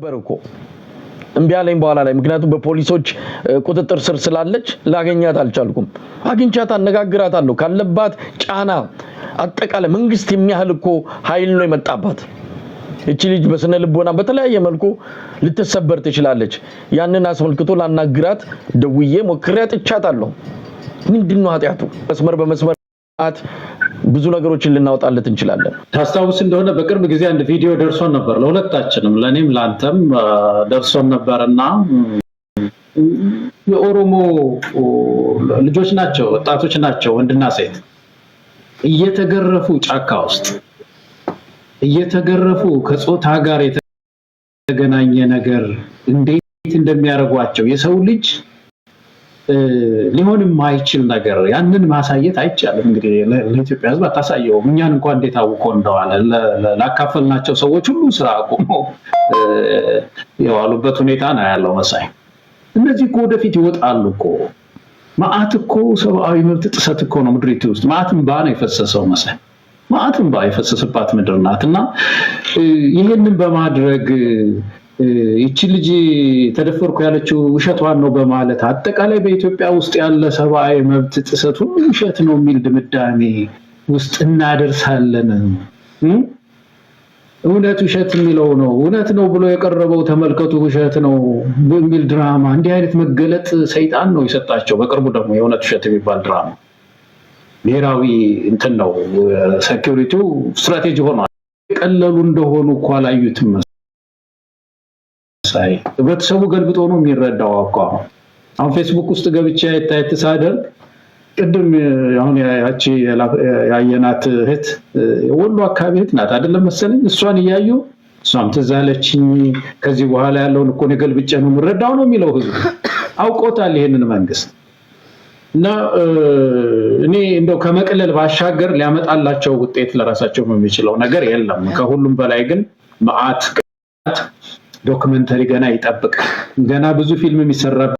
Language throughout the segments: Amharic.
በርኮ እምቢ አለኝ በኋላ ላይ ምክንያቱም በፖሊሶች ቁጥጥር ስር ስላለች ላገኛት አልቻልኩም አግኝቻት አነጋግራታለሁ ካለባት ጫና አጠቃላይ መንግስት የሚያህል እኮ ኃይል ነው የመጣባት እቺ ልጅ በስነ ልቦና በተለያየ መልኩ ልትሰበር ትችላለች ያንን አስመልክቶ ላናግራት ደውዬ ሞክሬያት እቻታለሁ ምንድነው ኃጢያቱ መስመር በመስመር ብዙ ነገሮችን ልናወጣለት እንችላለን ታስታውስ እንደሆነ በቅርብ ጊዜ አንድ ቪዲዮ ደርሶን ነበር ለሁለታችንም ለኔም ላንተም ደርሶን ነበርና የኦሮሞ ልጆች ናቸው ወጣቶች ናቸው ወንድና ሴት እየተገረፉ ጫካ ውስጥ እየተገረፉ ከጾታ ጋር የተገናኘ ነገር እንዴት እንደሚያረጋቸው የሰው ልጅ ሊሆን የማይችል ነገር ያንን ማሳየት አይቻልም እንግዲህ ለኢትዮጵያ ህዝብ አታሳየው እኛን እንኳን እንዴት አውቆ እንደዋለ ላካፈልናቸው ሰዎች ሁሉ ስራ አቆሞ የዋሉበት ሁኔታ ነው ያለው መሳይ እነዚህ እኮ ወደፊት ይወጣሉ እኮ ማአት እኮ ሰብአዊ መብት ጥሰት እኮ ነው ምድሪቱ ውስጥ ማአትም ባነ የፈሰሰው መሳይ ማአትም ባ የፈሰሰባት ምድር ናትና ይሄንን በማድረግ ይቺ ልጅ ተደፈርኩ ያለችው ውሸቷን ነው በማለት አጠቃላይ በኢትዮጵያ ውስጥ ያለ ሰብአዊ መብት ጥሰት ሁሉ ውሸት ነው የሚል ድምዳሜ ውስጥ እናደርሳለን እውነት ውሸት የሚለው ነው እውነት ነው ብሎ የቀረበው ተመልከቱ ውሸት ነው በሚል ድራማ እንዲህ አይነት መገለጥ ሰይጣን ነው የሰጣቸው በቅርቡ ደግሞ የእውነት ውሸት የሚባል ድራማ ብሔራዊ እንትን ነው ሴኩሪቲው ስትራቴጂ ሆኗል ቀለሉ እንደሆኑ እኮ አላዩትም ሳይ በተሰቡ ገልብጦ ነው የሚረዳው አሁን ፌስቡክ ውስጥ ገብቼ አይታይት ሳደር ቅድም አሁን ያቺ ያየናት እህት ወሎ አካባቢ እህት ናት አይደለም መሰለኝ እሷን ያዩ እሷም ተዛለችኝ ከዚህ በኋላ ያለውን እኮ ገልብጬ ነው የምረዳው ነው የሚለው ህዝብ አውቆታል ይሄንን መንግስት እና እኔ እንደው ከመቀለል ባሻገር ሊያመጣላቸው ውጤት ለራሳቸው የሚችለው ነገር የለም ከሁሉም በላይ ግን ማአት ዶክመንተሪ ገና ይጠብቃል ገና ብዙ ፊልም የሚሰራበት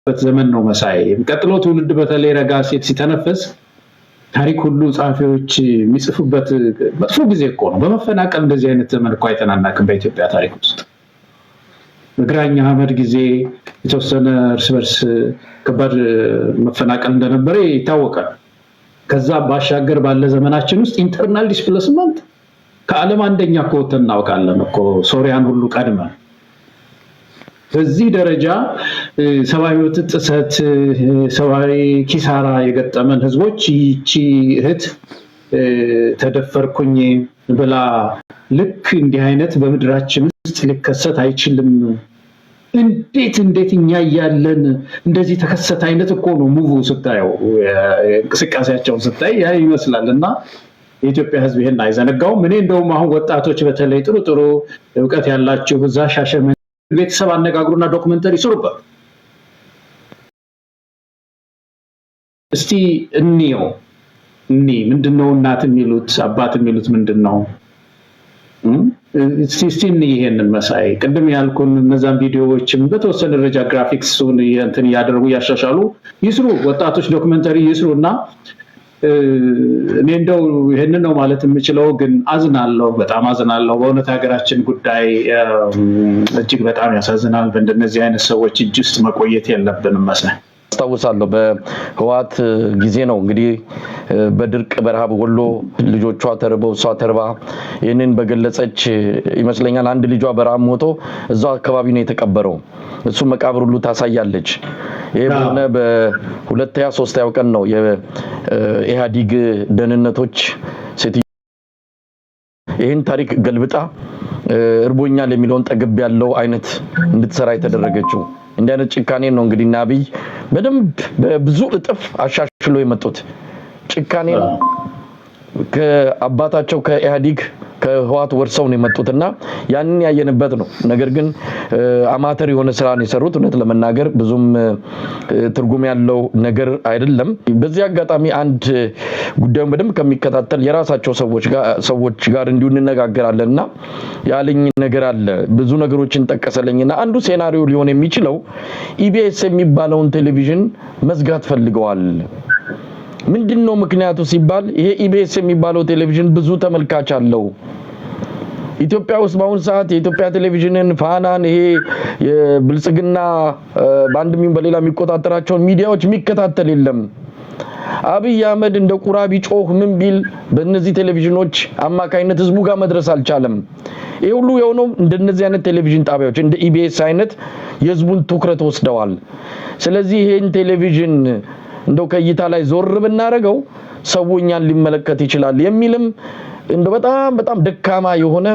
ዘመን ነው መሳይ የሚቀጥለው ትውልድ በተለይ ረጋ ሴት ሲተነፈስ ታሪክ ሁሉ ጻፊዎች የሚጽፉበት መጥፎ ጊዜ እኮ ነው በመፈናቀል እንደዚህ አይነት ዘመን እኮ አይተናናቅም በኢትዮጵያ ታሪክ ውስጥ በግራኝ አህመድ ጊዜ የተወሰነ እርስ በርስ ከባድ መፈናቀል እንደነበረ ይታወቃል ከዛ ባሻገር ባለ ዘመናችን ውስጥ ኢንተርናል ዲስፕሌስመንት ከዓለም አንደኛ እኮ ተናውቃለን እኮ ሶሪያን ሁሉ ቀድመ በዚህ ደረጃ ሰብአዊ መብት ጥሰት ሰብአዊ ኪሳራ የገጠመን ህዝቦች ይቺ እህት ተደፈርኩኝ ብላ ልክ እንዲህ አይነት በምድራችን ውስጥ ሊከሰት አይችልም እንዴት እኛ ያለን እንደዚህ ተከሰተ አይነት እኮ ነው ሙቭ ስታየው እንቅስቃሴያቸውን ስታይ ያ ይመስላልና የኢትዮጵያ ህዝብ ይሄን አይዘነጋውም እኔ እንደውም አሁን ወጣቶች በተለይ ጥሩ ዕውቀት ያላችሁ በዛ ሻሸመኔ ቤተሰብ አነጋግሩና ዶክመንተሪ ስሩበት እስቲ እንየው ምንድነው እናት የሚሉት አባት የሚሉት ምንድነው እስቲ ይሄንን መሳይ ቅድም ያልኩን እነዛን ቪዲዮዎችም በተወሰነ ደረጃ ግራፊክሱን እንትን ያደርጉ ያሻሻሉ ይስሩ ወጣቶች ዶክመንተሪ ይስሩና እኔ እንደው ይሄንን ነው ማለት የምችለው ግን አዝናለሁ በጣም አዝናለሁ በእውነት ሀገራችን ጉዳይ እጅግ በጣም ያሳዝናል በእንደነዚህ አይነት ሰዎች እጅ ውስጥ መቆየት የለብንም መሰለኝ አስታውሳለሁ በህዋት ጊዜ ነው እንግዲህ በድርቅ በረሃብ ወሎ ልጆቿ ተርበው እሷ ተርባ ይሄንን በገለጸች ይመስለኛል አንድ ልጇ በረሃብ ሞቶ እዛው አካባቢ ነው የተቀበረው እሱ መቃብር ሁሉ ታሳያለች ይሄ በሆነ በሁለተኛ ሶስተኛው ቀን ነው የኢህአዲግ ደህንነቶች ሴት ይሄን ታሪክ ገልብጣ እርቦኛል የሚለውን ጠግብ ያለው አይነት እንድትሰራ የተደረገችው እንደ አይነት ጭካኔ ነው እንግዲህ ናብይ በደንብ በብዙ እጥፍ አሻሽሎ የመጡት ጭካኔ ከአባታቸው ከኢህአዲግ ከህዋት ወርሰው ነው የመጡትና ያንን ያየንበት ነው ነገር ግን አማተር የሆነ ስራ ነው የሰሩት እውነት ለመናገር ብዙም ትርጉም ያለው ነገር አይደለም በዚህ አጋጣሚ አንድ ጉዳዩን በደንብ ከሚከታተል የራሳቸው ሰዎች ጋር እንዲሁ እንነጋገራለንና ያለኝ ነገር አለ ብዙ ነገሮችን ጠቀሰለኝና አንዱ ሴናሪዮ ሊሆን የሚችለው ኢቢኤስ የሚባለውን ቴሌቪዥን መዝጋት ፈልገዋል ምንድነው ምክንያቱ ሲባል ይሄ ኢቢኤስ የሚባለው ቴሌቪዥን ብዙ ተመልካች አለው ኢትዮጵያ ውስጥ በአሁኑ ሰዓት የኢትዮጵያ ቴሌቪዥንን ፋናን ይሄ የብልጽግና በአንድም ይሁን በሌላ የሚቆጣጠራቸውን ሚዲያዎች የሚከታተል የለም። አብይ አህመድ እንደ ቁራ ቢጮህ ምን ቢል በእነዚህ ቴሌቪዥኖች አማካይነት ህዝቡ ጋር መድረስ አልቻለም። ይሄ ሁሉ የሆነው እንደነዚህ አይነት ቴሌቪዥን ጣቢያዎች እንደ ኢቢኤስ አይነት የህዝቡን ትኩረት ወስደዋል። ስለዚህ ይሄን ቴሌቪዥን እንደው ከእይታ ላይ ዞር ብናረገው ሰው እኛን ሊመለከት ይችላል የሚልም እንደ በጣም ደካማ የሆነ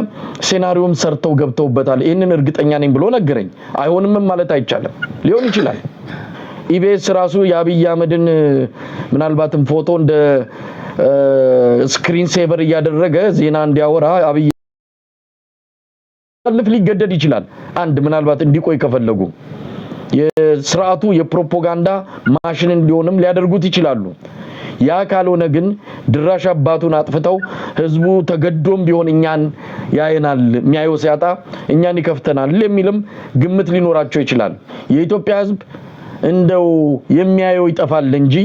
ሴናሪዮም ሰርተው ገብተውበታል። ይሄንን እርግጠኛ ነኝ ብሎ ነገረኝ። አይሆንም ማለት አይቻልም። ሊሆን ይችላል። ኢቢኤስ ራሱ የአብይ አህመድን ምናልባትም ፎቶ እንደ ስክሪን ሴቨር እያደረገ ዜና እንዲያወራ አብይ ሊገደድ ይችላል። አንድ ምናልባት እንዲቆይ ከፈለጉ የስርዓቱ የፕሮፓጋንዳ ማሽን እንዲሆንም ሊያደርጉት ይችላሉ። ያ ካልሆነ ግን ድራሽ አባቱን አጥፍተው ህዝቡ ተገዶም ቢሆን እኛን ያየናል፣ የሚያየው ሲያጣ እኛን ይከፍተናል የሚልም ግምት ሊኖራቸው ይችላል። የኢትዮጵያ ህዝብ እንደው የሚያየው ይጠፋል እንጂ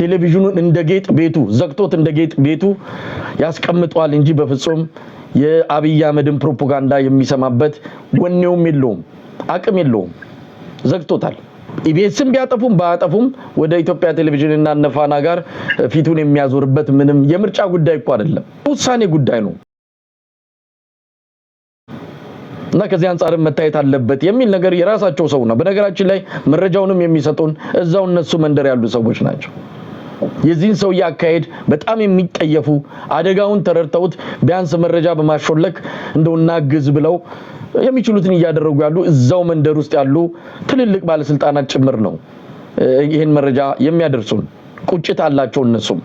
ቴሌቪዥኑን እንደ ጌጥ ቤቱ ዘግቶት እንደ ጌጥ ቤቱ ያስቀምጧል እንጂ በፍጹም የአብይ አህመድን ፕሮፓጋንዳ የሚሰማበት ወኔውም የለውም፣ አቅም የለውም፣ ዘግቶታል። ኢቢኤስም ቢያጠፉም ባያጠፉም ወደ ኢትዮጵያ ቴሌቪዥን እና ነፋና ጋር ፊቱን የሚያዞርበት ምንም የምርጫ ጉዳይ እኮ አይደለም፣ ውሳኔ ጉዳይ ነው። እና ከዚህ አንፃር መታየት አለበት የሚል ነገር የራሳቸው ሰው ነው። በነገራችን ላይ መረጃውንም የሚሰጡን እዛው እነሱ መንደር ያሉ ሰዎች ናቸው። የዚህን ሰው ያካሄድ በጣም የሚጠየፉ አደጋውን ተረድተውት ቢያንስ መረጃ በማሾለክ እንደውና ግዝ ብለው የሚችሉትን እያደረጉ ያሉ እዛው መንደር ውስጥ ያሉ ትልልቅ ባለስልጣናት ጭምር ነው ይሄን መረጃ የሚያደርሱን። ቁጭት አላቸው እነሱም።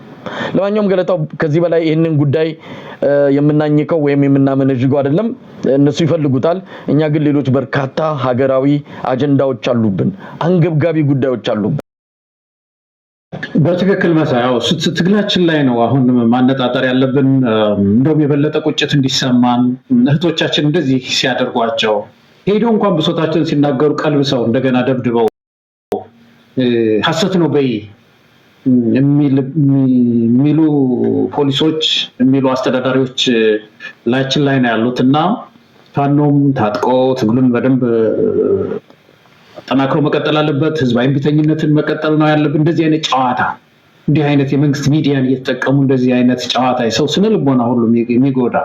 ለማንኛውም ገለታው ከዚህ በላይ ይሄንን ጉዳይ የምናኝከው ወይም የምናመነጅገው አይደለም፣ እነሱ ይፈልጉታል። እኛ ግን ሌሎች በርካታ ሀገራዊ አጀንዳዎች አሉብን፣ አንገብጋቢ ጉዳዮች አሉብን። በትክክል መሳያው ትግላችን ላይ ነው አሁን ማነጣጠር ያለብን። እንደውም የበለጠ ቁጭት እንዲሰማን እህቶቻችን እንደዚህ ሲያደርጓቸው ሄደው እንኳን ብሶታቸውን ሲናገሩ ቀልብሰው እንደገና ደብድበው ሐሰት ነው በይ የሚሉ ፖሊሶች የሚሉ አስተዳዳሪዎች ላችን ላይ ነው ያሉት እና ፋኖም ታጥቆ ትግሉን በደንብ አጠናክሮ መቀጠል አለበት። ህዝባዊ እምቢተኝነትን መቀጠል ነው ያለብን። እንደዚህ አይነት ጨዋታ እንዲህ አይነት የመንግስት ሚዲያን እየተጠቀሙ እንደዚህ አይነት ጨዋታ የሰው ስነ ልቦና ሁሉ የሚጎዳ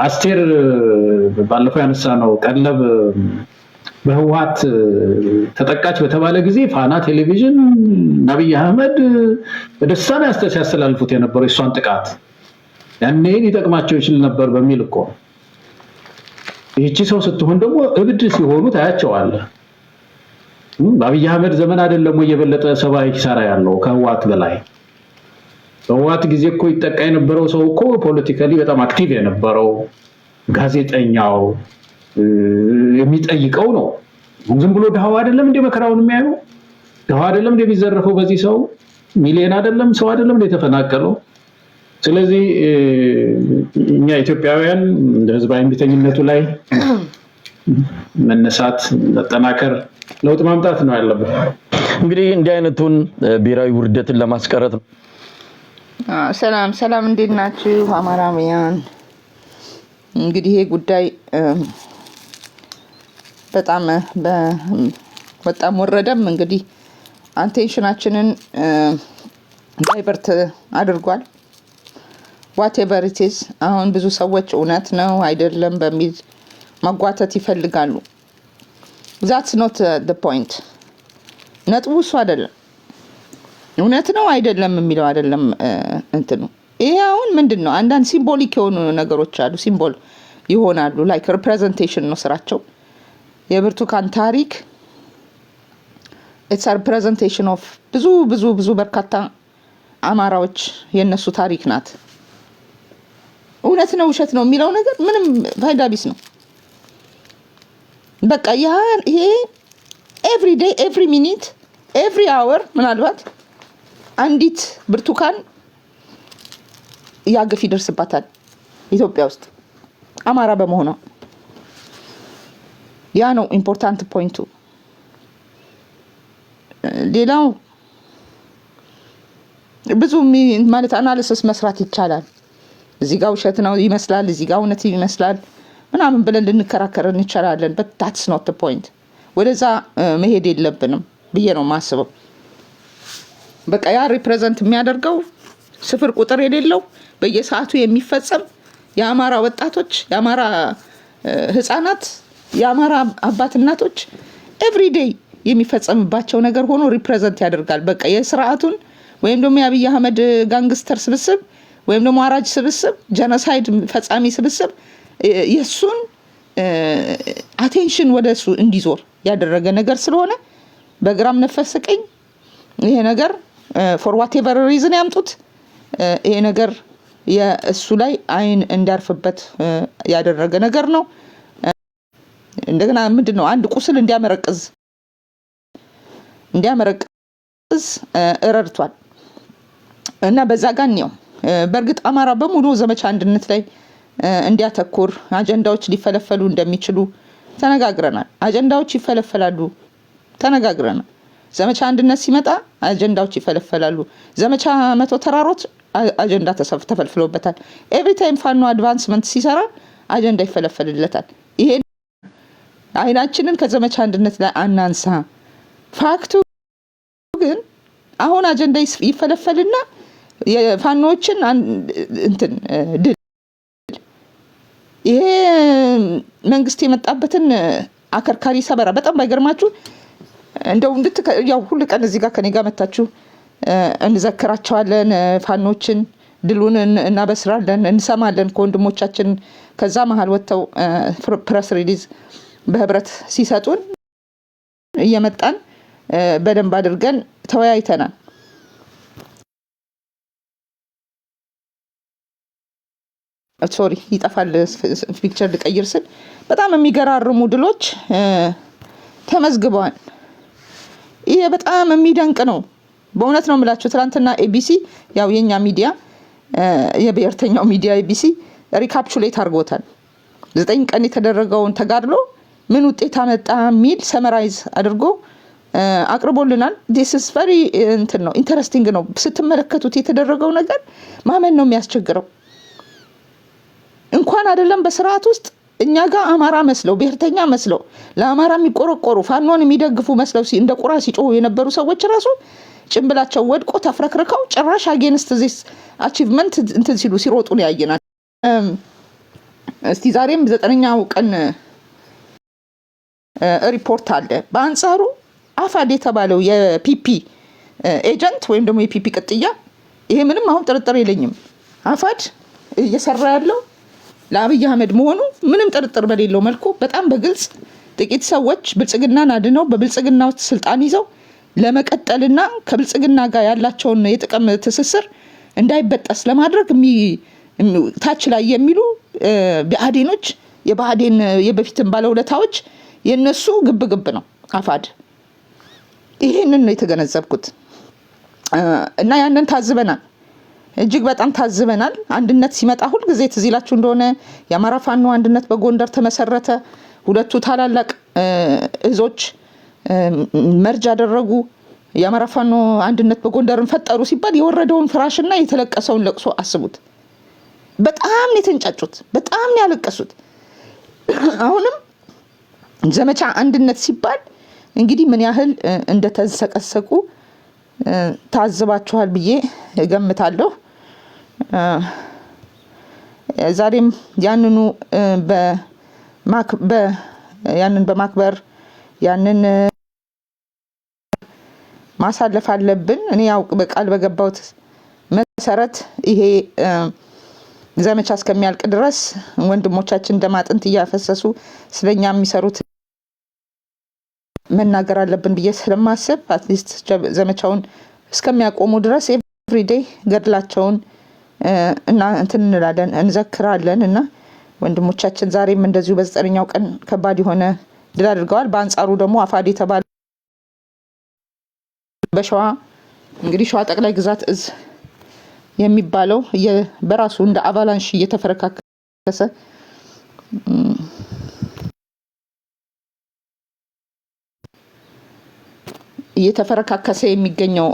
አስቴር ባለፈው ያነሳ ነው ቀለብ በህወሓት ተጠቃች በተባለ ጊዜ ፋና ቴሌቪዥን አብይ አህመድ በደስታ ነው ሲያስተላልፉት የነበረው እሷን ጥቃት ያኔ ሊጠቅማቸው ይችል ነበር በሚል እኮ ይህቺ ሰው ስትሆን ደግሞ እብድ ሲሆኑ ታያቸዋለህ። በአብይ አህመድ ዘመን አይደለም ወይ የበለጠ ሰብአዊ ኪሳራ ያለው ከህወሓት በላይ? በህወሓት ጊዜ እኮ ይጠቃ የነበረው ሰው እኮ ፖለቲካሊ በጣም አክቲቭ የነበረው ጋዜጠኛው የሚጠይቀው ነው። ዝም ብሎ ድሃው አይደለም እንደ መከራውን የሚያዩ ድሃው አይደለም እንደ የሚዘረፈው በዚህ ሰው ሚሊዮን አይደለም ሰው አይደለም እንደ ተፈናቀለው። ስለዚህ እኛ ኢትዮጵያውያን ህዝባዊ እምቢተኝነቱ ላይ መነሳት መጠናከር ለውጥ ማምጣት ነው ያለበት። እንግዲህ እንዲህ አይነቱን ብሔራዊ ውርደትን ለማስቀረት ሰላም እንዴት ናችሁ አማራውያን? እንግዲህ ይሄ ጉዳይ በጣም ወረደም እንግዲህ አቴንሽናችንን ዳይቨርት አድርጓል። whatever it is አሁን ብዙ ሰዎች እውነት ነው አይደለም በሚል ማጓተት ይፈልጋሉ። that's not the point። ነጥቡ እሱ አይደለም፣ እውነት ነው አይደለም የሚለው አይደለም እንትኑ። ይሄ አሁን ምንድነው አንዳንድ ሲምቦሊክ የሆኑ ነገሮች አሉ፣ ሲምቦል ይሆናሉ። like representation ነው ስራቸው። የብርቱካን ታሪክ it's a representation of ብዙ በርካታ አማራዎች የነሱ ታሪክ ናት። እውነት ነው ውሸት ነው የሚለው ነገር ምንም ፋይዳ ቢስ ነው። በቃ ይሄ every day every minute every hour ምናልባት አንዲት ብርቱካን ያገፍ ይደርስባታል ኢትዮጵያ ውስጥ አማራ በመሆኗ። ያ ነው ኢምፖርታንት ፖይንቱ። ሌላው ብዙ ማለት አናሊሲስ መስራት ይቻላል። እዚህ ጋር ውሸት ነው ይመስላል፣ እዚህ ጋር እውነት ይመስላል ምናምን ብለን ልንከራከር እንችላለን። but that's not the point። ወደዛ መሄድ የለብንም ብዬ ነው ማስበው። በቃ ያ ሪፕሬዘንት የሚያደርገው ስፍር ቁጥር የሌለው በየሰዓቱ የሚፈጸም የአማራ ወጣቶች፣ የአማራ ህፃናት፣ የአማራ አባት እናቶች ኤቭሪዴይ የሚፈጸምባቸው ነገር ሆኖ ሪፕሬዘንት ያደርጋል። በቃ የስርዓቱን ወይም ደግሞ የአብይ አህመድ ጋንግስተር ስብስብ ወይም ደግሞ አራጅ ስብስብ፣ ጀኖሳይድ ፈጻሚ ስብስብ የሱን አቴንሽን ወደ እሱ እንዲዞር ያደረገ ነገር ስለሆነ በግራም ነፈስ ቀኝ ይሄ ነገር ፎር ዋቴቨር ሪዝን ያምጡት ይሄ ነገር የእሱ ላይ አይን እንዲያርፍበት ያደረገ ነገር ነው። እንደገና ምንድነው አንድ ቁስል እንዲያመረቅዝ ረድቷል እና በዛ ጋር ነው በእርግጥ አማራ በሙሉ ዘመቻ አንድነት ላይ እንዲያተኩር አጀንዳዎች ሊፈለፈሉ እንደሚችሉ ተነጋግረናል። አጀንዳዎች ይፈለፈላሉ ተነጋግረናል። ዘመቻ አንድነት ሲመጣ አጀንዳዎች ይፈለፈላሉ። ዘመቻ 100 ተራሮች አጀንዳ ተፈልፍሎበታል። ኤቭሪ ታይም ፋኖ አድቫንስመንት ሲሰራ አጀንዳ ይፈለፈልለታል። ይሄ አይናችንን ከዘመቻ አንድነት ላይ አናንሳ። ፋክቱ ግን አሁን አጀንዳ ይፈለፈልና የፋኖችን እንትን ድል ይሄ መንግስት የመጣበትን አከርካሪ ሰበራ በጣም ባይገርማችሁ እንደው ያው ሁሉ ቀን እዚህ ጋር ከኔ ጋር መታችሁ እንዘክራቸዋለን። ፋኖችን ድሉን እናበስራለን፣ እንሰማለን ከወንድሞቻችን ከዛ መሀል ወጥተው ፕሬስ ሪሊዝ በህብረት ሲሰጡን እየመጣን በደንብ አድርገን ተወያይተናል። ሶሪ ይጠፋል ፒክቸር ልቀይር ስል በጣም የሚገራርሙ ድሎች ተመዝግበዋል። ይሄ በጣም የሚደንቅ ነው። በእውነት ነው የምላችሁ። ትናንትና ኤቢሲ ያው የኛ ሚዲያ የብሔርተኛው ሚዲያ ኤቢሲ ሪካፕቹሌት አድርጎታል። 9 ቀን የተደረገውን ተጋድሎ ምን ውጤት አመጣ የሚል ሰመራይዝ አድርጎ አቅርቦልናል። this is very እንትን ነው ኢንተረስቲንግ ነው። ስትመለከቱት የተደረገው ነገር ማመን ነው የሚያስቸግረው። እንኳን አይደለም በስርዓት ውስጥ እኛ ጋር አማራ መስለው ብሔርተኛ መስለው ለአማራ የሚቆረቆሩ ፋኖን የሚደግፉ መስለው እንደ ቁራ ሲጮሁ የነበሩ ሰዎች ራሱ ጭንብላቸው ወድቆ ተፍረክርከው ጭራሽ አጌንስት ዚስ አቺቭመንት እንትን ሲሉ ሲሮጡ ነው ያየናል። እስቲ ዛሬም 9ኛው ቀን ሪፖርት አለ። በአንጻሩ አፋድ የተባለው የፒፒ ኤጀንት ወይም ደግሞ የፒፒ ቅጥያ ይሄ ምንም አሁን ጥርጥር የለኝም አፋድ እየሰራ ያለው ለአብይ አህመድ መሆኑ ምንም ጥርጥር በሌለው መልኩ በጣም በግልጽ ጥቂት ሰዎች ብልጽግናን አድነው በብልጽግና ውስጥ ስልጣን ይዘው ለመቀጠልና ከብልጽግና ጋር ያላቸውን የጥቅም ትስስር እንዳይበጠስ ለማድረግ ታች ላይ የሚሉ ብአዴኖች የብአዴን የበፊትን ባለውለታዎች የነሱ ግብግብ ነው አፋድ። ይሄንን ነው የተገነዘብኩት እና ያንን ታዝበናል። እጅግ በጣም ታዝበናል። አንድነት ሲመጣ ሁሉ ጊዜ ትዝ ይላችሁ እንደሆነ የአማራ ፋኖ አንድነት በጎንደር ተመሰረተ። ሁለቱ ታላላቅ እዞች መርጅ አደረጉ። የአማራ ፋኖ አንድነት በጎንደርን ፈጠሩ ሲባል የወረደውን ፍራሽና የተለቀሰውን ለቅሶ አስቡት። በጣም የተንጫጩት፣ በጣም ያለቀሱት። አሁንም ዘመቻ አንድነት ሲባል እንግዲህ ምን ያህል እንደተሰቀሰቁ ታዝባችኋል ብዬ እገምታለሁ። ዛሬም ያንኑ በማክበር ያንን ማሳለፍ አለብን። እኔ ያው በቃል በገባሁት መሰረት ይሄ ዘመቻ እስከሚያልቅ ድረስ ወንድሞቻችን ደማጥንት እያፈሰሱ ስለኛ የሚሰሩት መናገር አለብን ብዬ ስለማስብ አትሊስት ዘመቻውን እስከሚያቆሙ ድረስ ኤቭሪዴይ ገድላቸውን እና እንትን እንላለን እንዘክራለን። እና ወንድሞቻችን ዛሬም እንደዚሁ በ9ኛው ቀን ከባድ የሆነ ድል አድርገዋል። በአንጻሩ ደግሞ አፋድ የተባለ በሸዋ እንግዲህ ሸዋ ጠቅላይ ግዛት እዝ የሚባለው በራሱ እንደ አቫላንሽ እየተፈረካከሰ የሚገኘው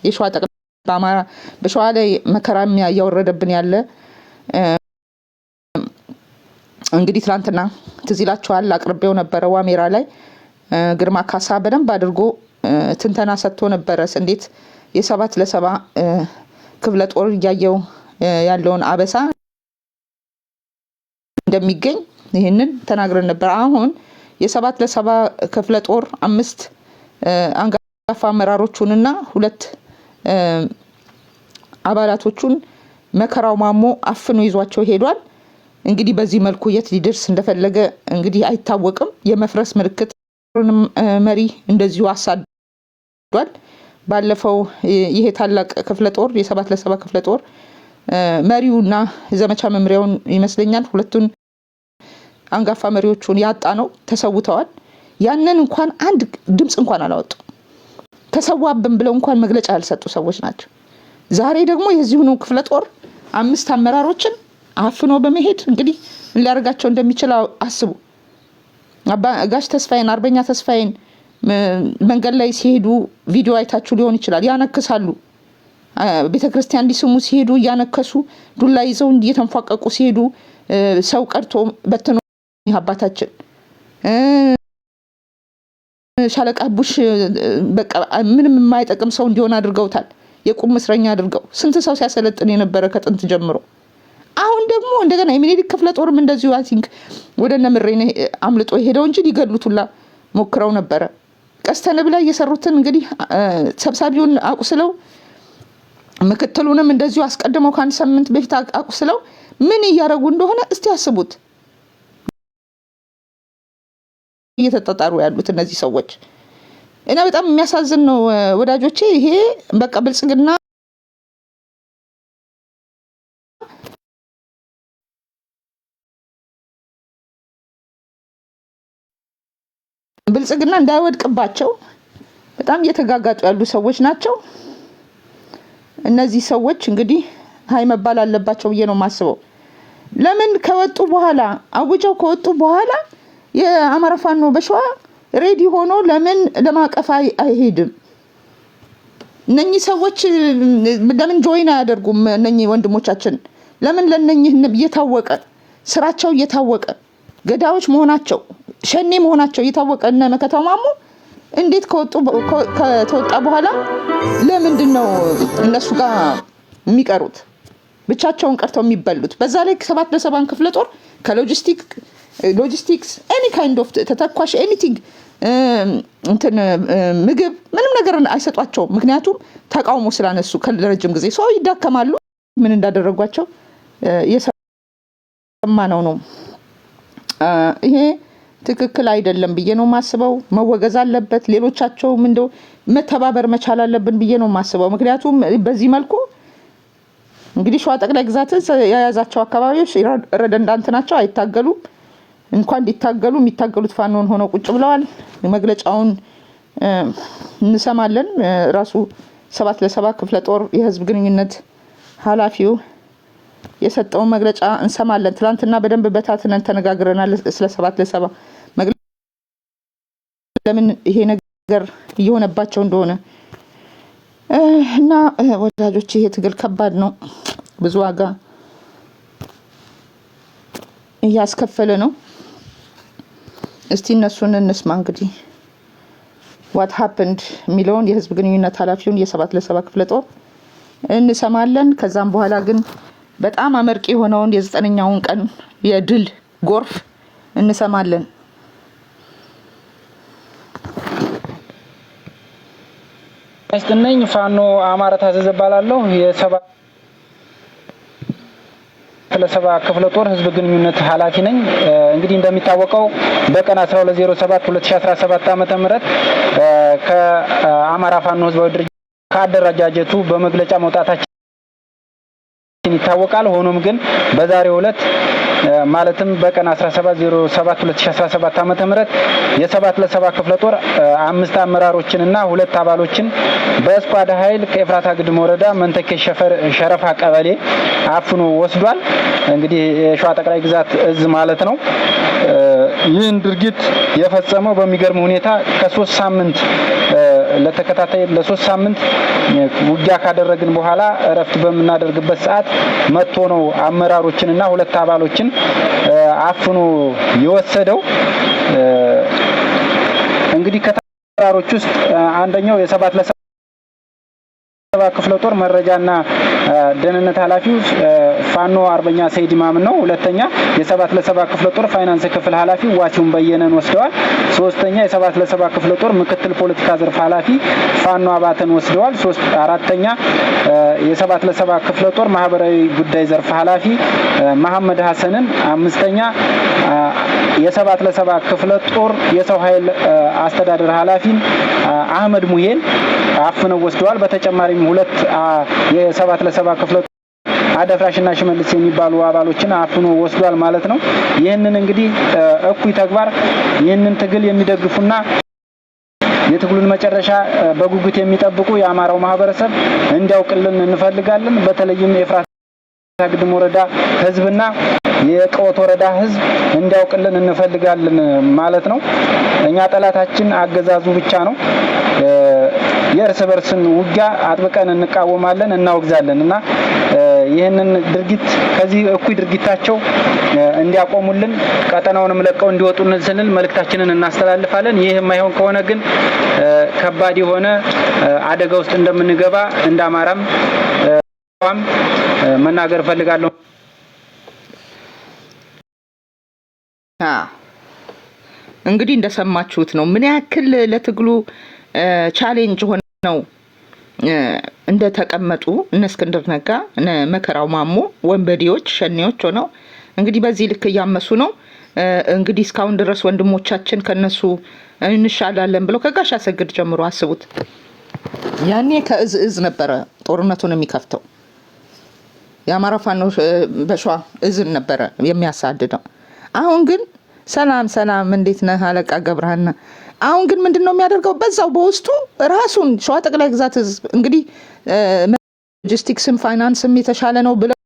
የሸዋ ጠቅላይ በአማራ በሸዋ ላይ መከራ እያወረደብን ያለ እንግዲህ ትናንትና ትዝ ይላችኋል አቅርቤው ነበረ ዋሜራ ላይ ግርማ ካሳ በደንብ አድርጎ ትንተና ሰጥቶ ነበረ እንዴት የሰባት ለሰባ ክፍለ ጦር እያየው ያለውን አበሳ እንደሚገኝ ይሄንን ተናግረን ነበር። አሁን የሰባት ለሰባ ክፍለ ጦር 5 አንጋፋ አመራሮቹንና 2 አባላቶቹን መከራው ማሞ አፍኖ ይዟቸው ሄዷል። እንግዲህ በዚህ መልኩ የት ሊደርስ እንደፈለገ እንግዲህ አይታወቅም። የመፍረስ ምልክት መሪ እንደዚሁ አሳዷል። ባለፈው ይሄ ታላቅ ክፍለ ጦር የሰባት ለሰባ ክፍለ ጦር መሪውና ዘመቻ መምሪያውን ይመስለኛል 2ቱን አንጋፋ መሪዎቹን ያጣ ነው፣ ተሰውተዋል። ያንን እንኳን አንድ ድምጽ እንኳን አላወጡ፣ ተሰዋብን ብለው እንኳን መግለጫ ያልሰጡ ሰዎች ናቸው። ዛሬ ደግሞ የዚሁኑ ክፍለ ጦር 5 አመራሮችን አፍኖ በመሄድ እንግዲህ ምን ሊያደርጋቸው እንደሚችል አስቡ። ጋሽ ተስፋዬን አርበኛ ተስፋዬን መንገድ ላይ ሲሄዱ ቪዲዮ አይታችሁ ሊሆን ይችላል። ያነክሳሉ። ቤተክርስቲያን ሊስሙ ሲሄዱ እያነከሱ ዱላ ይዘው እየተንፏቀቁ ሲሄዱ ሰው ቀርቶ በትኖ አባታችን ሻለቃ ቡሽ በቃ ምንም የማይጠቅም ሰው እንዲሆን አድርገውታል። የቁም እስረኛ አድርገው ስንት ሰው ሲያሰለጥን የነበረ ከጥንት ጀምሮ። አሁን ደግሞ እንደገና የሚኒሊክ ክፍለ ጦርም እንደዚሁ አይ ቲንክ ወደ ነምሬ አምልጦ ሄደው እንጂ ሊገሉትላ ሞክረው ነበረ። ቀስተነብ ላይ የሰሩትን እንግዲህ ሰብሳቢውን አቁስለው ምክትሉንም እንደዚሁ አስቀድመው ከአንድ ሳምንት በፊት አቁስለው ምን እያደረጉ እንደሆነ እስቲ አስቡት። እየተጣጣሩ ያሉት እነዚህ ሰዎች እና በጣም የሚያሳዝን ነው ወዳጆቼ። ይሄ በቃ ብልጽግና እንዳይወድቅባቸው በጣም እየተጋጋጡ ያሉ ሰዎች ናቸው። እነዚህ ሰዎች እንግዲህ ሀይ መባል አለባቸው ብዬ ነው የማስበው። ለምን ከወጡ በኋላ አውጀው ከወጡ በኋላ የአማራ ፋኖ በሸዋ ሬዲ ሆኖ ለምን ለማቀፍ አይሄድም? እነኚህ ሰዎች ለምን ጆይን አያደርጉም? እነኚህ ወንድሞቻችን ለምን ለነኚህ እየታወቀ ስራቸው እየታወቀ ገዳዮች መሆናቸው ሸኔ መሆናቸው እየታወቀ እነ መከታው ማሞ እንዴት ከተወጣ በኋላ ለምንድን ነው እነሱ ጋር የሚቀሩት? ብቻቸውን ቀርተው የሚበሉት? በዛ ላይ 7 ለ7 ክፍለ ጦር ሎጂስቲክስ ኤኒ ካይንድ ኦፍ ተተኳሽ ኤኒቲንግ እንትን ምግብ ምንም ነገር አይሰጧቸውም። ምክንያቱም ተቃውሞ ስላነሱ ከረጅም ጊዜ ሰው ይዳከማሉ። ምን እንዳደረጓቸው የሰማነው ነው። ይሄ ትክክል አይደለም ብዬ ነው ማስበው። መወገዝ አለበት። ሌሎቻቸውም እንደው መተባበር መቻል አለብን ብዬ ነው ማስበው። ምክንያቱም በዚህ መልኩ እንግዲህ ሸዋ ጠቅላይ ግዛት የያዛቸው አካባቢዎች ረደንዳንት ናቸው፣ አይታገሉም። እንኳን እንዲታገሉ የሚታገሉት ፋኖን ሆነው ቁጭ ብለዋል። መግለጫውን እንሰማለን። ራሱ 7 ለ7 ክፍለ ጦር የህዝብ ግንኙነት ኃላፊው የሰጠውን መግለጫ እንሰማለን። ትናንትና በደንብ በታትነን ተነጋግረናል ስለ 7 ለ7 መግለጫ ለምን ይሄ ነገር እየሆነባቸው እንደሆነ እና ወዳጆች ይሄ ትግል ከባድ ነው። ብዙ ዋጋ እያስከፈለ ነው። እስቲ እነሱን እንስማ። እንግዲህ what happened የሚለውን የህዝብ ግንኙነት ኃላፊውን የ7 ለ7 ክፍለ ጦር እንሰማለን። ከዛም በኋላ ግን በጣም አመርቂ የሆነውን የ9ኛውን ቀን የድል ጎርፍ እንሰማለን። አስተነኝ ፋኖ አማራ ታዘዘ ባላለሁ የ7 ለ7 ክፍለ ጦር ህዝብ ግንኙነት ኃላፊ ነኝ። እንግዲህ እንደሚታወቀው በቀን 12/07/2017 ዓ.ም ከአማራ ፋኖ ህዝባዊ ድርጅት ከአደረጃጀቱ በመግለጫ መውጣታችን ይታወቃል። ሆኖም ግን በዛሬው ዕለት ማለትም በቀን 17/07/2017 ዓ.ም የ7 ለ7 ክፍለ ጦር 5 አመራሮችንና 2 አባሎችን በስኳድ ኃይል ከኤፍራታ ግድም ወረዳ መንተኬ ሸረፋ ቀበሌ አፍኖ ወስዷል። እንግዲህ የሸዋ ጠቅላይ ግዛት እዝ ማለት ነው። ይህን ድርጊት የፈጸመው በሚገርም ሁኔታ ከ3 ሳምንት ለተከታታይ ለ3 ሳምንት ውጊያ ካደረግን በኋላ እረፍት በምናደርግበት ሰዓት መጥቶ ነው አመራሮችንና 2 አባሎችን አፍኖ የወሰደው። እንግዲህ ከተራሮች ውስጥ አንደኛው የ7 ለ7 ክፍለ ጦር መረጃና ደህንነት ኃላፊው ፋኖ አርበኛ ሰይድ ኢማም ነው። ሁለተኛ የ7 ለ7 ክፍለ ጦር ፋይናንስ ክፍል ኃላፊ ዋሲውን በየነን ወስደዋል። ሶስተኛ የ7 ለ7 ክፍለ ጦር ምክትል ፖለቲካ ዘርፍ ኃላፊ ፋኖ አባተን ወስደዋል። አራተኛ የ7 ለ7 ክፍለ ጦር ማህበራዊ ጉዳይ ዘርፍ ኃላፊ መሐመድ ሐሰንን፣ አምስተኛ የ7 ለ7 ክፍለ ጦር የሰው ኃይል አስተዳደር ኃላፊን አህመድ ሙሄን አፍነው ወስደዋል። በተጨማሪም 2 የ7 ለ7 ክፍለ ጦር አደፍራሽና ሽመልስ የሚባሉ አባሎችን አፍኖ ወስዷል ማለት ነው። ይህንን እንግዲህ እኩይ ተግባር ይህንን ትግል የሚደግፉና የትግሉን መጨረሻ በጉጉት የሚጠብቁ የአማራው ማህበረሰብ እንዲያውቅልን እንፈልጋለን። በተለይም የኤፍራታ ግድም ወረዳ ህዝብና የቀወት ወረዳ ህዝብ እንዲያውቅልን እንፈልጋለን ማለት ነው። እኛ ጠላታችን አገዛዙ ብቻ ነው። የእርስ በርስን ውጊያ አጥብቀን እንቃወማለን፣ እናወግዛለን እና ይህንን ድርጊት ከዚህ እኩይ ድርጊታቸው እንዲያቆሙልን ቀጠናውንም ለቀው እንዲወጡልን ስንል መልእክታችንን እናስተላልፋለን። ይህ የማይሆን ከሆነ ግን ከባድ የሆነ አደጋ ውስጥ እንደምንገባ እንደ አማራም መናገር ፈልጋለሁ። እንግዲህ እንደሰማችሁት ነው ምን ያክል ለትግሉ ቻሌንጅ ሆነው እንደተቀመጡ እነ እስክንድር ነጋ እነ መከራው ማሞ ወንበዴዎች ሸኔዎች ሆነው እንግዲህ በዚህ ልክ እያመሱ ነው። እንግዲህ እስካሁን ድረስ ወንድሞቻችን ከነሱ እንሻላለን ብለው ከጋሽ አሰግድ ጀምሮ አስቡት። ያኔ ከእዝ ነበረ ጦርነቱን የሚከፍተው። የአማራ ፋኖ በሸዋ እዝን ነበረ የሚያሳድደው። አሁን ግን ሰላም እንዴት ነህ አለቃ ገብረሃና። አሁን ግን ምንድነው የሚያደርገው? በዛው በውስጡ ራሱን ሸዋ ጠቅላይ ግዛት ህዝብ እንግዲህ ሎጂስቲክስም ፋይናንስም የተሻለ ነው ብለው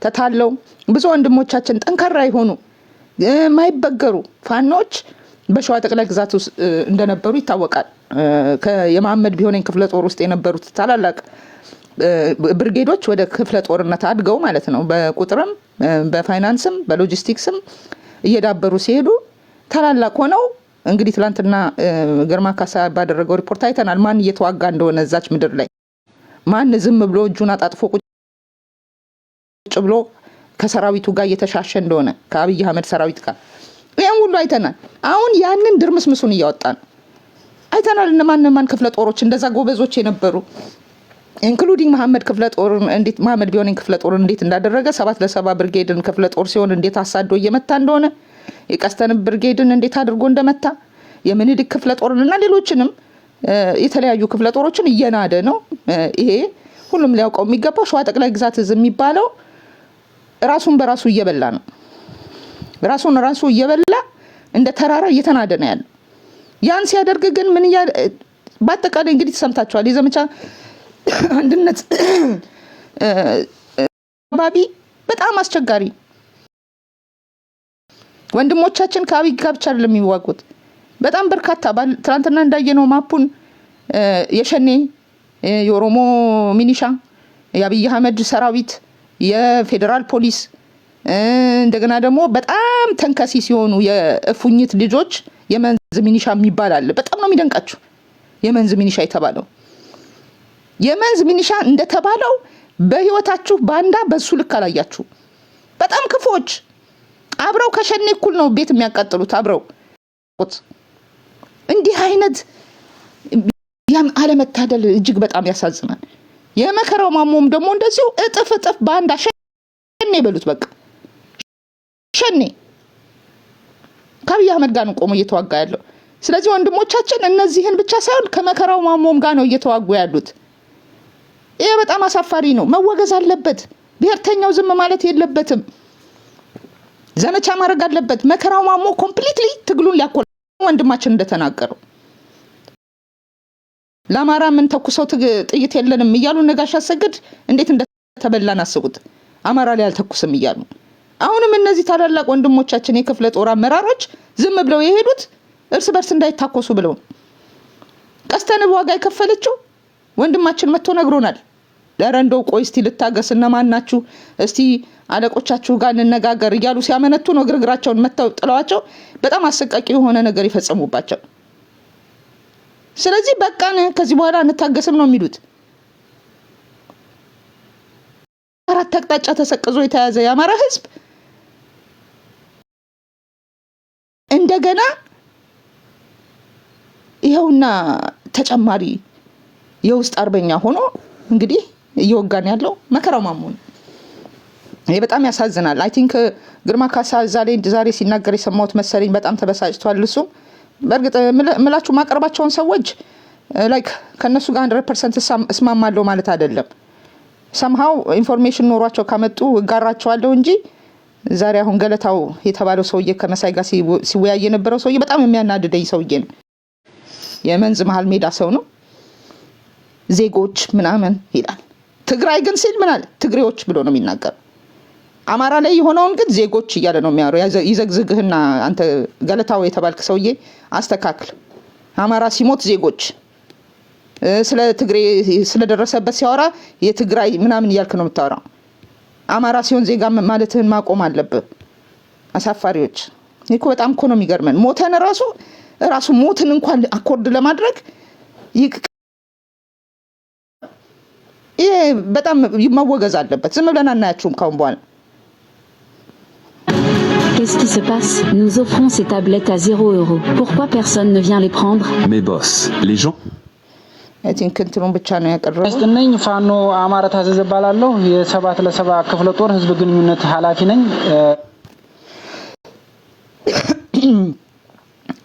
ተታለው ብዙ ወንድሞቻችን ጠንካራ የሆኑ የማይበገሩ ፋኖች በሸዋ ጠቅላይ ግዛት ውስጥ እንደነበሩ ይታወቃል። የመሐመድ ቢሆነኝ ክፍለ ጦር ውስጥ የነበሩት ታላላቅ ብርጌዶች ወደ ክፍለ ጦርነት አድገው ማለት ነው በቁጥርም በፋይናንስም በሎጂስቲክስም እየዳበሩ ሲሄዱ ታላላቅ ሆነው እንግዲህ ትላንትና ግርማ ካሳ ባደረገው ሪፖርት አይተናል። ማን እየተዋጋ እንደሆነ እዛች ምድር ላይ ማን ዝም ብሎ እጁን አጣጥፎ ቁጭ ብሎ ከሰራዊቱ ጋር እየተሻሸ እንደሆነ ከአብይ አህመድ ሰራዊት ጋር ይሄን ሁሉ አይተናል። አሁን ያንን ድርምስምሱን እያወጣ ነው አይተናል። እነማን ክፍለ ጦሮች እንደዛ ጎበዞች የነበሩ ኢንክሉዲንግ መሐመድ ክፍለ ጦር እንዴት መሐመድ ቢሆነኝ ክፍለ ጦር እንዴት እንዳደረገ 7 ለ7 ብርጌድን ክፍለ ጦር ሲሆን እንዴት አሳዶ እየመታ እንደሆነ የቀስተን ብርጌድን እንዴት አድርጎ እንደመታ የምንድቅ ክፍለ ጦርንና ሌሎችንም የተለያዩ ክፍለ ጦሮችን እየናደ ነው። ይሄ ሁሉም ሊያውቀው የሚገባው ሸዋ ጠቅላይ ግዛት ህዝብ የሚባለው ራሱን በራሱ እየበላ ነው። ራሱን ራሱ እየበላ እንደ ተራራ እየተናደ ነው ያለው። ያን ሲያደርግ ግን ምን በአጠቃላይ እንግዲህ ተሰምታችኋል። የዘመቻ አንድነት ባቢ በጣም አስቸጋሪ ወንድሞቻችን ከአብይ ጋር ብቻ አይደለም የሚዋጉት። በጣም በርካታ ትናንትና እንዳየነው ማፑን የሸኔ የኦሮሞ ሚኒሻ የአብይ አህመድ ሰራዊት የፌዴራል ፖሊስ እንደገና ደግሞ በጣም ተንከሲ ሲሆኑ የእፉኝት ልጆች የመንዝ ሚኒሻ የሚባል አለ። በጣም ነው የሚደንቃችሁ የመንዝ ሚኒሻ የተባለው የመንዝ ሚኒሻ እንደተባለው በህይወታችሁ ባንዳ በሱ ልክ አላያችሁ። በጣም ክፎች አብረው ከሸኔ እኩል ነው ቤት የሚያቃጥሉት አብረው። እንዲህ አይነት ያም አለመታደል እጅግ በጣም ያሳዝናል። የመከራው ማሞም ደግሞ እንደዚሁ እጥፍ ባንዳ ሸኔ በሉት በቃ ሸኔ ከአብይ አህመድ ጋር ነው ቆሞ እየተዋጋ ያለው። ስለዚህ ወንድሞቻችን እነዚህን ብቻ ሳይሆን ከመከራው ማሞም ጋር ነው እየተዋጉ ያሉት። ይሄ በጣም አሳፋሪ ነው፣ መወገዝ አለበት። ብሔርተኛው ዝም ማለት የለበትም፣ ዘመቻ ማድረግ አለበት። መከራው ማሞ ኮምፕሊትሊ ትግሉን ሊያቆል ወንድማችን እንደተናገረው ለአማራ ምን ተኩሰው ጥይት የለንም እያሉ ነጋሽ አሰግድ እንዴት እንደተበላን አስቡት። አማራ ላይ አልተኩስም እያሉ አሁንም እነዚህ ታላላቅ ወንድሞቻችን የክፍለ ጦር አመራሮች ዝም ብለው የሄዱት እርስ በርስ እንዳይታኮሱ ብለው ቀስተንብ ዋጋ የከፈለችው ወንድማችን መጥቶ ነግሮናል። ለረንዶው ቆይ እስቲ ልታገስ እነማን ናችሁ እስቲ አለቆቻችሁ ጋር እንነጋገር እያሉ ሲያመነቱ ነው ግርግራቸውን መተው ጥለዋቸው በጣም አሰቃቂ የሆነ ነገር ይፈጸሙባቸው። ስለዚህ በቃን ከዚህ በኋላ እንታገስም ነው የሚሉት። አራት አቅጣጫ ተሰቅዞ የተያዘ የአማራ ህዝብ እንደገና ይኸውና ተጨማሪ የውስጥ አርበኛ ሆኖ እንግዲህ እየወጋን ያለው መከራው ማሙ ነው። ይሄ በጣም ያሳዝናል። አይ ቲንክ ግርማ ካሳ ዛሬ ሲናገር የሰማሁት መሰለኝ በጣም ተበሳጭቷል። እሱም በእርግጥ ምላችሁ ማቀርባቸውን ሰዎች ላይክ ከነሱ ጋር 100% እስማማለሁ ማለት አይደለም። somehow ኢንፎርሜሽን ኖሯቸው ካመጡ እጋራቸዋለሁ እንጂ ዛሬ አሁን ገለታው የተባለው ሰውዬ ከመሳይ ጋር ሲወያይ የነበረው ሰውዬ በጣም የሚያናድደኝ ሰውዬ ነው። የመንዝ መሃል ሜዳ ሰው ነው። ዜጎች ምናምን ይላል። ትግራይ ግን ሲል ምናል ትግሬዎች ብሎ ነው የሚናገር። አማራ ላይ የሆነውን ግን ዜጎች እያለ ነው የሚያወራው። ይዘግዝግህና አንተ ገለታው የተባልክ ሰውዬ አስተካክል። አማራ ሲሞት ዜጎች ስለ ትግሬ ስለደረሰበት ሲያወራ የትግራይ ምናምን እያልክ ነው የምታወራው። አማራ ሲሆን ዜጋ ማለትህን ማቆም አለብህ። አሳፋሪዎች እኮ በጣም እኮ ነው የሚገርመን። ሞተን ራሱ ሞትን እንኳን አኮርድ ለማድረግ ይሄ በጣም መወገዝ አለበት። ዝም ብለን አናያችሁም ካሁን በኋላ። Qu'est-ce qui se passe? Nous offrons ces tablettes à 0 €. Pourquoi personne ne vient les prendre? Mais boss, les gens... I think እንትኑን ብቻ ነው ያቀረበው። አስተነኝ ፋኖ አማራ ታዘዘ ባላለሁ የ7 ለ7 ክፍለ ጦር ህዝብ ግንኙነት ኃላፊ ነኝ።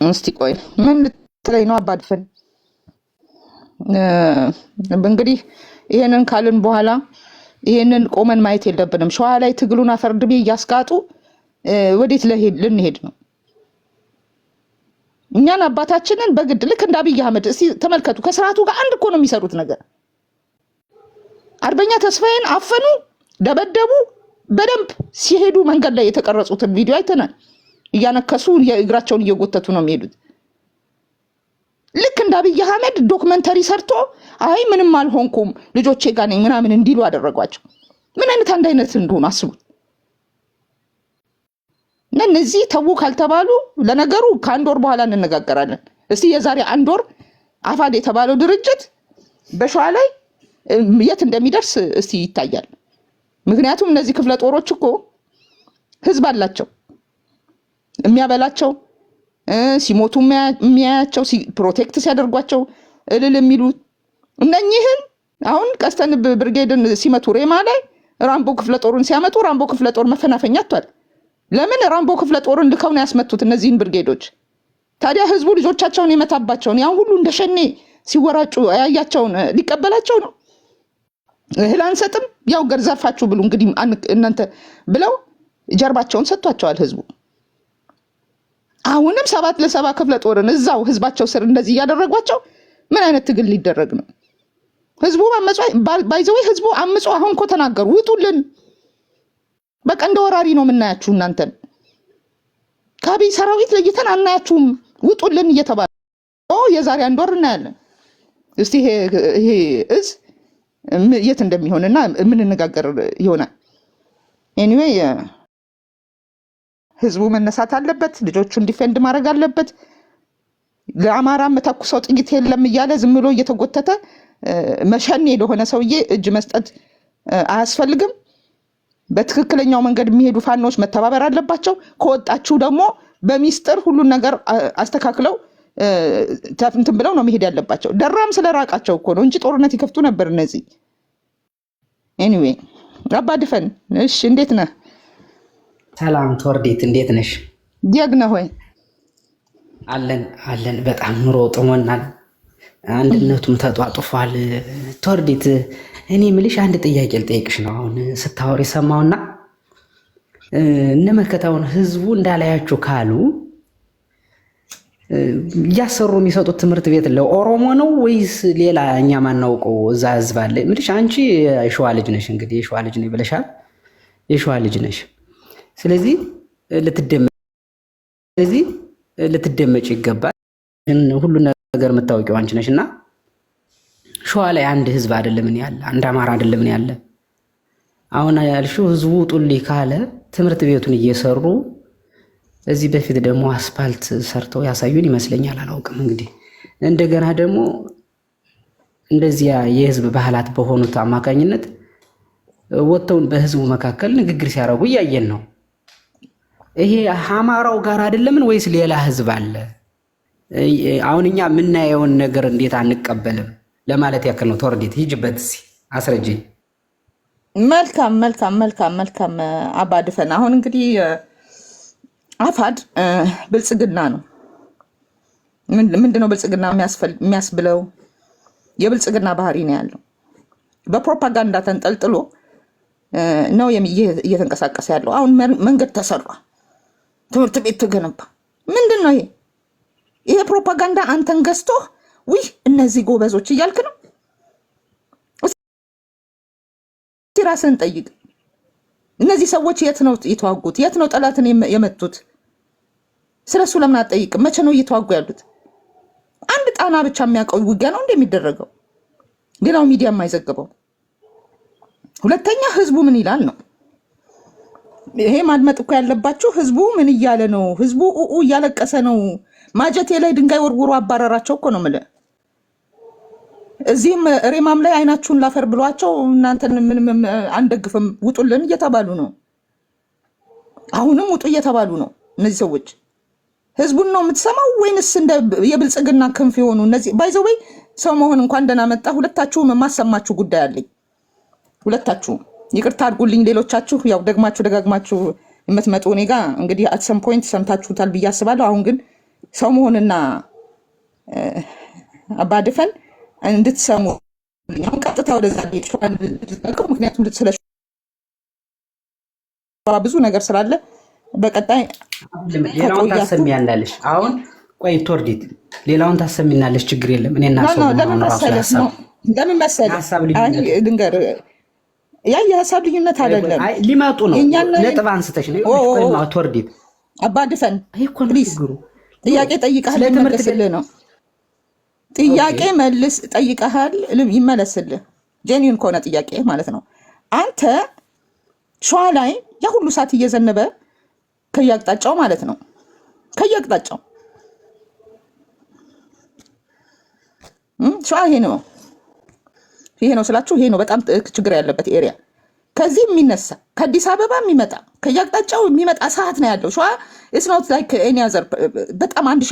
እስቲ ቆይ ምን ልትለኝ ነው አባድፈን? እንግዲህ ይሄንን ካልን በኋላ ይሄንን ቆመን ማየት የለብንም። ሸዋ ላይ ትግሉን አፈርድቤ እያስጋጡ ወዴት ልንሄድ ነው? እኛን አባታችንን በግድ ልክ እንደ አብይ አህመድ እስቲ ተመልከቱ። ከስርዓቱ ጋር አንድ እኮ ነው የሚሰሩት ነገር። አርበኛ ተስፋዬን አፈኑ፣ ደበደቡ። በደንብ ሲሄዱ መንገድ ላይ የተቀረጹትን ቪዲዮ አይተናል። እያነከሱ የእግራቸውን እየጎተቱ ነው የሚሄዱት። ልክ እንደ አብይ አህመድ ዶክመንተሪ ሰርቶ አይ ምንም አልሆንኩም ልጆቼ ጋር ነኝ ምናምን እንዲሉ አደረጓቸው። ምን አይነት እንደሆነ አስቡት። እነዚህ ተው ካልተባሉ ለነገሩ ከአንድ ወር በኋላ እንነጋገራለን። እስቲ የዛሬ አንድ ወር አፋድ የተባለው ድርጅት በሸዋ ላይ የት እንደሚደርስ እስቲ ይታያል። ምክንያቱም እነዚህ ክፍለ ጦሮች እኮ ህዝብ አላቸው የሚያበላቸው፣ ሲሞቱ የሚያያቸው፣ ፕሮቴክት ሲያደርጓቸው እልል የሚሉ እነኚህን አሁን ቀስተን ብርጌድን ሲመቱ ሬማ ላይ ራምቦ ክፍለ ጦሩን ሲያመጡ ራምቦ ክፍለ ጦር መፈናፈኛ አጥቷል። ለምን ራምቦ ክፍለ ጦርን ልከው ነው ያስመቱት እነዚህን ብርጌዶች? ታዲያ ህዝቡ ልጆቻቸውን የመታባቸውን ያን ሁሉ እንደሸኔ ሲወራጩ ያያቸውን ሊቀበላቸው ነው? እህል አንሰጥም ያው ገርዛፋችሁ ብሉ እንግዲህ እናንተ ብለው ጀርባቸውን ሰጥቷቸዋል ህዝቡ። አሁንም 7 ለ7 ክፍለ ጦርን እዛው ህዝባቸው ስር እንደዚህ ያደረጓቸው ምን አይነት ትግል ሊደረግ ነው? ህዝቡ ባይዘው ህዝቡ አምጾ አሁን እኮ ተናገሩ፣ ውጡልን በቃ እንደ ወራሪ ነው የምናያችሁ እናንተን ከአብይ ሰራዊት ለይተን አናያችሁም ውጡልን እየተባለ የዛሬ አንድ ወር እናያለን። እስቲ ይሄ እዝ የት እንደሚሆንና ምን እንነጋገር ይሆናል። ኤኒዌይ ህዝቡ መነሳት አለበት፣ ልጆቹን ዲፌንድ ማድረግ አለበት። ለአማራ መተኩሰው ጥይት የለም እያለ ዝም ብሎ እየተጎተተ መሸኔ ለሆነ ሰውዬ እጅ መስጠት አያስፈልግም። በትክክለኛው መንገድ የሚሄዱ ፋኖች መተባበር አለባቸው። ከወጣችሁ ደግሞ በሚስጥር ሁሉን ነገር አስተካክለው እንትን ብለው ነው መሄድ ያለባቸው። ደራም ስለራቃቸው እኮ ነው እንጂ ጦርነት ይከፍቱ ነበር እነዚህ። ኤኒዌይ አባድፈን እሺ፣ እንዴት ነህ? ሰላም ቶርዲት፣ እንዴት ነሽ? ዲያግና ሆይ አለን። በጣም ኑሮ ጥሞናል፣ አንድነቱም ተጧጡፏል። ቶርዲት እኔ ምልሽ አንድ ጥያቄ ልጠይቅሽ ነው። አሁን ስታወሪ ሰማውና እነመከታውን ህዝቡ እንዳላያችሁ ካሉ እያሰሩ የሚሰጡት ትምህርት ቤት ለኦሮሞ ነው ወይስ ሌላ እኛ ማናውቀው እዛ ህዝብ አለ? ምልሽ አንቺ የሸዋ ልጅ ነሽ፣ እንግዲህ የሸዋ ልጅ ነኝ ብለሻል። የሸዋ ልጅ ነሽ። ስለዚህ ልትደመጭ ይገባል። ሁሉ ነገር የምታወቂው አንቺ ነሽና ሸዋ ላይ አንድ ህዝብ አይደለም ምን ያለ አንድ አማራ አይደለም ምን ያለ አሁን ያልሽው ህዝቡ ጡልይ ካለ ትምህርት ቤቱን እየሰሩ እዚህ በፊት ደግሞ አስፋልት ሰርተው ያሳዩን ይመስለኛል አላውቅም እንግዲህ እንደገና ደግሞ እንደዚያ የህዝብ ባህላት በሆኑት አማካኝነት ወጥተውን በህዝቡ መካከል ንግግር ሲያረጉ ያየን ነው ይሄ አማራው ጋር አይደለም ወይስ ሌላ ህዝብ አለ አሁንኛ ምናየውን ነገር እንዴት አንቀበልም ለማለት ያክል ነው ቶርዲት ሂጅበት አስረጂ መልካም አባድፈን አሁን እንግዲህ አፋድ ብልጽግና ነው ምንድነው ብልጽግና የሚያስብለው የብልጽግና ባህሪ ነው ያለው በፕሮፓጋንዳ ተንጠልጥሎ ነው እየተንቀሳቀሰ ያለው አሁን መንገድ ተሰራ ትምህርት ቤት ተገነባ ምንድነው ይሄ ፕሮፓጋንዳ አንተን ገዝቶ እነዚህ ጎበዞች እያልክ ነው ራስን ጠይቅ እነዚህ ሰዎች የት ነው የተዋጉት የት ነው ጠላትን የመቱት ስለሱ ለምን አትጠይቅም መቼ ነው እየተዋጉ ያሉት አንድ ጣና ብቻ የሚያውቀው ውጊያ ነው እንደሚደረገው ሌላው ሚዲያ የማይዘግበው ሁለተኛ ህዝቡ ምን ይላል ነው ይሄ ማድመጥ እኮ ያለባችሁ ህዝቡ ምን እያለ ነው ህዝቡ እያለቀሰ ነው ማጀቴ ላይ ድንጋይ ወርውሮ አባረራቸው እኮ ነው ማለት እዚህም ሬማም ላይ አይናችሁን ላፈር ብሏቸው እናንተን ምንም አንደግፍም ውጡልን እየተባሉ ነው አሁንም ውጡ እየተባሉ ነው እነዚህ ሰዎች ህዝቡን ነው የምትሰማው ወይንስ እንደ የብልጽግና ክንፍ የሆኑ እነዚህ ባይዘው ሰው መሆን እንኳን ደህና መጣ ሁለታችሁም የማሰማችሁ ጉዳይ አለኝ ሁለታችሁም ይቅርታ አድርጉልኝ ሌሎቻችሁ ያው ደጋግማችሁ የምትመጡ እኔ ጋር እንግዲህ at some point ሰምታችሁታል ብዬ አስባለሁ አሁን ግን ሰው መሆንና አባድፈን እንድትሰሙ አሁን ቀጥታ ወደዛ ልትልቀቁ ምክንያቱም ስለሽ ብዙ ነገር ስላለ በቀጣይ ሌላውን ታሰሚያለሽ አሁን ቆይ ቶርዲት ሌላውን ታሰሚናለሽ ችግር የለም እኔና ሰው ለምን መሰለህ ድንገር የሀሳብ ልዩነት አይደለም ሊመጡ ነው ነጥብ አንስተሽ ነው ቆይ ቶርዲት አባድፈን ፕሊዝ ጥያቄ ጠይቀሃል ልመልስልህ ነው ጥያቄ መልስ ጠይቀሃል ይመለስልህ ጄኒውን ከሆነ ጥያቄ ማለት ነው አንተ ሸዋ ላይ ያ ሁሉ ሰዓት እየዘነበ ከያቅጣጫው ማለት ነው ከያቅጣጫው ሸዋ ይሄ ነው ስላችሁ ይሄ ነው በጣም ችግር ያለበት ኤሪያ ከዚህ የሚነሳ ከአዲስ አበባ የሚመጣ ከያቅጣጫው የሚመጣ ሰዓት ነው ያለው ሸዋ it's not like any other በጣም አንድ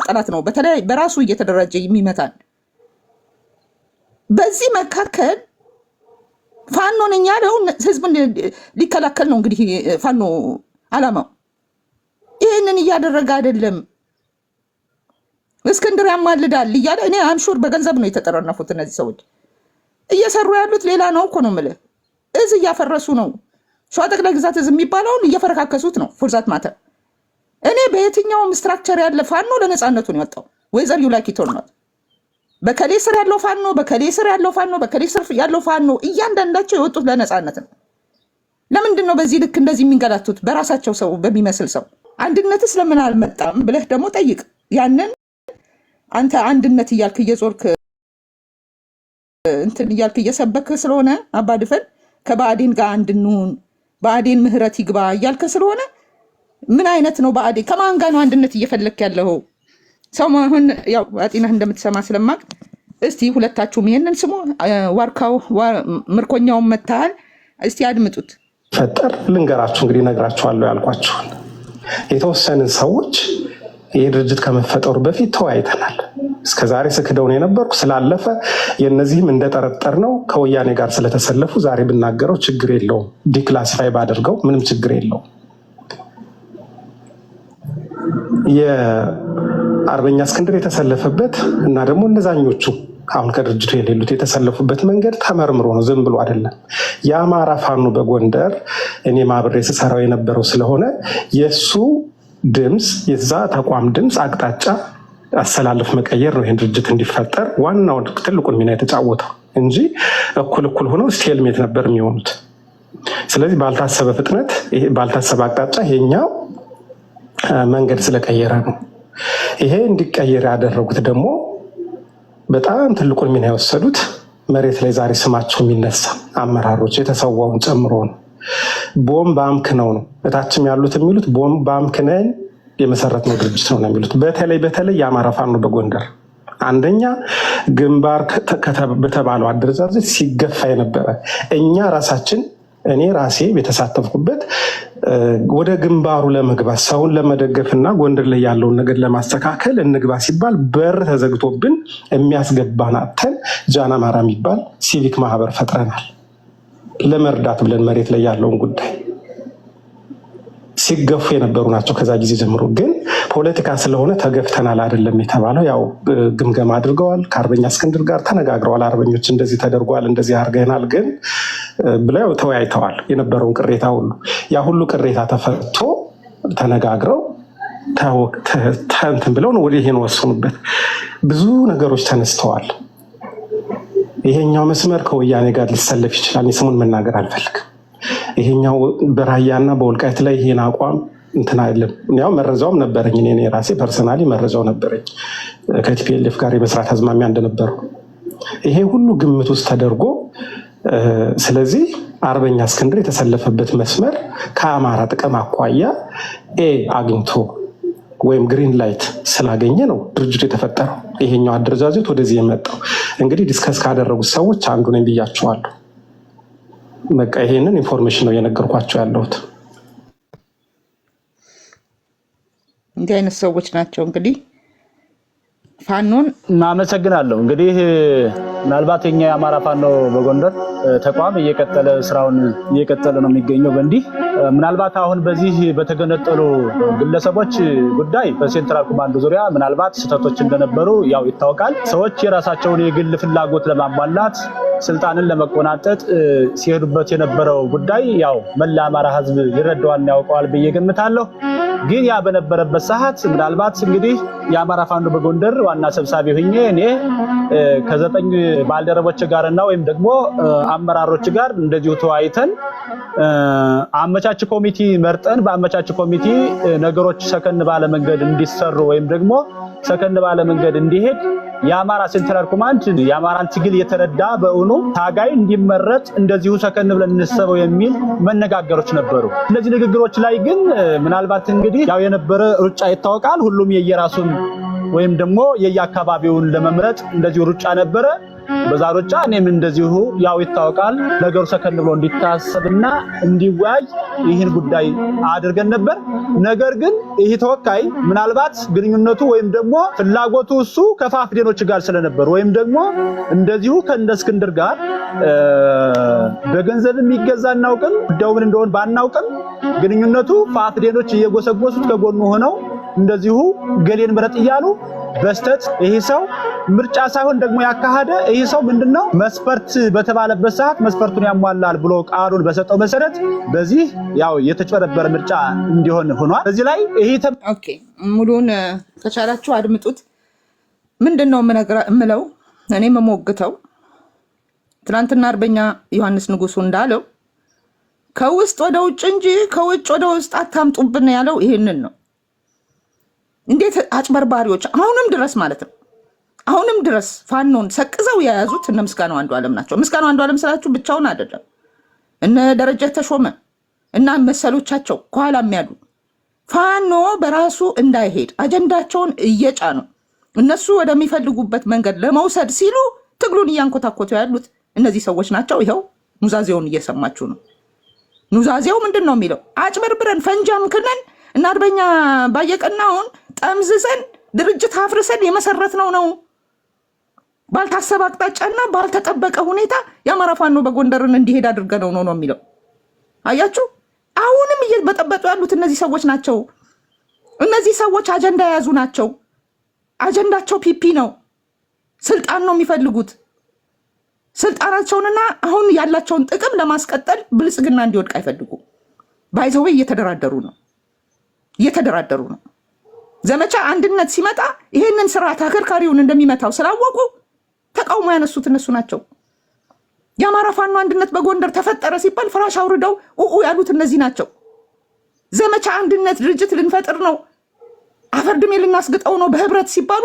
ጠላት ነው በተለይ በራሱ እየተደራጀ የሚመታን በዚህ መካከል ፋኖ ነኝ ያለው ህዝብን ሊከላከል ነው እንግዲህ ፋኖ አላማው ይሄንን እያደረገ አይደለም እስክንድር ያማልዳል እያለ እኔ አምሹር በገንዘብ ነው የተጠረነፉት እነዚህ ሰዎች እየሰሩ ያሉት ሌላ ነው እኮ ነው ማለት እዚ እያፈረሱ ነው ሸዋ ጠቅላይ ግዛት እዚ የሚባለውን እየፈረካከሱት ነው ፎርዛት ማተር እኔ በየትኛውም ስትራክቸር ያለ ፋኖ ለነፃነቱ ነው የወጣው ወይዘር ዩ ላይክ ኢት ኦር ኖት በከሌ ስር ያለው ፋኖ በከሌ ስር ያለው ፋኖ እያንዳንዳቸው የወጡት ለነፃነት ነው ለምንድን ነው በዚህ ልክ እንደዚህ የሚንገላቱት በራሳቸው ሰው በሚመስል ሰው አንድነትስ ለምን አልመጣም ብለህ ደግሞ ጠይቅ ያንን አንተ አንድነት እያልክ እየዞርክ እንትን እያልክ እየሰበክ ስለሆነ አባድፈን ከባዕዴን ጋር አንድንሁን ባዕዴን ምህረት ይግባ እያልክ ስለሆነ ምን አይነት ነው ባዕዴን ከማን ጋር ነው አንድነት እየፈለክ ያለው ሰው ማሁን ያው አጢናህ እንደምትሰማ ስለማቅ እስቲ ሁለታችሁም ይሄንን ስሙ ዋርካው ምርኮኛው መታል እስቲ አድምጡት ፈጠር ልንገራችሁ እንግዲህ ነግራችኋለሁ ያልኳችሁ የተወሰኑ ሰዎች ይሄ ድርጅት ከመፈጠሩ በፊት ተወያይተናል እስከዛሬ ስክደውን የነበርኩ ስላለፈ የነዚህም እንደጠረጠር ነው ከወያኔ ጋር ስለተሰለፉ ዛሬ ብናገረው ችግር የለውም ዲክላሲፋይ ባደርገው ምንም ችግር የለውም የአርበኛ እስክንድር የተሰለፈበት እና ደግሞ እነዛኞቹ አሁን ከድርጅቱ የሌሉት የተሰለፉበት መንገድ ተመርምሮ ነው ዝም ብሎ አይደለም የአማራ ፋኖ በጎንደር እኔ ማብሬ ስሰራው የነበረው ስለሆነ የሱ ድምጽ የዛ ተቋም ድምጽ አቅጣጫ አሰላለፍ መቀየር ነው ይሄን ድርጅት እንዲፈጠር ዋናው ትልቁን ሚና የተጫወተው እንጂ እኩል ሆነው ስቴልሜት ነበር የሚሆኑት ስለዚህ ባልታሰበ ፍጥነት ባልታሰበ አቅጣጫ ይሄኛው መንገድ ስለቀየረ ነው። ይሄ እንዲቀየር ያደረጉት ደግሞ በጣም ትልቁን ሚና የወሰዱት መሬት ላይ ዛሬ ስማቸው የሚነሳ አመራሮች የተሰዋውን ጨምሮ ነው። ቦምብ አምክነው ነው እታችም ያሉት የሚሉት ቦምብ አምክነን የመሰረትነው ድርጅት ነው የሚሉት። በተለይ የአማራ ፋኖ በጎንደር አንደኛ ግንባር በተባለው አደረጃጀት ሲገፋ የነበረ እኛ ራሳችን እኔ ራሴ የተሳተፍኩበት ወደ ግንባሩ ለመግባት ሰውን ለመደገፍና ጎንደር ላይ ያለውን ነገር ለማስተካከል እንግባ ሲባል በር ተዘግቶብን የሚያስገባን አጥተን ጃን አማራ የሚባል ሲቪክ ማህበር ፈጥረናል ለመርዳት ብለን መሬት ላይ ያለውን ጉዳይ ሲገፉ የነበሩ ናቸው። ከዛ ጊዜ ጀምሮ ግን ፖለቲካ ስለሆነ ተገፍተናል አይደለም የተባለው። ያው ግምገማ አድርገዋል፣ ከአርበኛ እስክንድር ጋር ተነጋግረዋል። አርበኞች እንደዚህ ተደርጓል፣ እንደዚህ አድርገናል ግን ብለው ተወያይተዋል። የነበረውን ቅሬታ ሁሉ ያ ሁሉ ቅሬታ ተፈቶ ተነጋግረው እንትን ብለው ነው ወደ ይሄን ወሰኑበት። ብዙ ነገሮች ተነስተዋል። ይሄኛው መስመር ከወያኔ ጋር ሊሰለፍ ይችላል። ስሙን መናገር አልፈልግም። ይሄኛው በራያና በወልቃይት ላይ ይሄን አቋም እንትን አይደለም። ያው መረጃውም ነበረኝ እኔ ራሴ ፐርሰናሊ መረጃው ነበረኝ ከቲፒኤልኤፍ ጋር የመስራት አዝማሚያ እንደነበረው ይሄ ሁሉ ግምት ውስጥ ተደርጎ ስለዚህ አርበኛ እስክንድር የተሰለፈበት መስመር ከአማራ ጥቅም አኳያ አግኝቶ ወይም ግሪን ላይት ስላገኘ ነው ድርጅቱ የተፈጠረው። ይሄኛው አደረጃጀት ወደዚህ የመጣው እንግዲህ ዲስከስ ካደረጉት ሰዎች አንዱ ነኝ ብያቸዋለሁ። በቃ ይሄንን ኢንፎርሜሽን ነው የነገርኳቸው ያለሁት። እንዲህ አይነት ሰዎች ናቸው እንግዲህ ፋኖን እናመሰግናለሁ። እንግዲህ ምናልባት የኛ የአማራ ፋኖ በጎንደር ተቋም እየቀጠለ ስራውን እየቀጠለ ነው የሚገኘው። በእንዲህ ምናልባት አሁን በዚህ በተገነጠሉ ግለሰቦች ጉዳይ በሴንትራል ኮማንዶ ዙሪያ ምናልባት ስህተቶች እንደነበሩ ያው ይታወቃል። ሰዎች የራሳቸውን የግል ፍላጎት ለማሟላት ስልጣንን ለመቆናጠጥ ሲሄዱበት የነበረው ጉዳይ ያው መላ አማራ ህዝብ ይረዳዋል ያውቀዋል ብዬ ገምታለሁ። ግን ያ በነበረበት ሰዓት ምናልባት እንግዲህ የአማራ ፋኖ በጎንደር ዋና ሰብሳቢ ሆኜ እኔ ከ9 ባልደረቦች ጋርና ወይም ደግሞ አመራሮች ጋር እንደዚሁ ተወያይተን አመቻች ኮሚቴ መርጠን በአመቻች ኮሚቴ ነገሮች ሰከን ባለ መንገድ እንዲሰሩ ወይም ደግሞ ሰከን ባለ መንገድ እንዲሄድ የአማራ ሴንትራል ኮማንድ የአማራን ትግል የተረዳ በእውኑ ታጋይ እንዲመረጥ እንደዚሁ ሰከን ብለን እንሰበው የሚል መነጋገሮች ነበሩ። እነዚህ ንግግሮች ላይ ግን ምናልባት እንግዲህ ያው የነበረ ሩጫ ይታወቃል። ሁሉም የየራሱን ወይም ደግሞ የየአካባቢውን ለመምረጥ እንደዚሁ ሩጫ ነበረ። በዛ ሩጫ እኔም እንደዚሁ ያው ይታወቃል ነገሩ ሰከን ብሎ እንዲታሰብና እንዲወያይ ይህን ጉዳይ አድርገን ነበር። ነገር ግን ይህ ተወካይ ምናልባት ግንኙነቱ ወይም ደግሞ ፍላጎቱ እሱ ከፋፍዴኖች ጋር ስለነበር ወይም ደግሞ እንደዚሁ ከእንደ እስክንድር ጋር በገንዘብ የሚገዛ እናውቅም ጉዳዩ ምን እንደሆነ ባናውቅም ግንኙነቱ ፋፍዴኖች እየጎሰጎሱት ከጎኑ ሆነው እንደዚሁ ገሌን ምረጥ እያሉ በስተት ይሄ ሰው ምርጫ ሳይሆን ደግሞ ያካሄደ ይሄ ሰው ምንድነው መስፈርት በተባለበት ሰዓት መስፈርቱን ያሟላል ብሎ ቃሉን በሰጠው መሰረት በዚህ ያው የተጨበረበረ ምርጫ እንዲሆን ሆኗል። በዚህ ላይ ይሄ ኦኬ ሙሉን ከቻላችሁ አድምጡት። ምንድነው የምለው እኔ መሞግተው ትናንትና አርበኛ ዮሐንስ ንጉሱ እንዳለው ከውስጥ ወደ ውጭ እንጂ ከውጭ ወደ ውስጥ አታምጡብን ያለው ይሄንን ነው። እንዴት አጭበርባሪዎች አሁንም ድረስ ማለት ነው አሁንም ድረስ ፋኖን ሰቅዘው የያዙት እነ ምስጋናው አንዱዓለም ናቸው። ምስጋናው አንዱዓለም ስላችሁ ብቻውን አይደለም። እነ ደረጀ ተሾመ እና መሰሎቻቸው ከኋላም ያሉ ፋኖ በራሱ እንዳይሄድ አጀንዳቸውን እየጫኑ እነሱ ወደሚፈልጉበት መንገድ ለመውሰድ ሲሉ ትግሉን እያንኮታኮቱ ያሉት እነዚህ ሰዎች ናቸው። ይኸው ኑዛዜውን እየሰማችሁ ነው። ኑዛዜው ምንድን ነው የሚለው? አጭበርብረን ፈንጃም ክነን እና አርበኛ ባየቀናውን ጠምዝዘን ድርጅት አፍርሰን የመሰረትነው ነው። ባልታሰበ አቅጣጫና ባልተጠበቀ ሁኔታ የአማራ ፋኖ በጎንደርን እንዲሄድ አድርገነው ነው የሚለው። አያችሁ፣ አሁንም እየበጠበጡ ያሉት እነዚህ ሰዎች ናቸው። እነዚህ ሰዎች አጀንዳ የያዙ ናቸው። አጀንዳቸው ፒፒ ነው። ስልጣን ነው የሚፈልጉት። ስልጣናቸውንና አሁን ያላቸውን ጥቅም ለማስቀጠል ብልጽግና እንዲወድቅ አይፈልጉም። ባይዘው እየተደራደሩ ነው። ዘመቻ አንድነት ሲመጣ ይሄንን ስርዓት አከርካሪውን እንደሚመታው ስላወቁ ተቃውሞ ያነሱት እነሱ ናቸው። የአማራ ፋኖ አንድነት በጎንደር ተፈጠረ ሲባል ፍራሽ አውርደው ያሉት እነዚህ ናቸው። ዘመቻ አንድነት ድርጅት ልንፈጥር ነው፣ አፈርድሜ ልናስግጠው ነው በህብረት ሲባሉ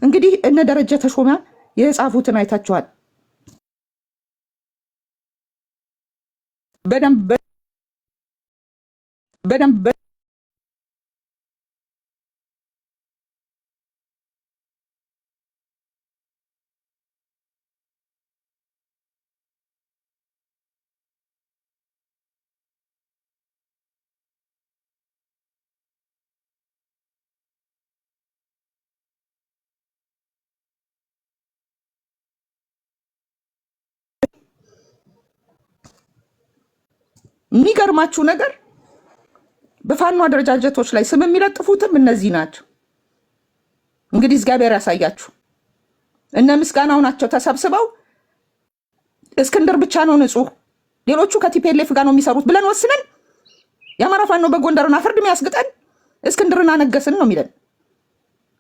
እንግዲህ እነ ደረጀ ተሾመ የጻፉትን አይታችኋል። በደንብ የሚገርማችሁ ነገር በፋኖ አደረጃጀቶች ላይ ስም የሚለጥፉትም እነዚህ ናቸው። እንግዲህ እግዚአብሔር ያሳያችሁ። እነ ምስጋናው ናቸው ተሰብስበው እስክንድር ብቻ ነው ንጹህ፣ ሌሎቹ ከቲፒኤልኤፍ ጋር ነው የሚሰሩት ብለን ወስነን የአማራ ፋኖ በጎንደርን አፈርድሜ ያስግጠን እስክንድርን አነገስን ነው የሚለን።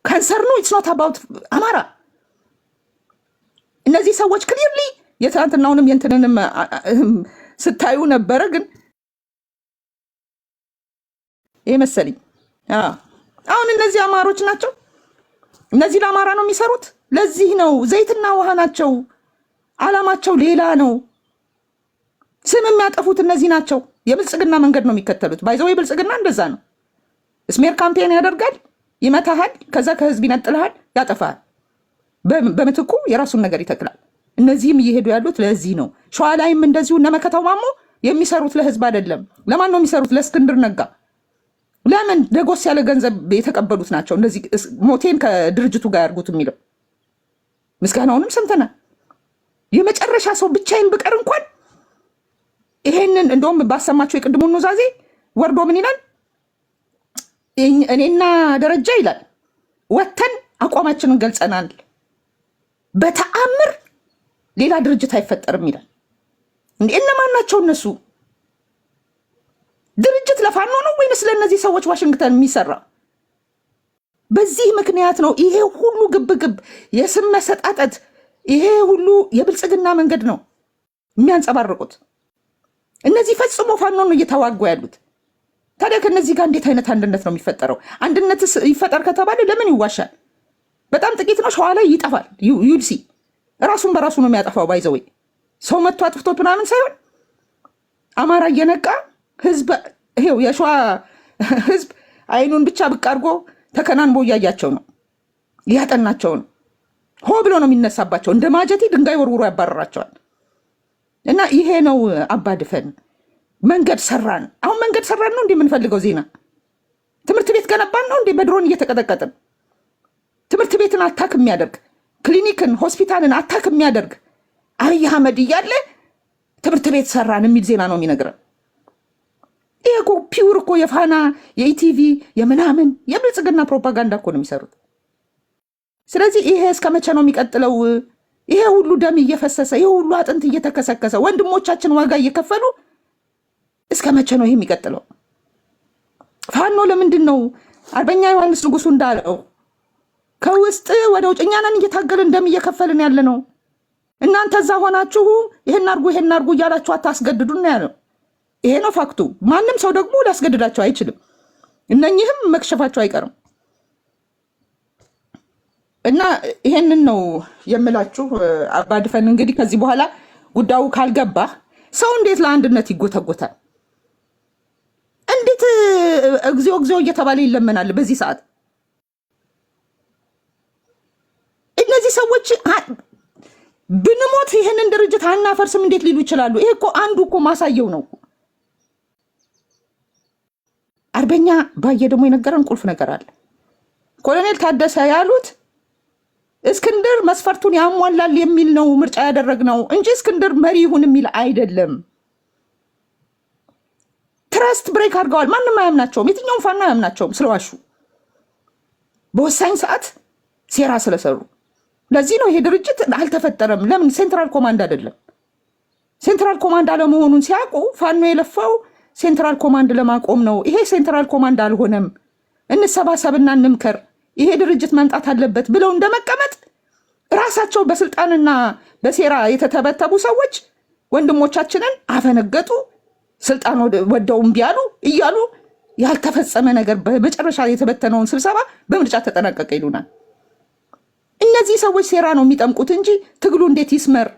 ከንሰርኑ ኢትስ ኖት አባውት አማራ። እነዚህ ሰዎች ክሊርሊ የትናንትናውንም የእንትንንም ስታዩ ነበረ። ግን ይሄ መሰለኝ አሁን እነዚህ አማሮች ናቸው። እነዚህ ለአማራ ነው የሚሰሩት። ለዚህ ነው ዘይትና ውሃ ናቸው። አላማቸው ሌላ ነው። ስም የሚያጠፉት እነዚህ ናቸው። የብልጽግና መንገድ ነው የሚከተሉት። ባይዘው የብልጽግና እንደዛ ነው። ስሜር ካምፔን ያደርጋል፣ ይመታሃል፣ ከዛ ከህዝብ ይነጥልሃል፣ ያጠፋል። በምትኩ የራሱን ነገር ይተክላል። እነዚህም እየሄዱ ያሉት ለዚህ ነው። ሸዋ ላይም እንደዚሁ እነ መከታው ማሞ የሚሰሩት ለህዝብ አይደለም። ለማን ነው የሚሰሩት? ለእስክንድር ነጋ። ለምን? ደጎስ ያለ ገንዘብ የተቀበሉት ናቸው። እንደዚህ ሞቴን ከድርጅቱ ጋር ያርጉት የሚለው ምስጋናውንም ሰምተናል። የመጨረሻ ሰው ብቻዬን ብቀር እንኳን ይሄንን እንደውም ባሰማቸው የቅድሙን ኑዛዜ ወርዶ ምን ይላል? እኔና ደረጃ ይላል ወተን አቋማችንን ገልጸናል፣ በተአምር ሌላ ድርጅት አይፈጠርም ይላል። እንዴ እነማን ናቸው እነሱ? ድርጅት ለፋኖ ነው ወይስ ለእነዚህ ሰዎች ዋሽንግተን የሚሰራ? በዚህ ምክንያት ነው ይሄ ሁሉ ግብግብ፣ የስም መሰጣጠት፣ ይሄ ሁሉ የብልጽግና መንገድ ነው የሚያንጸባርቁት። እነዚህ ፈጽሞ ፋኖ ነው እየተዋጉ ያሉት። ታዲያ ከነዚህ ጋር እንዴት አይነት አንድነት ነው የሚፈጠረው? አንድነት ይፈጠር ከተባለ ለምን ይዋሻል? በጣም ጥቂት ነው፣ ሸዋ ላይ ይጠፋል። ዩልሲ ራሱን በራሱ ነው የሚያጠፋው። ባይዘወይ ሰው መጥቶ አጥፍቶት ምናምን ሳይሆን አማራ እየነቃ ህዝብ ይሄው የሸዋ ህዝብ አይኑን ብቻ ብቅ አድርጎ ተከናንቦ እያያቸው ነው፣ እያጠናቸው ነው። ሆ ብሎ ነው የሚነሳባቸው። እንደ ማጀቴ ድንጋይ ወርውሮ ያባረራቸዋል። እና ይሄ ነው አባድፈን መንገድ ሰራን። አሁን መንገድ ሰራን ነው እንዴ የምንፈልገው ዜና? ትምህርት ቤት ገነባን ነው እንዴ በድሮን እየተቀጠቀጥን? ትምህርት ቤትን አታክ የሚያደርግ ክሊኒክን፣ ሆስፒታልን አታክ የሚያደርግ አብይ አህመድ እያለ ትምህርት ቤት ሰራን የሚል ዜና ነው የሚነግረን። ይሄ እኮ ፒውር እኮ የፋና የኢቲቪ የምናምን የብልጽግና ፕሮፓጋንዳ እኮ ነው የሚሰሩት። ስለዚህ ይሄ እስከ መቼ ነው የሚቀጥለው? ይሄ ሁሉ ደም እየፈሰሰ ይሄ ሁሉ አጥንት እየተከሰከሰ ወንድሞቻችን ዋጋ እየከፈሉ እስከ መቼ ነው ይሄ የሚቀጥለው? ፋኖ ለምንድን ነው አርበኛ ዮሐንስ ንጉሱ እንዳለው ከውስጥ ወደ ውጭ እኛ ነን እየታገልን ደም እየከፈልን ያለ ነው። እናንተ እዛ ሆናችሁ ይሄን አርጉ እያላችሁ አታስገድዱን ነው ያለው። ይሄ ነው ፋክቱ። ማንም ሰው ደግሞ ሊያስገድዳቸው አይችልም። እነኚህም መክሸፋቸው አይቀርም። እና ይሄንን ነው የምላችሁ። አባድፈን እንግዲህ ከዚህ በኋላ ጉዳዩ ካልገባ ሰው እንዴት ለአንድነት ይጎተጎታል? እንዴት እግዚኦ እየተባለ ይለመናል በዚህ ሰዓት? እነዚህ ሰዎች ብንሞት ይሄንን ድርጅት አናፈርስም እንዴት ሊሉ ይችላሉ? ይሄ እኮ አንዱ እኮ ማሳየው ነው። አርበኛ ባየ ደግሞ የነገረን ቁልፍ ነገር አለ። ኮሎኔል ታደሰ ያሉት እስክንድር መስፈርቱን ያሟላል የሚል ነው ምርጫ ያደረግነው እንጂ እስክንድር መሪ ይሁን የሚል አይደለም። ትረስት ብሬክ አድርገዋል። ማንም አያምናቸውም። የትኛውም ፋኖ አያምናቸውም ስለዋሹ፣ በወሳኝ ሰዓት ሴራ ስለሰሩ። ለዚህ ነው ይሄ ድርጅት አልተፈጠረም። ለምን? ሴንትራል ኮማንድ አይደለም። ሴንትራል ኮማንድ አለመሆኑን ሲያውቁ ፋኖ የለፋው ሴንትራል ኮማንድ ለማቆም ነው። ይሄ ሴንትራል ኮማንድ አልሆነም፣ እንሰባሰብና እንምከር፣ ይሄ ድርጅት መምጣት አለበት ብለው እንደመቀመጥ ራሳቸው በስልጣንና በሴራ የተተበተቡ ሰዎች ወንድሞቻችንን አፈነገጡ፣ ስልጣን ወደው እምቢ አሉ እያሉ ያልተፈጸመ ነገር በመጨረሻ የተበተነውን ስብሰባ በምርጫ ተጠናቀቀ ይሉናል። እነዚህ ሰዎች ሴራ ነው የሚጠምቁት እንጂ ትግሉ እንዴት ይስመር፣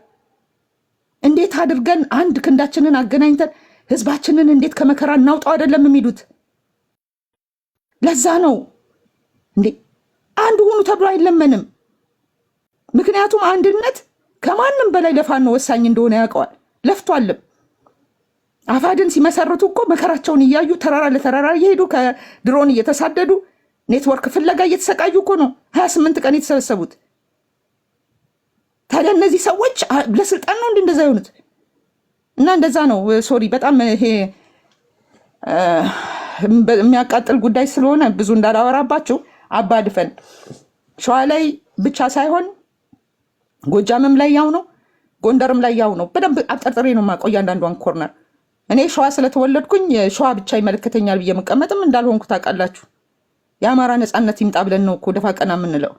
እንዴት አድርገን አንድ ክንዳችንን አገናኝተን ህዝባችንን እንዴት ከመከራ እናውጣው አይደለም የሚሉት። ለዛ ነው እንዴ አንድ ሁኑ ተብሎ አይለመንም። ምክንያቱም አንድነት ከማንም በላይ ለፋኖ ወሳኝ እንደሆነ ያውቀዋል፣ ለፍቷልም። አፋድን ሲመሰርቱ እኮ መከራቸውን እያዩ ተራራ ለተራራ እየሄዱ ከድሮን እየተሳደዱ ኔትወርክ ፍለጋ እየተሰቃዩ እኮ ነው 28 ቀን የተሰበሰቡት። ታዲያ እነዚህ ሰዎች ለስልጣን ነው እንደዛ የሆኑት? እና እንደዛ ነው። ሶሪ በጣም ይሄ የሚያቃጥል ጉዳይ ስለሆነ ብዙ እንዳላወራባቸው አባድፈን ሸዋ ላይ ብቻ ሳይሆን ጎጃምም ላይ ያው ነው፣ ጎንደርም ላይ ያው ነው። በደንብ አብጠርጥሬ ነው ማቆያ አንዳንዷን ኮርነር። እኔ ሸዋ ስለተወለድኩኝ ሸዋ ብቻ ይመለከተኛል ብዬ መቀመጥም እንዳልሆንኩ ታውቃላችሁ። የአማራ ነፃነት ይምጣ ብለን ነው እኮ ደፋ ቀና የምንለው።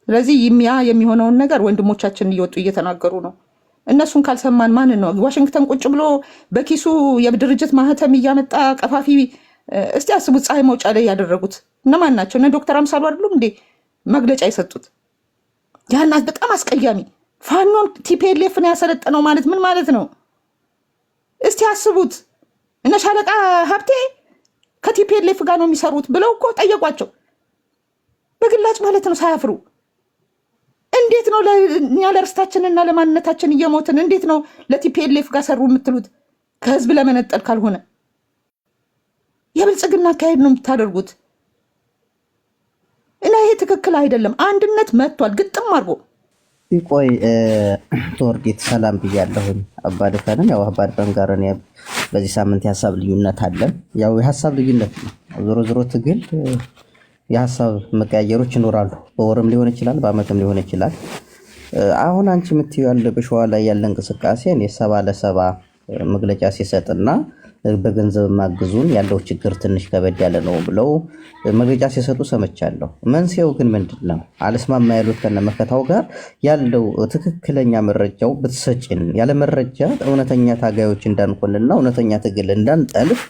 ስለዚህ ያ የሚሆነውን ነገር ወንድሞቻችን እየወጡ እየተናገሩ ነው። እነሱን ካልሰማን ማንን ነው? ዋሽንግተን ቁጭ ብሎ በኪሱ የድርጅት ማህተም እያመጣ ቀፋፊ። እስቲ አስቡት፣ ፀሐይ መውጫ ላይ ያደረጉት እነማን ናቸው? እነ ዶክተር አምሳሉ አይደሉም እንዴ መግለጫ የሰጡት? ያና በጣም አስቀያሚ። ፋኖን ቲፒኤልኤፍን ያሰለጠነው ማለት ምን ማለት ነው? እስቲ አስቡት። እነ ሻለቃ ሀብቴ ከቲፒኤልኤፍ ጋር ነው የሚሰሩት ብለው እኮ ጠየቋቸው በግላጭ ማለት ነው ሳያፍሩ። እንዴት ነው እኛ ለርስታችንና ለማንነታችን እየሞትን እንዴት ነው ለቲፒኤልኤፍ ጋር ሰሩ የምትሉት? ከህዝብ ለመነጠል ካልሆነ የብልጽግና አካሄድ ነው የምታደርጉት። እና ይሄ ትክክል አይደለም። አንድነት መጥቷል ግጥም አድርጎ። ቆይ ቶርዲት ሰላም ብያለሁኝ። አባድፈንን ያው አባድፈን ጋር እኔ በዚህ ሳምንት የሀሳብ ልዩነት አለን። ያው የሀሳብ ልዩነት ነው። ዞሮ ዞሮ ትግል የሀሳብ መቀያየሮች ይኖራሉ። በወርም ሊሆን ይችላል፣ በአመትም ሊሆን ይችላል። አሁን አንቺ የምትይው ያለ በሸዋ ላይ ያለ እንቅስቃሴ እኔ 70 ለ70 መግለጫ ሲሰጥና በገንዘብ ማግዙን ያለው ችግር ትንሽ ከበድ ያለ ነው ብለው መግለጫ ሲሰጡ ሰምቻለሁ። መንስኤው ግን ምንድነው? አልስማማ ያሉት ከነመከታው ጋር ያለው ትክክለኛ መረጃው ብትሰጪን፣ ያለ መረጃ እውነተኛ ታጋዮች እንዳንቆልና እውነተኛ ትግል እንዳንጠልፍ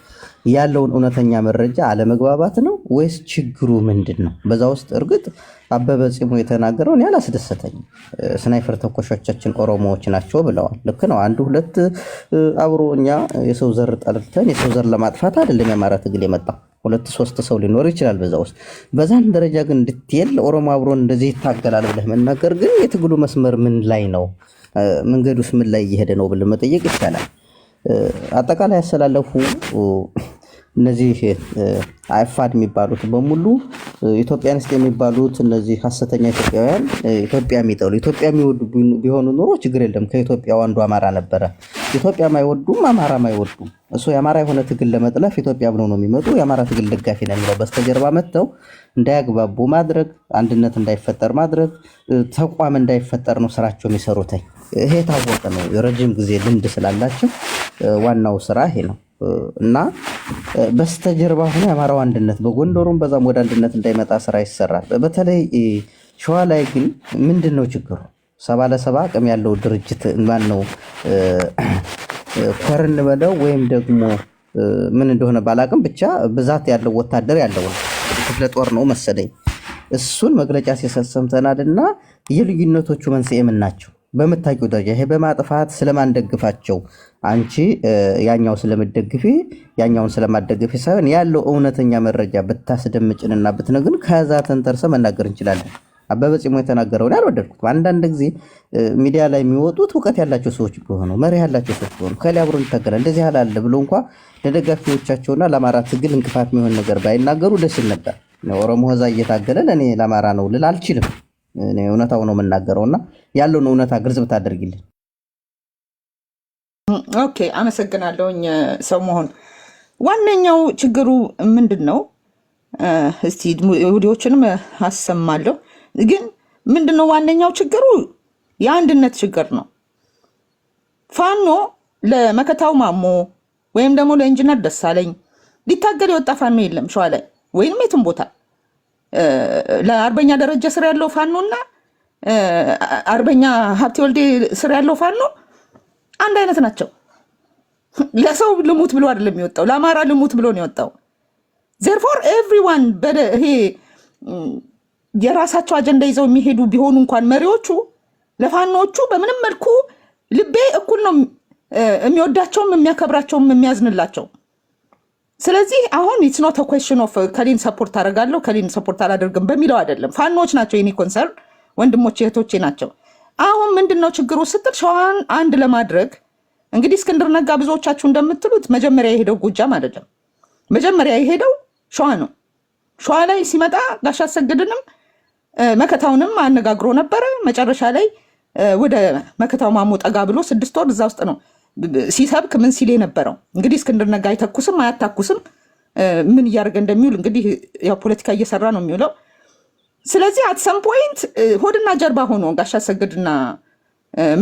ያለውን እውነተኛ መረጃ አለመግባባት ነው ወይስ ችግሩ ምንድን ነው? በዛ ውስጥ እርግጥ አበበ ጺሙ የተናገረው እኔ አላስደሰተኝም። ስናይፈር ተኮሾቻችን ኦሮሞዎች ናቸው ብለዋል። ልክ ነው። አንዱ ሁለት አብሮ እኛ የሰው ዘር ጠልተን የሰው ዘር ለማጥፋት አይደለም የአማራ ትግል የመጣው። 2-3 ሰው ሊኖር ይችላል በዛ ውስጥ። በዛን ደረጃ ግን እንድትየል ኦሮሞ አብሮን እንደዚህ ይታገላል ብለህ መናገር ግን የትግሉ መስመር ምን ላይ ነው? መንገዱስ ምን ላይ እየሄደ ነው ብለህ መጠየቅ ይቻላል። አጠቃላይ ያሰላለፉ እነዚህ አይፋድ የሚባሉት በሙሉ ኢትዮጵያንስት የሚባሉት እነዚህ ሐሰተኛ ኢትዮጵያውያን ኢትዮጵያ የሚጠሉ ኢትዮጵያ የሚወዱ ቢሆኑ ኖሮ ችግር የለም። ከኢትዮጵያው አንዱ አማራ ነበረ። ኢትዮጵያ ማይወዱም አማራ ማይወዱም እሱ የአማራ የሆነ ትግል ለመጥለፍ ኢትዮጵያ ብለው ነው የሚመጡ። የአማራ ትግል ደጋፊ ነው የሚለው በስተጀርባ መጥተው እንዳያግባቡ ማድረግ፣ አንድነት እንዳይፈጠር ማድረግ፣ ተቋም እንዳይፈጠር ነው ስራቸው የሚሰሩት። ይሄ የታወቀ ነው። የረጅም ጊዜ ልምድ ስላላቸው ዋናው ስራ ይሄ ነው እና በስተጀርባ ሆኖ የአማራው አንድነት በጎንደሩም በዛም ወደ አንድነት እንዳይመጣ ስራ ይሰራል። በተለይ ሸዋ ላይ ግን ምንድን ነው ችግሩ? 70 ለ70 አቅም ያለው ድርጅት ማን ነው? ኮርን በለው ወይም ደግሞ ምን እንደሆነ ባላቅም ብቻ ብዛት ያለው ወታደር ያለው ክፍለ ጦር ነው መሰለኝ። እሱን መግለጫ ሲሰጥ ሰምተናልና የልዩነቶቹ መንስኤ ምን ናቸው? በምታውቂው ደረጃ ይሄ በማጥፋት ስለማንደግፋቸው አንቺ ያኛው ስለምትደግፊ ያኛውን ስለማትደግፊ ሳይሆን ያለው እውነተኛ መረጃ ብታስደምጭንና ብትነግን ከዛ ተንተርሰ መናገር እንችላለን። አበበ ጺሞ የተናገረውን ያልወደድኩት አንዳንድ ጊዜ ሚዲያ ላይ የሚወጡት እውቀት ያላቸው ሰዎች ቢሆኑ መሪ ያላቸው ሰዎች ቢሆኑ ከላይ አብሮ ይታገላል እንደዚህ ያላለ ብሎ እንኳን ለደጋፊዎቻቸውና ለአማራ ትግል እንቅፋት የሚሆን ነገር ባይናገሩ ደስ ይል ነበር። ኦሮሞ ህዛ እየታገለ ለኔ ለአማራ ነው ልል አልችልም። እኔ እውነታው ነው የምናገረውና ያለውን እውነታ ግልጽ ብታደርግልኝ። ኦኬ አመሰግናለሁኝ። ሰው መሆን ዋነኛው ችግሩ ምንድነው? እስቲ ቪዲዮዎችንም አሰማለሁ። ግን ምንድነው ዋነኛው ችግሩ? የአንድነት ችግር ነው። ፋኖ ለመከታው ማሞ ወይም ደግሞ ለኢንጂነር ደሳለኝ ሊታገል የወጣ ፋኖ የለም ሸዋ ላይ ወይም የትም ቦታ። ለአርበኛ ደረጃ ስር ያለው ፋኖና አርበኛ ሀብቴ ወልዴ ስር ያለው ፋኖ አንድ አይነት ናቸው። ለሰው ልሙት ብሎ አይደለም የሚወጣው፣ ለአማራ ልሙት ብሎ ነው የወጣው። therefore everyone ይሄ የራሳቸው አጀንዳ ይዘው የሚሄዱ ቢሆኑ እንኳን መሪዎቹ ለፋኖቹ በምንም መልኩ ልቤ እኩል ነው የሚወዳቸውም የሚያከብራቸውም የሚያዝንላቸው። ስለዚህ አሁን it's not a question of ከሊን ሰፖርት አደርጋለሁ ከሊን ሰፖርት አላደርግም በሚለው አይደለም። ፋኖች ናቸው የኔ ኮንሰርን፣ ወንድሞቼ እህቶቼ ናቸው። አሁን ምንድነው ችግሩ ስትል ሸዋን አንድ ለማድረግ እንግዲህ እስክንድር ነጋ ብዙዎቻችሁ እንደምትሉት መጀመሪያ የሄደው ጎጃም አይደለም፣ መጀመሪያ የሄደው ሸዋ ነው። ሸዋ ላይ ሲመጣ ጋሽ አሰግድንም መከታውንም አነጋግሮ ነበረ። መጨረሻ ላይ ወደ መከታው ማሞ ጠጋ ብሎ 6 ወር እዛ ውስጥ ነው ሲሰብክ ምን ሲል የነበረው። እንግዲህ እስክንድር ነጋ አይተኩስም አያታኩስም ምን እያደረገ እንደሚውል እንግዲህ ያው ፖለቲካ እየሰራ ነው የሚውለው። ስለዚህ አት ሰም ፖይንት ሆድና ጀርባ ሆኖ ጋሽ አሰግድና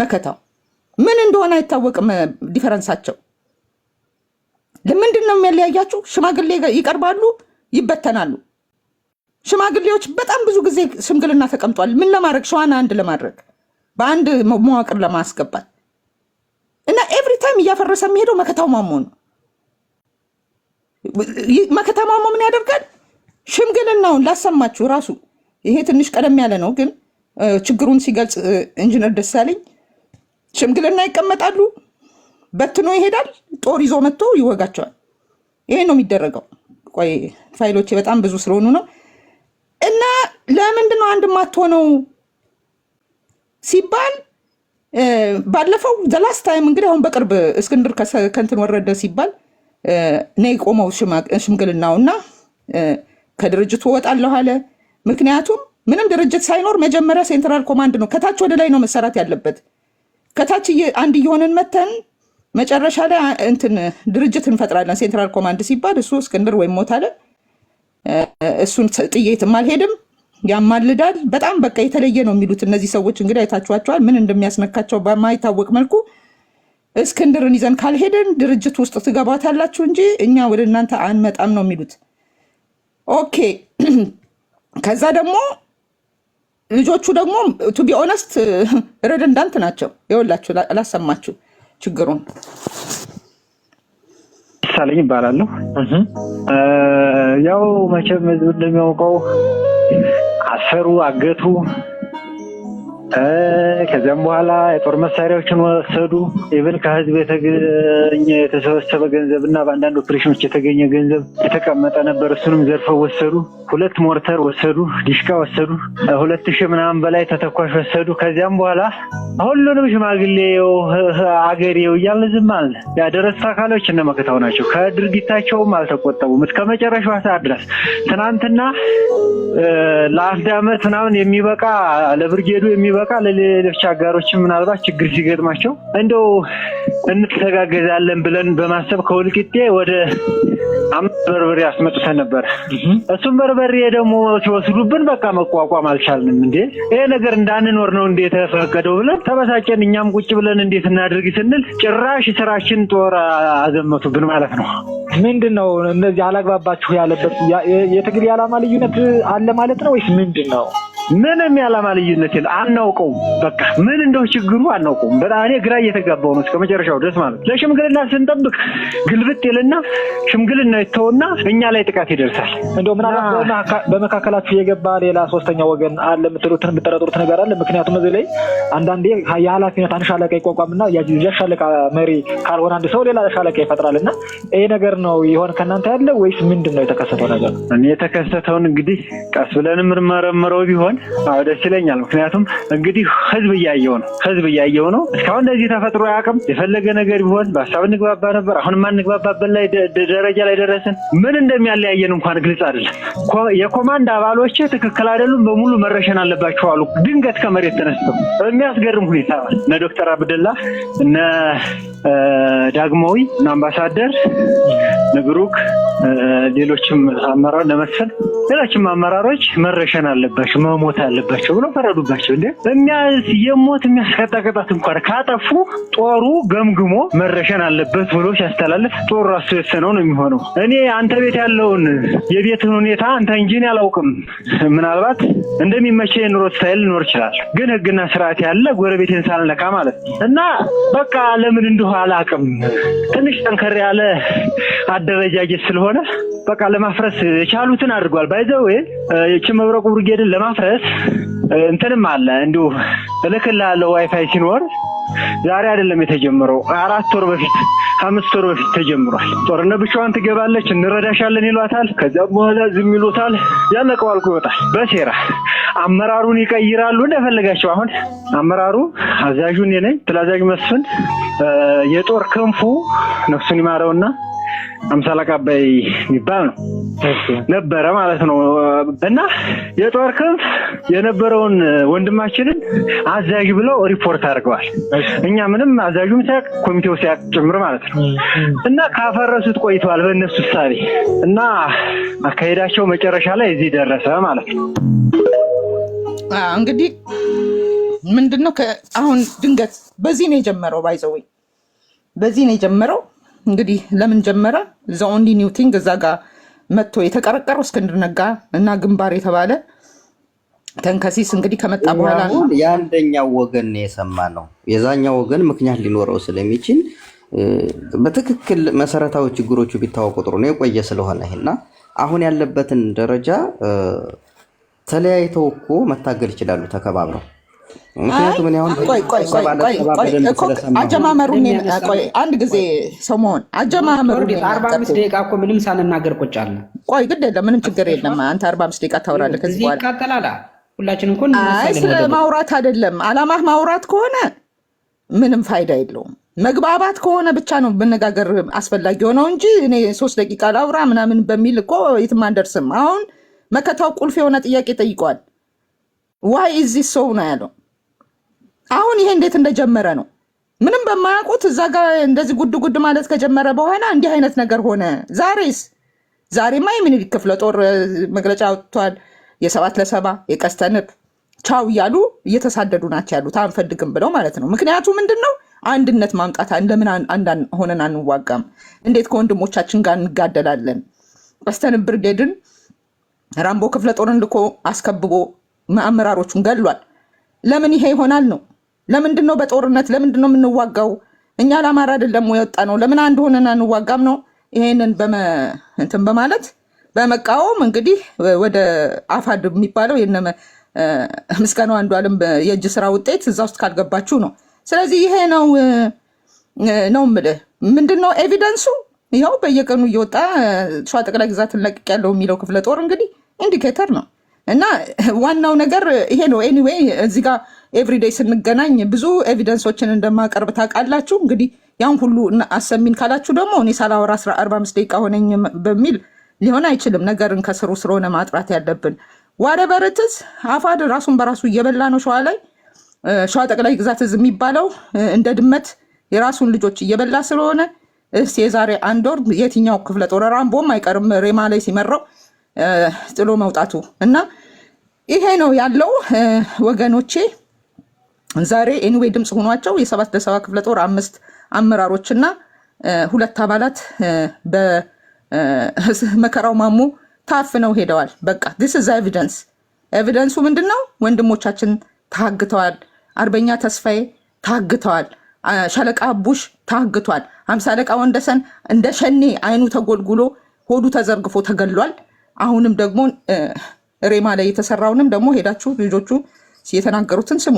መከታው ምን እንደሆነ አይታወቅም ዲፈረንሳቸው። ለምንድን ነው የሚያለያያቸው? ሽማግሌ ይቀርባሉ ይበተናሉ። ሽማግሌዎች በጣም ብዙ ጊዜ ሽምግልና ተቀምጧል። ምን ለማድረግ? ሸዋን አንድ ለማድረግ በአንድ መዋቅር ለማስገባት እና ኤቭሪ ታይም እያፈረሰ የሚሄደው መከታው ማሞ ነው። መከታው ማሞ ምን ያደርጋል? ሽምግልናውን ላሰማችሁ ራሱ ይሄ ትንሽ ቀደም ያለ ነው፣ ግን ችግሩን ሲገልጽ ኢንጂነር ደሳለኝ ሽምግልና ይቀመጣሉ፣ በትኖ ይሄዳል፣ ጦር ይዞ መጥቶ ይወጋቸዋል። ይሄ ነው የሚደረገው። ቆይ ፋይሎቼ በጣም ብዙ ስለሆኑ ነው። እና ለምንድን ነው አንድ ማትሆነው ሲባል ባለፈው ዘላስት ታይም እንግዲህ አሁን በቅርብ እስክንድር ከንትን ወረደ ሲባል ነይ ቆመው ሽምግልናውና ከድርጅቱ ወጣለሁ አለ። ምክንያቱም ምንም ድርጅት ሳይኖር መጀመሪያ ሴንትራል ኮማንድ ነው ከታች ወደ ላይ ነው መሰራት ያለበት። ከታች አንድ እየሆንን መተን መጨረሻ ላይ እንትን ድርጅት እንፈጥራለን ሴንትራል ኮማንድ ሲባል እሱ እስክንድር ወይም ሞት አለ። እሱን ጥዬትም አልሄድም ያማልዳል። በጣም በቃ የተለየ ነው የሚሉት እነዚህ ሰዎች። እንግዲህ አይታችኋቸዋል ምን እንደሚያስነካቸው በማይታወቅ መልኩ። እስክንድርን ይዘን ካልሄድን ድርጅት ውስጥ ትገባታላችሁ እንጂ እኛ ወደ እናንተ አንመጣም ነው የሚሉት። ኦኬ። ከዛ ደግሞ ልጆቹ ደግሞ ቱ ቢ ኦነስት ረደንዳንት ናቸው። ይኸውላችሁ አላሰማችሁ ችግሩን። ሳለኝ ይባላለሁ። ያው መቼም ህዝብ እንደሚያውቀው አሰሩ፣ አገቱ፣ ከዚያም በኋላ የጦር መሳሪያዎችን ወሰዱ። ኢቭን ከህዝብ የተገኘ የተሰበሰበ ገንዘብና በአንዳንድ ኦፕሬሽኖች የተገኘ ገንዘብ የተቀመጠ ነበር። እሱንም ዘርፈው ወሰዱ። 2 ሞርተር ወሰዱ፣ ዲሽካ ወሰዱ፣ 2000 ምናምን በላይ ተተኳሽ ወሰዱ። ከዚያም በኋላ ሁሉንም ሽማግሌው አገሬው እያለ ዝም አለ። ያደረሱት አካሎች እነ መከታው ናቸው። ከድርጊታቸውም አልተቆጠቡም እስከ መጨረሻው ሰዓት ድረስ። ትናንትና ለአንድ ዓመት ምናምን የሚበቃ ለብርጌዱ የሚበቃ ለሌሎች አጋሮችም ምናልባት ችግር ሲገጥማቸው እንደው እንተጋገዛለን ብለን በማሰብ ከወልቂጤ ወደ በርበሬ አስመጥተን ነበር። እሱም በርበሬ ደግሞ ሲወስዱብን በቃ መቋቋም አልቻልንም። እንዴ ይሄ ነገር እንዳንኖር ነው እንዴ ተፈቀደው ብለን ተበሳጨን። እኛም ቁጭ ብለን እንዴት እናድርግ ስንል ጭራሽ ስራችን ጦር አዘመቱብን ማለት ነው። ምንድነው እነዚህ አላግባባችሁ ያለበት የትግል ዓላማ ልዩነት አለ ማለት ነው ወይስ ምንድነው? ምንም የዓላማ ልዩነት አናውቀው። በቃ ምን እንደው ችግሩ አናውቀው። በጣም እኔ ግራ እየተጋባው ነው እስከ መጨረሻው ድረስ ማለት። ለሽምግልና ስንጠብቅ ግልብጥ ይልና ሽምግልና ይተውና እኛ ላይ ጥቃት ይደርሳል። እንደው ምናልባት በመካከላችሁ የገባ ሌላ ሶስተኛ ወገን አለ የምትሉትን የምትጠረጥሩት ነገር አለ? ምክንያቱም እዚህ ላይ አንዳንዴ የኃላፊነት አንድ ሻለቃ ይቋቋምና የሻለቃ መሪ ካልሆነ አንድ ሰው ሌላ ሻለቃ ይፈጥራልና ይሄ ነገር ነው ይሆን ከእናንተ ያለ ወይስ ምንድነው የተከሰተው ነገር? እኔ የተከሰተውን እንግዲህ ቀስ ብለን ምርመረው ቢሆን ደስ ይለኛል። ምክንያቱም እንግዲህ ህዝብ እያየው ነው። እስካሁን እንደዚህ ተፈጥሮ አያውቅም። የፈለገ ነገር ቢሆን በሀሳብ እንግባባ ነበር። አሁን ማንግባባበት ላይ ደረጃ ላይ ደረስን። ምን እንደሚያለያየን እንኳን ግልጽ አይደለም። የኮማንድ አባሎች ትክክል አይደሉም፣ በሙሉ መረሸን አለባቸው አሉ። ድንገት ከመሬት ተነስተው በሚያስገርም ሁኔታ እነ ዶክተር አብደላ እነ ዳግማዊ እና አምባሳደር ንብሩክ ሌሎችም አመራር ለመሰል ሌሎችም አመራሮች መረሸን አለባቸው መሞት አለባቸው ብለው ፈረዱባቸው። እንዴ የሞት የሚያስቀጣ ቅጣት እንኳን ካጠፉ ጦሩ ገምግሞ መረሸን አለበት ብሎ ሲያስተላልፍ ጦሩ ራሱ የወሰነው ነው የሚሆነው። እኔ አንተ ቤት ያለውን የቤትን ሁኔታ አንተ እንጂ እኔ አላውቅም። ምናልባት እንደሚመቸኝ ኑሮ ስታይል ሊኖር ይችላል፣ ግን ህግና ስርዓት ያለ ጎረቤቴን ሳልነካ ማለት ነው። እና በቃ ለምን እንደሆነ አላውቅም። ትንሽ ጠንከር ያለ አደረጃጀት ስለሆነ በቃ ለማፍረስ የቻሉትን አድርጓል። ባይዘው እቺ መብረቁ ብርጌድን ለማፍረስ እንትንም አለ እንዲሁ እልክልሃለሁ ዋይፋይ ሲኖር ዛሬ አይደለም የተጀመረው 4 ወር በፊት 5 ወር በፊት ተጀምሯል። ጦርነት ብቻዋን ትገባለች እንረዳሻለን ይሏታል። ከዛ በኋላ ዝም ይሉታል። ያለቀው አልቆ ይወጣል። በሴራ አመራሩን ይቀይራሉ እንደፈለጋቸው። አሁን አመራሩ አዛዡ እኔ ነኝ። ትላዛዥ መስፍን የጦር ክንፉ ነፍሱን ይማረውና አምሳላ አባይ የሚባል ነው ነበረ ማለት ነው። እና የጦር ክንፍ የነበረውን ወንድማችንን አዛዥ ብለው ሪፖርት አድርገዋል። እኛ ምንም አዛዡም ሲያቅ ኮሚቴው ሲያቅ ጭምር ማለት ነው። እና ካፈረሱት ቆይተዋል በእነሱ ሳቢ እና አካሄዳቸው መጨረሻ ላይ እዚህ ደረሰ ማለት ነው። እንግዲህ ምንድነው አሁን ድንገት በዚህ ነው የጀመረው። ባይዘወይ በዚህ ነው የጀመረው። እንግዲህ ለምን ጀመረ? ዘ ኦንሊ ኒው ቲንግ እዛ ጋር መጥቶ የተቀረቀረው እስክንድር ነጋ እና ግንባር የተባለ ተንከሲስ እንግዲህ ከመጣ በኋላ ነው የአንደኛው ወገን ነው የሰማነው። የዛኛው ወገን ምክንያት ሊኖረው ስለሚችል በትክክል መሰረታዊ ችግሮቹ ቢታወቁ ጥሩ ነው። የቆየ ስለሆነ ይሄና አሁን ያለበትን ደረጃ ተለያይተው እኮ መታገል ይችላሉ ተከባብረው። ምክንያቱም ምን ያሁን አጀማመሩን አንድ ጊዜ ሰሞን አጀማመሩን 45 ደቂቃ እኮ ምንም ሳንናገር ቁጭ አለ። ቆይ ግድ የለም ምንም ችግር የለም። አንተ 45 ደቂቃ ታወራለህ። ከዚህ በኋላ ይቃጠላል። ሁላችንም እኮ ስለ ማውራት አይደለም። አላማህ ማውራት ከሆነ ምንም ፋይዳ የለውም። መግባባት ከሆነ ብቻ ነው መነጋገር አስፈላጊ ሆነው እንጂ እኔ 3 ደቂቃ ላውራ ምናምን በሚል እኮ የትም አንደርስም። አሁን መከታው ቁልፍ የሆነ ጥያቄ ጠይቋል። ዋይ ኢዝ ዚስ ሶ ነው ያለው። አሁን ይሄ እንዴት እንደጀመረ ነው ምንም በማያውቁት እዛ ጋር እንደዚህ ጉድ ጉድ ማለት ከጀመረ በኋላ እንዲህ አይነት ነገር ሆነ። ዛሬማ የሚኒሊክ ክፍለ ጦር መግለጫ ወጥቷል። የ7 ለ7 የቀስተንብ ቻው እያሉ እየተሳደዱ ናቸው ያሉት አንፈልግም ብለው ማለት ነው። ምክንያቱ ምንድነው? አንድነት ማምጣት እንደምን አንዳን ሆነን አንዋጋም? እንዴት ከወንድሞቻችን ጋር እንጋደላለን? ቀስተንብ ብርጌድን ራምቦ ክፍለ ጦርን ልኮ አስከብቦ አመራሮቹን ገሏል። ለምን ይሄ ይሆናል ነው? ለምንድነው በጦርነት ለምንድነው የምንዋጋው? እኛ ለአማራ አይደለም የወጣ ነው። ለምን አንድ ሆነን አንዋጋም ነው? ይሄንን እንትን በማለት በመቃወም እንግዲህ ወደ አፋድ የሚባለው የነ ምስጋናው አንዱ ዓለም የእጅ ስራ ውጤት እዛ ውስጥ ካልገባችሁ ነው። ስለዚህ ይሄ ነው የምልህ። ምንድነው ኤቪደንሱ? ይኸው በየቀኑ እየወጣ ሸዋ ጠቅላይ ግዛትን ለቅቅ ያለው የሚለው ክፍለ ጦር እንግዲህ ኢንዲኬተር ነው። እና ዋናው ነገር ይሄ ነው። ኤኒዌይ እዚህ ጋር ኤቭሪዴይ ስንገናኝ ብዙ ኤቪደንሶችን እንደማቀርብ ታውቃላችሁ። እንግዲህ ያን ሁሉ አሰሚን ካላችሁ ደግሞ እኔ ሳላወራ 45 ደቂቃ ሆነኝ በሚል ሊሆን አይችልም። ነገርን ከስሩ ስለሆነ ማጥራት ያለብን። ዋረበርትስ አፋድ ራሱን በራሱ እየበላ ነው። ሸዋ ላይ ሸዋ ጠቅላይ ግዛት የሚባለው እንደ ድመት የራሱን ልጆች እየበላ ስለሆነ እስቲ የዛሬ 1 ወር የትኛው ክፍለ ጦር ራምቦም አይቀርም ሬማ ላይ ሲመራው ጥሎ መውጣቱ እና ይሄ ነው ያለው ወገኖቼ። ዛሬ ኤኒዌይ ድምፅ ሆኗቸው የ7 ለ7 ክፍለ ጦር 5 አመራሮችና 2 አባላት በመከራው ማሙ ታፍነው ሄደዋል። በቃ this is evidence። ኤቪደንሱ ምንድነው? ወንድሞቻችን ታግተዋል። አርበኛ ተስፋዬ ታግተዋል። ሻለቃ አቡሽ ታግቷል። 50 አለቃ ወንደሰን እንደ ሸኔ አይኑ ተጎልጉሎ ሆዱ ተዘርግፎ ተገሏል። አሁንም ደግሞ ሬማ ላይ የተሰራውንም ደግሞ ሄዳችሁ ልጆቹ የተናገሩትን ስሙ።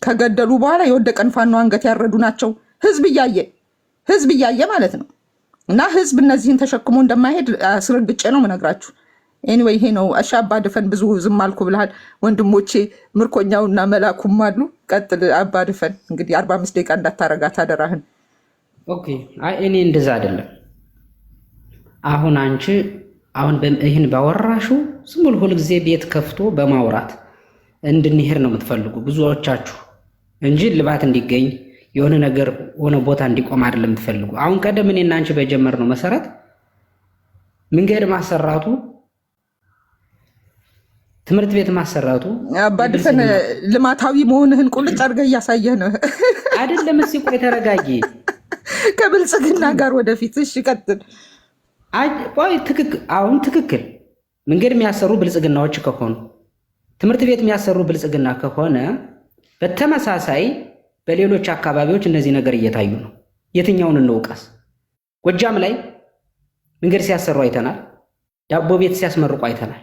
ከገደሉ በኋላ የወደቀን ፋኖ አንገት ያረዱ ናቸው። ህዝብ እያየ ማለት ነው። እና ህዝብ እነዚህን ተሸክሞ እንደማይሄድ አስረግጬ ነው የምነግራችሁ። ኤኒዌይ ይሄ ነው። አባ ድፈን ብዙ ዝም አልኩ ብለሃል። ወንድሞቼ ምርኮኛውና መላኩም አሉ። ቀጥል አባ ድፈን። እንግዲህ 45 ደቂቃ እንዳታረጋት አደራህን። ኦኬ። አይ እኔ እንደዛ አይደለም። አሁን አንቺ ይህን ባወራሹ ዝም ብሎ ሁልጊዜ ቤት ከፍቶ በማውራት እንድንሄድ ነው የምትፈልጉ ብዙዎቻችሁ እንጂ ልባት እንዲገኝ የሆነ ነገር ሆነ ቦታ እንዲቆም አይደለም የምትፈልጉ። አሁን ቀደም እኔና አንቺ በጀመርነው መሰረት መንገድ ማሰራቱ ትምህርት ቤት ማሰራቱ አባድፈን ልማታዊ መሆንህን ቁልጭ አድርገህ እያሳየህ ነው አይደለም። እስኪ ቆይ ተረጋጊ። ከብልጽግና ጋር ወደፊት እሺ ቀጥል። ቆይ አሁን ትክክል መንገድ የሚያሰሩ ብልጽግናዎች ከሆኑ ትምህርት ቤት የሚያሰሩ ብልጽግና ከሆነ በተመሳሳይ በሌሎች አካባቢዎች እነዚህ ነገር እየታዩ ነው። የትኛውን እንውቀስ? ጎጃም ላይ መንገድ ሲያሰሩ አይተናል። ዳቦ ቤት ሲያስመርቁ አይተናል።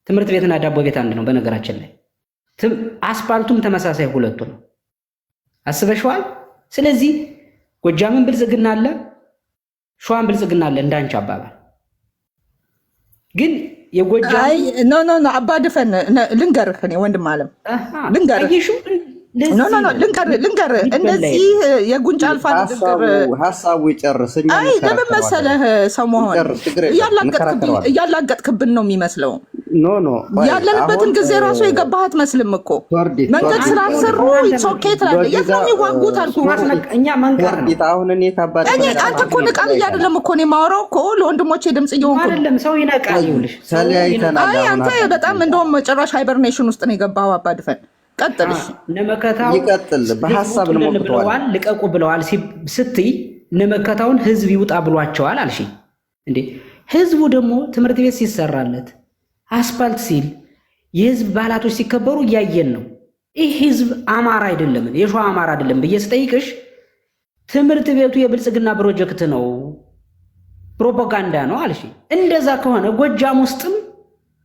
ትምህርት ቤትና ዳቦ ቤት አንድ ነው በነገራችን ላይ። አስፓልቱም ተመሳሳይ ሁለቱ ነው። አስበሽዋል? ስለዚህ ጎጃምን ብልጽግና አለ፣ ሸዋን ብልጽግና አለ እንዳንቺ አባባል ግን የጎጃም ኖ አባድፈን ልንገርህ እኔ ወንድም አለም ልንገርህ ልንገርህ እነዚህ የጉንጫ አልፋ ንግግር ሀሳቡ ይጨርስኝ። አይ ለምን መሰለህ ሰሞኑን እያላገጥክብን ነው የሚመስለው። ኖ ያለንበትን ጊዜ ራሱ የገባህ መስልም እኮ መንገድ ስላሰሩ ሶኬ ትላለህ። የት ነው የሚዋጉት አልኩህ። እኛ መንገር ነው አሁን እኔ ከባድ አንተ እኮ ንቃል አይደለም እኮ ነው የማወራው እኮ ለወንድሞቼ ድምጽ እየሆንኩ አይደለም። ሰው ይነቃል ይውልሽ ተለያይተናል። አይ አንተ በጣም እንደውም ጭራሽ ሃይበርኔሽን ውስጥ ነው የገባው። አባድፈን ቀጥልሽ ነመከታው ይቀጥል። በሐሳብ ነው ብለዋል፣ ልቀቁ ብለዋል ስትይ ነመከታውን ህዝብ ይውጣ ብሏቸዋል አልሽ እንዴ? ህዝቡ ደግሞ ትምህርት ቤት ሲሰራለት አስፓልት ሲል የህዝብ ባህላቶች ሲከበሩ እያየን ነው። ይህ ህዝብ አማራ አይደለም የሸዋ አማራ አይደለም ብዬ ስጠይቅሽ ትምህርት ቤቱ የብልጽግና ፕሮጀክት ነው ፕሮፓጋንዳ ነው አልሽ። እንደዛ ከሆነ ጎጃም ውስጥም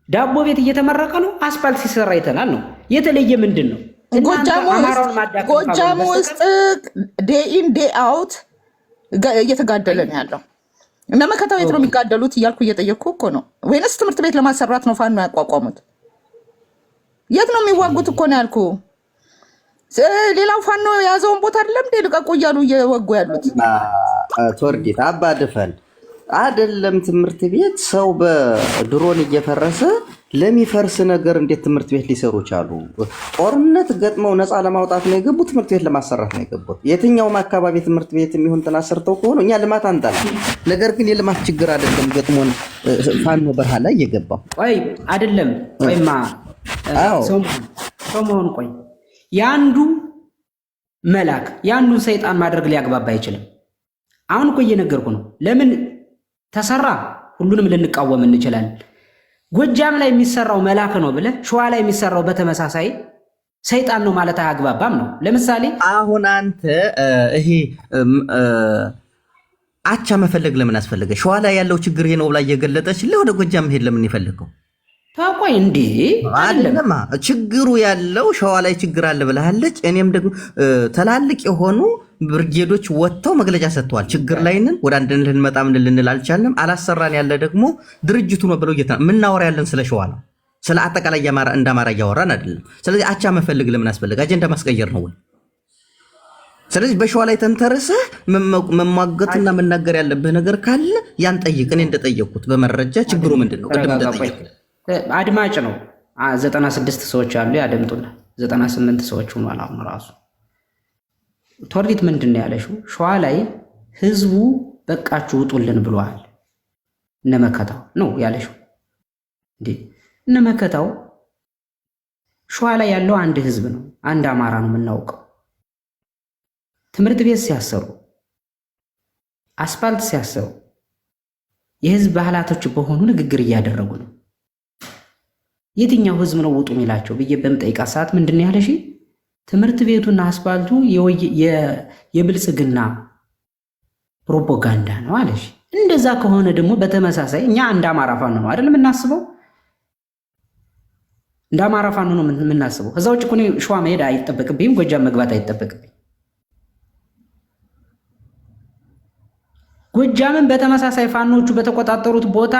ዳቦ ቤት እየተመረቀ ነው፣ አስፓልት ሲሰራ ይተናል ነው። የተለየ ምንድን ነው? ጎጃም ውስጥ ዴይ ኢን ዴይ አውት እየተጋደለ ነው ያለው። እነ መከታው የት ነው የሚጋደሉት እያልኩ እየጠየቅኩ እኮ ነው። ወይንስ ትምህርት ቤት ለማሰራት ነው ፋኖ ያቋቋሙት? የት ነው የሚዋጉት እኮ ነው ያልኩ። ሌላው ፋኖ የያዘውን ቦታ አይደለም እንዴ ልቀቁ እያሉ እየወጉ ያሉት? ቶርዲት አባድፈን አይደለም ትምህርት ቤት ሰው በድሮን እየፈረሰ ለሚፈርስ ነገር እንዴት ትምህርት ቤት ሊሰሩ ቻሉ? ጦርነት ገጥመው ነፃ ለማውጣት ነው የገቡ፣ ትምህርት ቤት ለማሰራት ነው የገቡት። የትኛውም አካባቢ ትምህርት ቤት የሚሆን ተናሰርተው ከሆነ እኛ ልማት አንጠላ። ነገር ግን የልማት ችግር አይደለም ገጥሞን ፋኖ በረሃ ላይ እየገባው ቆይ አይደለም ቆይማ ሰው መሆን ቆይ ያንዱ መላክ ያንዱን ሰይጣን ማድረግ ሊያግባባ አይችልም። አሁን እኮ እየነገርኩ ነው። ለምን ተሰራ ሁሉንም ልንቃወም እንችላለን። ጎጃም ላይ የሚሰራው መላክ ነው ብለህ ሸዋ ላይ የሚሰራው በተመሳሳይ ሰይጣን ነው ማለት አያግባባም ነው። ለምሳሌ አሁን አንተ ይሄ አቻ መፈለግ ለምን አስፈለገ? ሸዋ ላይ ያለው ችግር ይሄ ነው ብላ እየገለጠች ወደ ጎጃም መሄድ ለምን ይፈልገው? ታቆይ እንዴ አይደለም ችግሩ ያለው ሸዋ ላይ ችግር አለ ብለሃለች። እኔም ደግሞ ተላልቅ የሆኑ ብርጌዶች ወጥተው መግለጫ ሰጥተዋል። ችግር ላይ ነን፣ ወደ አንድ ልንመጣ ምን ልንል አልቻልንም፣ አላሰራን ያለ ደግሞ ድርጅቱ ነው ብለው ምናወራ ያለን ስለ ሸዋ ነው። ስለ አጠቃላይ እንደ አማራ እያወራን አይደለም። ስለዚህ አቻ መፈልግ ለምን አስፈልግ? አጀንዳ ማስቀየር ነው ወይ? ስለዚህ በሸዋ ላይ ተንተርሰህ መሟገትና መናገር ያለብህ ነገር ካለ ያን ጠይቅ። እኔ እንደጠየቅኩት በመረጃ ችግሩ ምንድን ነው ቅድም እንደጠየቅ አድማጭ ነው። 96 ሰዎች አሉ ያደምጡና 98 ሰዎች ሆኗል አሁን ራሱ። ቶርዲት ምንድን ነው ያለሽው? ሸዋ ላይ ህዝቡ በቃችሁ ውጡልን ብሏል። እነመከታው ነው ያለሽው እንዴ? እነመከታው ሸዋ ላይ ያለው አንድ ህዝብ ነው፣ አንድ አማራ ነው የምናውቀው። ትምህርት ቤት ሲያሰሩ፣ አስፓልት ሲያሰሩ የህዝብ ባህላቶች በሆኑ ንግግር እያደረጉ ነው። የትኛው ህዝብ ነው ውጡ የሚላቸው ብዬ በምጠይቃት ሰዓት ምንድን ያለሽ? ትምህርት ቤቱና አስፓልቱ የብልጽግና ፕሮፓጋንዳ ነው አለሽ። እንደዛ ከሆነ ደግሞ በተመሳሳይ እኛ እንደ አማራ ፋኖ ነው አይደል የምናስበው? እንደ አማራ ፋኖ ነው የምናስበው። ከዛ ውጭ እኮ ሸዋ መሄድ አይጠበቅብኝም፣ ጎጃም መግባት አይጠበቅብኝ። ጎጃምን በተመሳሳይ ፋኖቹ በተቆጣጠሩት ቦታ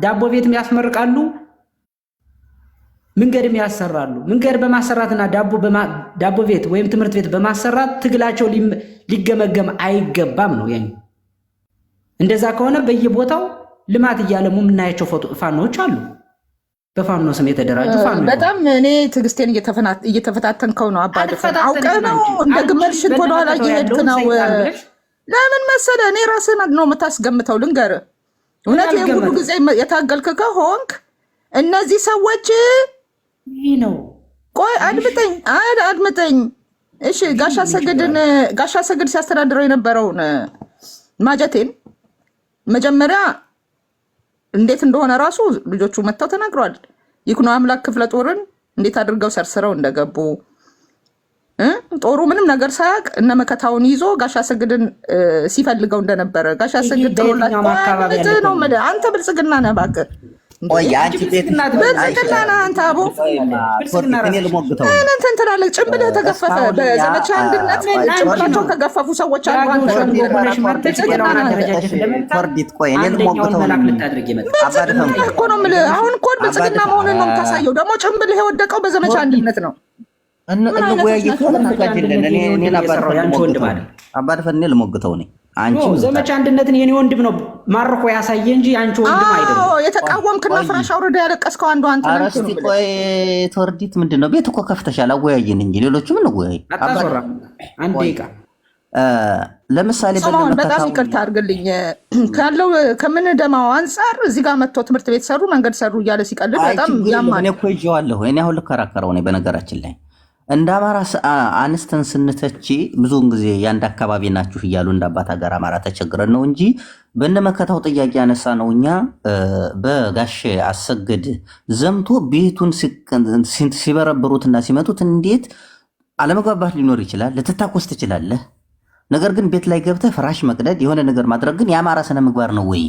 ዳቦ ቤትም ያስመርቃሉ፣ መንገድም ያሰራሉ። መንገድ በማሰራትና ዳቦ ቤት ወይም ትምህርት ቤት በማሰራት ትግላቸው ሊገመገም አይገባም ነው ያኝ። እንደዛ ከሆነ በየቦታው ልማት እያለሙ የምናያቸው ፋኖች አሉ፣ በፋኖ ስም የተደራጁ ፋኖ። በጣም እኔ ትዕግስቴን እየተፈታተንከው ነው አባድፈን። አውቀህ ነው እንደ ግመል ሽት ወደኋላ እየሄድክ ነው። ለምን መሰለህ እኔ ራስህን ነው የምታስገምተው። ልንገርህ እውነት የሁሉ ጊዜ የታገልክ ከሆንክ እነዚህ ሰዎች ይሄ ነው። ቆይ አድምጠኝ። እሺ ጋሻ ሰግድ ሲያስተዳድረው የነበረውን ማጀቴን መጀመሪያ እንዴት እንደሆነ ራሱ ልጆቹ መጥተው ተናግረዋል። ይኩኖ አምላክ ክፍለ ጦርን እንዴት አድርገው ሰርስረው እንደገቡ ጦሩ ምንም ነገር ሳያቅ እነ መከታውን ይዞ ጋሻ ሰግድን ሲፈልገው እንደነበረ ጋሻ ሰግድ ተወላጅ ነው። አንተ ብልጽግና ነህ እባክህ። አንቺ ቤት ብልጽግና ነህ አንተ አቦ እንትን ትላለህ። ጭንብልህ ተገፈፈ። በዘመቻ አንድነት ጭንብላቸው ከገፈፉ ሰዎች አሉ። እኮ ነው የምልህ። አሁን እኮ ብልጽግና መሆንን ነው የምታሳየው። ደግሞ ጭንብልህ የወደቀው በዘመቻ አንድነት ነው። አባደፈን ልሞግተው ነኝ። አንቺ ዘመቻ አንድነትን የኔ ወንድም ነው ማርኮ ያሳየ እንጂ አንቺ ወንድም አይደለም። የተቃወምክና ፍራሽ አውርዳ ያለቀስከው አንዱ አንተ ነህ። አረስቲ ቆይ ቶርዲት ምንድነው? ቤት እኮ ከፍተሻል። አወያየን እንጂ ሌሎቹ ምን ወያይ አጣሶራ አንድ ደቂቃ ለምሳሌ በጣም ይቅርታ አድርግልኝ ካለው ከምንደማው አንፃር እዚህ ጋር መጥቶ ትምህርት ቤት ሰሩ መንገድ ሰሩ እያለ ሲቀልድ በጣም ያማል። እኔ እኮ ይዤዋለሁ። እኔ አሁን ልከራከረው ነኝ። በነገራችን ላይ እንደ አማራ አንስተን ስንተች ብዙውን ጊዜ የአንድ አካባቢ ናችሁ እያሉ እንደ አባት ሀገር አማራ ተቸግረን ነው እንጂ በእነመከታው ጥያቄ ያነሳ ነው። እኛ በጋሽ አሰግድ ዘምቶ ቤቱን ሲበረብሩትና ሲመቱት እንዴት አለመግባባት ሊኖር ይችላል? ልትታኮስ ትችላለህ። ነገር ግን ቤት ላይ ገብተህ ፍራሽ መቅደድ የሆነ ነገር ማድረግ ግን የአማራ ስነ ምግባር ነው ወይ?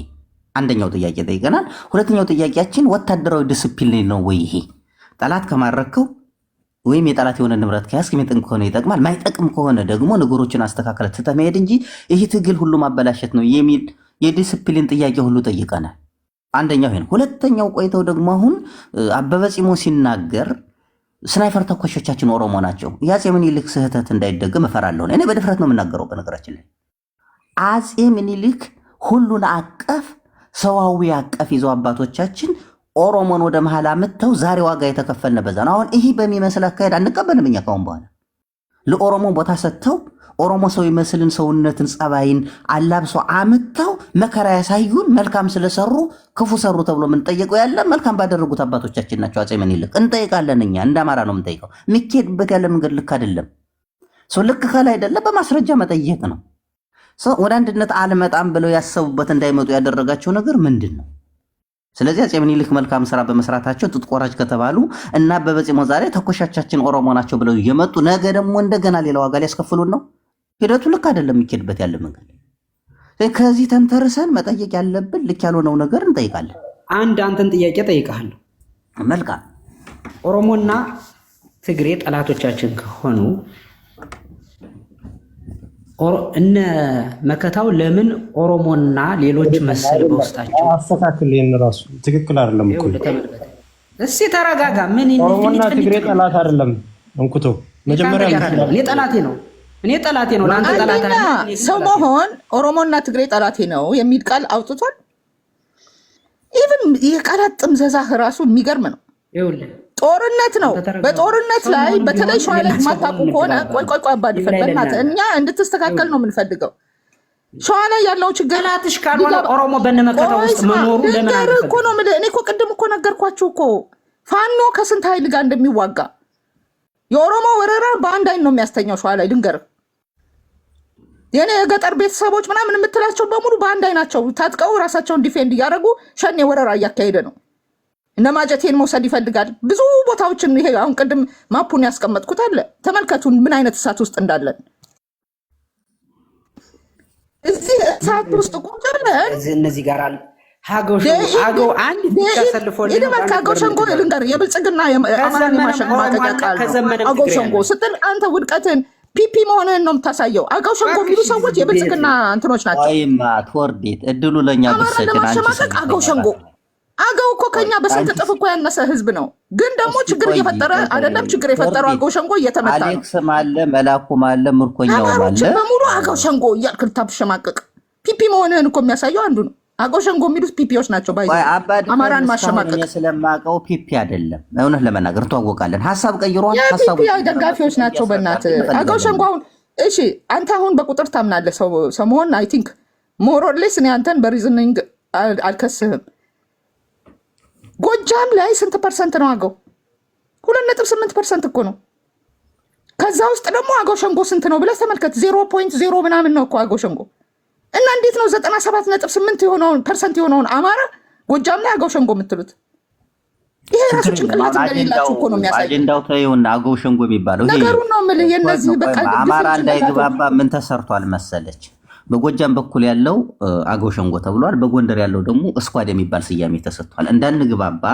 አንደኛው ጥያቄ ጠይቀናል። ሁለተኛው ጥያቄያችን ወታደራዊ ዲስፕሊን ነው ወይ? ይሄ ጠላት ከማረከው ወይም የጠላት የሆነ ንብረት ከያዝክ የሚጠቅም ከሆነ ይጠቅማል፣ ማይጠቅም ከሆነ ደግሞ ነገሮችን አስተካክለ ትተህ መሄድ እንጂ ይህ ትግል ሁሉ ማበላሸት ነው የሚል የዲስፕሊን ጥያቄ ሁሉ ጠይቀናል። አንደኛው ይሄ ነው። ሁለተኛው ቆይተው ደግሞ አሁን አበበ ጺሞ ሲናገር ስናይፈር ተኳሾቻችን ኦሮሞ ናቸው። የአፄ ምኒልክ ስህተት እንዳይደገም እፈራለሁ። እኔ በድፍረት ነው የምናገረው። በነገራችን ላይ አፄ ምኒልክ ሁሉን አቀፍ ሰዋዊ አቀፍ ይዘው አባቶቻችን ኦሮሞን ወደ መሃል አምጥተው ዛሬ ዋጋ የተከፈልነ በዛ ነው። አሁን ይሄ በሚመስል አካሄድ አንቀበልም። እኛ ካሁን በኋላ ለኦሮሞ ቦታ ሰጥተው ኦሮሞ ሰው ይመስልን ሰውነትን ጸባይን አላብሶ አምጥተው መከራ ያሳዩን መልካም ስለሰሩ ክፉ ሰሩ ተብሎ የምንጠየቀው ያለ መልካም ባደረጉት አባቶቻችን ናቸው። አፄ ምኒልክ እንጠይቃለን። እኛ እንደ አማራ ነው የምንጠይቀው። የሚኬድበት ያለ መንገድ ልክ አይደለም። ሰው ልክ ካለ አይደለም በማስረጃ መጠየቅ ነው። ሰው ወደ አንድነት አልመጣም ብለው ያሰቡበት እንዳይመጡ ያደረጋቸው ነገር ምንድን ነው? ስለዚህ አፄ ምኒልክ መልካም ስራ በመስራታቸው ጥጥ ቆራጭ ከተባሉ እና አበበ ጺሞ ዛሬ ተኮሻቻችን ኦሮሞ ናቸው ብለው እየመጡ ነገ ደግሞ እንደገና ሌላ ዋጋ ሊያስከፍሉን ነው። ሂደቱ ልክ አይደለም። የሚኬድበት ያለ መንገድ ከዚህ ተንተርሰን መጠየቅ ያለብን ልክ ያልሆነው ነገር እንጠይቃለን። አንተን ጥያቄ ጠይቃለሁ። መልካም ኦሮሞና ትግሬ ጠላቶቻችን ከሆኑ እነ መከታው ለምን ኦሮሞና ሌሎች መሰል በውስጣቸው አስተካክል። ይሄን ራሱ ትክክል አይደለም እኮ። እስኪ ተረጋጋ። ምን ኦሮሞና ትግሬ ጠላት አይደለም እንኩቶ መጀመሪያ እኔ ጠላቴ ነው ለአንተ ጠላት አይደለም። ሰው መሆን ኦሮሞና ትግሬ ጠላቴ ነው የሚል ቃል አውጥቷል። ኢቭን የቃላት ጥምዘዛ ራሱ የሚገርም ነው። ይኸውልህ ጦርነት ነው። በጦርነት ላይ በተለይ ሸዋ ላይ ማታውቁ ከሆነ ቆይ አባዲ ፈለናት እኛ እንድትስተካከል ነው የምንፈልገው። ሸዋ ላይ ያለው ችግር ጠላትሽ ካልሆነ ኦሮሞ በነመከታው ውስጥ መኖሩ ለምን አልፈለገም እኮ ነው የምልህ። እኔ እኮ ቅድም እኮ ነገርኳችሁ እኮ ፋኖ ከስንት ኃይል ጋር እንደሚዋጋ። የኦሮሞ ወረራ በአንድ አይን ነው የሚያስተኛው። ሸዋ ላይ ድንገር የኔ የገጠር ቤተሰቦች ምናምን የምትላቸው በሙሉ በአንድ አይናቸው ታጥቀው ራሳቸውን ዲፌንድ እያደረጉ ሸኔ ወረራ እያካሄደ ነው። እነ ማጀቴን መውሰድ ይፈልጋል። ብዙ ቦታዎችን ይሄ አሁን ቅድም ማፑን ያስቀመጥኩት አለ። ተመልከቱን ምን አይነት እሳት ውስጥ እንዳለን። እዚህ እሳት ውስጥ ቁጭ ብለን እነዚህ ጋር ሀገው አንድ ተሰልፎልኝ ሀገው ሸንጎ ልንገር የብልጽግና የአማራ ማሸማቀቂያ ቃል ሀገው ሸንጎ ስትል አንተ ውድቀትን ፒፒ መሆንህን ነው የምታሳየው። አገው ሸንጎ የሚሉ ሰዎች የብልጽግና እንትኖች ናቸው። ወይማ ትወርዴት እድሉ ለኛ በሰጭን አንቺ አገው ሸንጎ አገው እኮ ከኛ በስንት እጥፍ እኮ ያነሰ ህዝብ ነው። ግን ደግሞ ችግር እየፈጠረ አይደለም። ችግር የፈጠረው አገው ሸንጎ እየተመታ ነው። አሌክስ ማለ መላኩ ማለ ምርኮኛው ማለ በሙሉ አገው ሸንጎ እያልክ ልታሸማቅቅ ፒፒ መሆንህን እኮ የሚያሳየው አንዱ ነው። አገው ሸንጎ የሚሉት ፒፒዎች ናቸው። ባይ አማራን ማሸማቀቅ ስለማቀው ፒፒ አይደለም። እውነት ለመናገር ተዋወቃለን። ሐሳብ ቀይሯል። ሐሳቡ ደጋፊዎች ናቸው። በእናትህ አገው ሸንጎ አሁን እሺ፣ አንተ አሁን በቁጥር ታምናለህ። ሰሞን አይ ቲንክ ሞሮሌስ እኔ አንተን በሪዝኒንግ አልከስህም። ጎጃም ላይ ስንት ፐርሰንት ነው አገው? 2.8% እኮ ነው። ከዛ ውስጥ ደግሞ አገው ሸንጎ ስንት ነው ብለህ ተመልከት። 0.0 ምናምን ነው እኮ አገው ሸንጎ እና እንዴት ነው 97.8% የሆነውን አማራ ጎጃም ላይ አገው ሸንጎ የምትሉት? ይሄ ራሱ ጭንቅላት እንደሌላችሁ እኮ ነው የሚያሳየው። አጀንዳው ተይውና አገው ሸንጎ የሚባለው ይሄ ነገሩን ነው የምልህ። የነዚህ በቃ አማራ እንዳይግባባ ምን ተሰርቷል መሰለች? በጎጃም በኩል ያለው አገው ሸንጎ ተብሏል። በጎንደር ያለው ደግሞ እስኳድ የሚባል ስያሜ ተሰጥቷል። እንዳንግባባ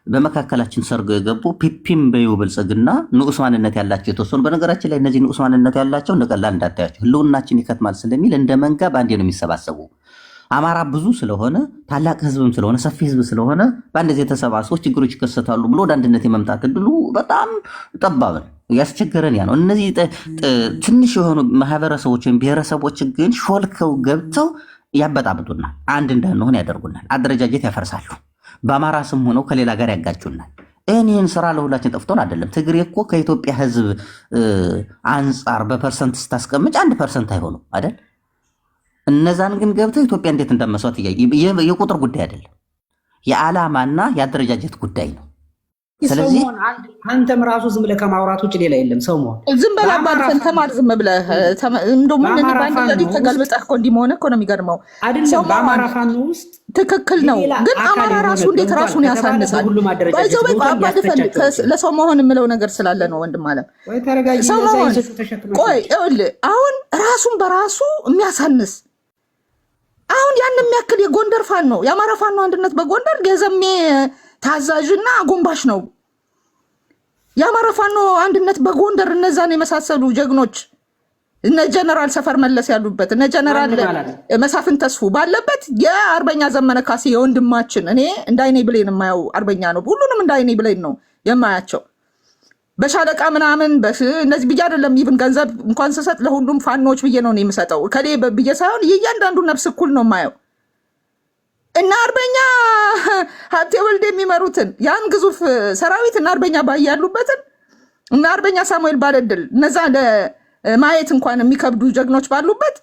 በመካከላችን ሰርገው የገቡ ፒፒም በይው ብልጽግና ንዑስ ማንነት ያላቸው የተወሰኑ፣ በነገራችን ላይ እነዚህ ንዑስ ማንነት ያላቸው እንደቀላል እንዳታያቸው ህልውናችን ይከትማል ስለሚል እንደ መንጋ በአንዴ ነው የሚሰባሰቡ። አማራ ብዙ ስለሆነ ታላቅ ህዝብም ስለሆነ ሰፊ ህዝብ ስለሆነ በአንድ ጊዜ ተሰባስቦ ችግሮች ይከሰታሉ ብሎ ወደ አንድነት የመምጣት እድሉ በጣም ጠባብ ነው። ያስቸገረን ያ ነው። እነዚህ ትንሽ የሆኑ ማህበረሰቦች ወይም ብሔረሰቦች ግን ሾልከው ገብተው ያበጣብጡናል፣ አንድ እንዳንሆን ያደርጉናል፣ አደረጃጀት ያፈርሳሉ፣ በአማራ ስም ሆነው ከሌላ ጋር ያጋጩናል። ይህን ስራ ለሁላችን ጠፍቶን አይደለም። ትግሬ እኮ ከኢትዮጵያ ህዝብ አንጻር በፐርሰንት ስታስቀምጭ 1% አይሆኑም አይደል? እነዛን ግን ገብተው ኢትዮጵያ እንዴት እንደመስዋዕት የቁጥር ጉዳይ አይደለም፣ የዓላማና የአደረጃጀት ጉዳይ ነው። ስለዚህ አንተም ራሱ ዝም ብለህ ከማውራት ውጭ ሌላ የለም። ሰው መሆን ዝም ብለህ አባድፈን ተማር። ዝም ብለህ እንደውም ምን ባንድ ለዲ ተገልብጠህ እኮ እንዲህ መሆን እኮ ነው የሚገርመው። አይደለም በአማራ ፋኖ ውስጥ ትክክል ነው፣ ግን አማራ ራሱ እንዴት ራሱን ያሳንሳል? ባይዘው አባድፈን ለሰው መሆን የምለው ነገር ስላለ ነው ወንድም አለም። ሰው መሆን ቆይ ይኸውልህ አሁን ራሱን በራሱ የሚያሳንስ አሁን ያን የሚያክል የጎንደር ፋኖ ነው የአማራ ፋኖ አንድነት በጎንደር የዘሜ ታዛዥና ጎንባሽ ነው። የአማራ ፋኖ አንድነት በጎንደር እነዛን የመሳሰሉ ጀግኖች እነ ጀነራል ሰፈር መለስ ያሉበት እነ ጀነራል መሳፍን ተስፉ ባለበት የአርበኛ ዘመነ ካሴ የወንድማችን እኔ እንዳይኔ ብሌን የማየው አርበኛ ነው። ሁሉንም እንዳይኔ ብሌን ነው የማያቸው። በሻለቃ ምናምን እነዚህ ብዬ አይደለም ኢቭን ገንዘብ እንኳን ስሰጥ ለሁሉም ፋኖች ብዬ ነው የምሰጠው። ከሌ ብዬ ሳይሆን እያንዳንዱ ነፍስ እኩል ነው የማየው። እና አርበኛ ሀብቴ ወልድ የሚመሩትን ያን ግዙፍ ሰራዊት እና አርበኛ ባይ ያሉበትን እና አርበኛ ሳሙኤል ባለድል እነዛ ለማየት እንኳን የሚከብዱ ጀግኖች ባሉበት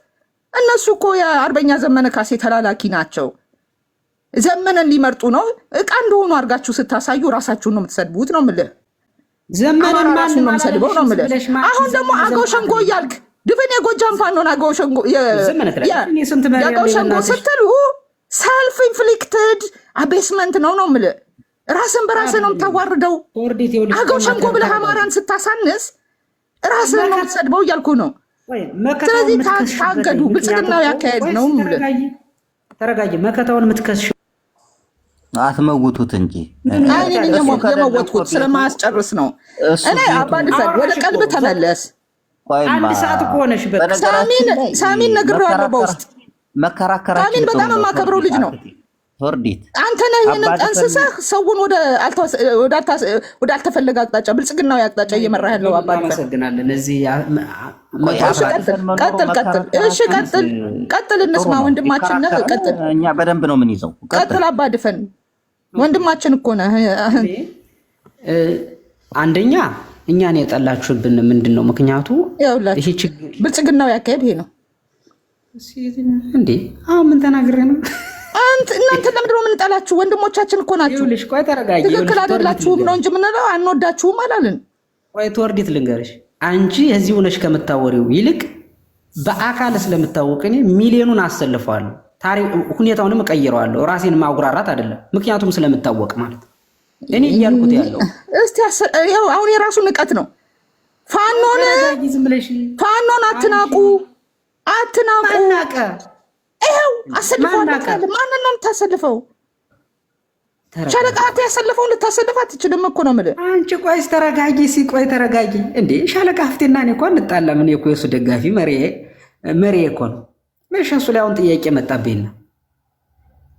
እነሱ እኮ የአርበኛ ዘመነ ካሴ ተላላኪ ናቸው። ዘመነን ሊመርጡ ነው። እቃ እንደሆኑ አድርጋችሁ ስታሳዩ ራሳችሁን ነው የምትሰድቡት ነው የምልህ። ዘመነን ማን ነው የምትሰድበው ነው የምልህ። አሁን ደግሞ አገው ሸንጎ እያልክ ድፍን የጎጃም ፋኖን አገው ሸንጎ የአገው ሸንጎ ስትሉ ሰልፍ ኢንፍሊክትድ አቤስመንት ነው የምልህ። ራስን በራስህ ነው የምታዋርደው። አገው ሸንጎ ብለህ አማራን ስታሳንስ ራስን ነው የምትሰድበው እያልኩ ነው። ስለዚህ ታገዱ። ብልጽግናው ያካሄድ ነው የምልህ። ተረጋጊ። መከታውን የምትከሽ አትመውቱት እንጂ የመወትኩት ስለማያስጨርስ ነው። እኔ አባድፈን ወደ ቀልብ ተመለስ። አንድ ሰዓት እኮ ሆነሽ ሳሚን ነግሬዋለሁ በውስጥ መከራከራችን። ሳሚን በጣም የማከብረው ልጅ ነው። ቶርዲት አንተ ነህ ይሄንን ጠንስሰህ ሰውን ወደ አልተፈለገ አቅጣጫ ብልጽግናዊ አቅጣጫ እየመራህ ያለው አባድፈን። እናመሰግናለን። እዚህ ቀጥል እንስማ። ወንድማችን ነህ። ቀጥል። እኛ በደንብ ነው ምን ይዘው ቀጥል። አባድፈን ወንድማችን እኮ ነህ። አንደኛ እኛን የጠላችሁብን ምንድን ነው ምክንያቱ? ይሄ ችግር ብልጽግናው ያካሄድ ይሄ ነው እንዴ? አሁን ምን ተናግሬ ነው? እናንተ ለምንድን ነው የምንጠላችሁ? ወንድሞቻችን እኮ ናችሁ። ትክክል አይደላችሁም ነው እንጂ የምንለው አንወዳችሁም አላልን። ቆይ ትወርዲት ልንገርሽ፣ አንቺ እዚህ ሆነሽ ከምታወሪው ይልቅ በአካል ስለምታወቅ እኔ ሚሊዮኑን አሰልፈዋለሁ፣ ሁኔታውንም እቀይረዋለሁ። ራሴን ማጉራራት አይደለም፣ ምክንያቱም ስለምታወቅ ማለት እኔ እያልኩት ያለው እስቲ አሁን የራሱ ንቀት ነው። ፋኖን አትናቁ። ይኸው አሰልፈው አለቃል። ማንን ነው የምታሰልፈው? ሻለቃ ያሰልፈውን ልታሰልፍ አትችልም እኮ ነው የምልህ። አንቺ ቆይ ተረጋጊ። ቆይ ተረጋጊ እንዴ! ሻለቃ ሀፍቴና እኔ እኮ እንጣላም። እኔ እኮ የሱ ደጋፊ መሪ እኮ ነው። መቼ እሱ ላይ አሁን ጥያቄ መጣብኝ ነው።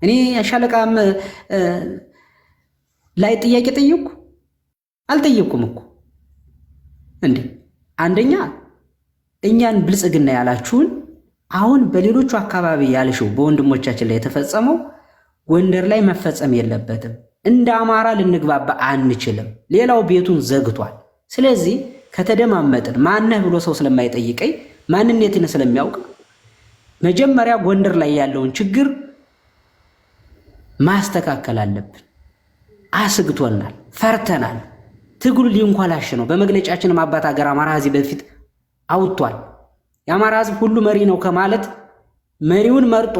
እኔ ሻለቃም ላይ ጥያቄ ጠየቅኩ? አልጠየቅኩም እኮ እንዴ! አንደኛ እኛን ብልጽግና ያላችሁን አሁን በሌሎቹ አካባቢ ያልሽው በወንድሞቻችን ላይ የተፈጸመው ጎንደር ላይ መፈጸም የለበትም። እንደ አማራ ልንግባባ አንችልም። ሌላው ቤቱን ዘግቷል። ስለዚህ ከተደማመጥን ማነህ ብሎ ሰው ስለማይጠይቀኝ ማንነትን ስለሚያውቅ መጀመሪያ ጎንደር ላይ ያለውን ችግር ማስተካከል አለብን። አስግቶናል፣ ፈርተናል። ትግሉ ሊንኳላሽ ነው። በመግለጫችንም አባት ሀገር አማራ ህዝብ በፊት አውጥቷል። የአማራ ህዝብ ሁሉ መሪ ነው ከማለት መሪውን መርጦ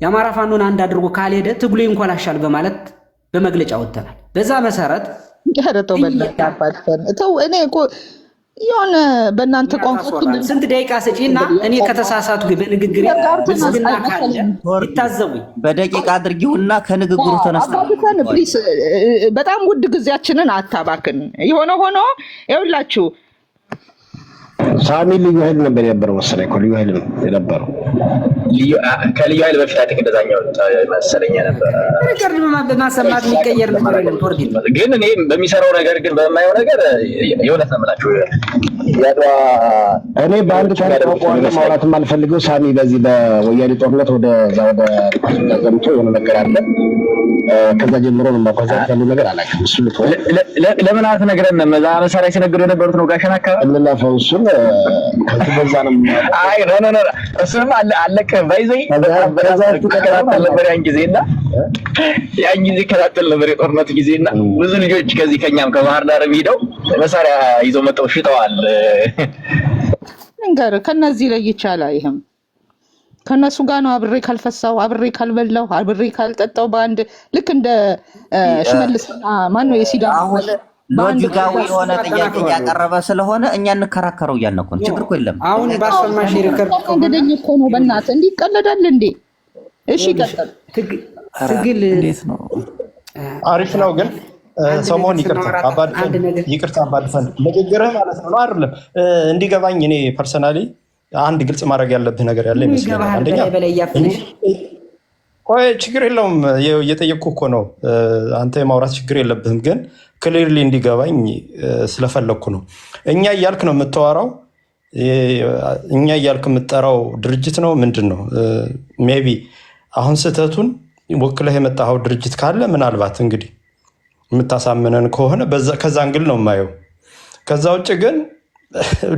የአማራ ፋኖን አንድ አድርጎ ካልሄደ ትግሉ ይንኳላሻል በማለት በመግለጫ ወጥተናል። በዛ መሰረት ያረተው በላባተው እኔ እኮ የሆነ በእናንተ ቋንቋ ስንት ደቂቃ ሰጪና እኔ ከተሳሳቱ በንግግር ብዝግና ካለ ይታዘቡኝ። በደቂቃ አድርጊውና ከንግግሩ ተነስተን ፕሊስ በጣም ውድ ጊዜያችንን አታባክን። የሆነ ሆኖ ይኸውላችሁ ሳሚ ልዩ ኃይል ነበር የነበረው መሰለኝ እኮ ልዩ ኃይል ነው የነበረው። ከልዩ ኃይል በፊት አይተህ እንደዛኛው መሰለኝ ነበር። ሪከርድ በማሰማት የሚቀየር ነገር የለም። ቶርዲት ግን እኔ በሚሰራው ነገር ግን በማየው ነገር የእውነት ነው የምላችሁ ያድዋ እኔ በአንድ ታሪክ ማውራት የማልፈልገው ሳሚ በዚህ በወያኔ ጦርነት ወደ ዘምቶ የሆነ ነገር አለ። ከዛ ጀምሮ ነው ማቋዛት ያለው ነገር አላውቅም። እሱ ለምን አትነግረንም? እዛ መሳሪያ ሲነግሩ የነበሩት ነው ጋሸና አካባቢ እንላፈው እሱን ከዛ ነው። አይ ኖ እሱም አለቀ ባይዘይ በዛ ተከታተል ነበር ያን ጊዜ ከታተል ነበር የጦርነት ጊዜና ብዙ ልጆች ከዚህ ከኛም ከባህር ዳር ሄደው መሳሪያ ይዘው መጣው ሽጠዋል። እንገር ከነዚህ ላይ ይቻላል። ይሄም ከነሱ ጋር ነው አብሬ ካልፈሳው አብሬ ካልበላው አብሬ ካልጠጣው በአንድ ልክ እንደ ሽመልስና ማን ነው የሲዳማ ሎጂካዊ የሆነ ጥያቄ ያቀረበ ስለሆነ እኛ እንከራከረው እያልነው ነው። ችግር እኮ የለም። አሁን ባሰማሽ ሪከርድ እንደደኝ እኮ ነው። በእናትህ እንዲህ ይቀለዳል እንዴ? እሺ ቀጥል። ትግል እንዴት ነው? አሪፍ ነው ግን ሰሞን ይቅርታ አባድፈን ንግግርህ ማለት ነው አይደለም እንዲገባኝ እኔ ፐርሰናሊ አንድ ግልጽ ማድረግ ያለብህ ነገር ያለ ይመስለኛል። አንደኛ ቆይ ችግር የለውም እየጠየቅኩ እኮ ነው። አንተ የማውራት ችግር የለብህም ግን ክሊርሊ እንዲገባኝ ስለፈለግኩ ነው። እኛ እያልክ ነው የምታወራው። እኛ እያልክ የምትጠራው ድርጅት ነው ምንድን ነው? ሜቢ አሁን ስህተቱን ወክለህ የመጣኸው ድርጅት ካለ ምናልባት እንግዲህ የምታሳምነን ከሆነ ከዛ እንግል ነው የማየው። ከዛ ውጭ ግን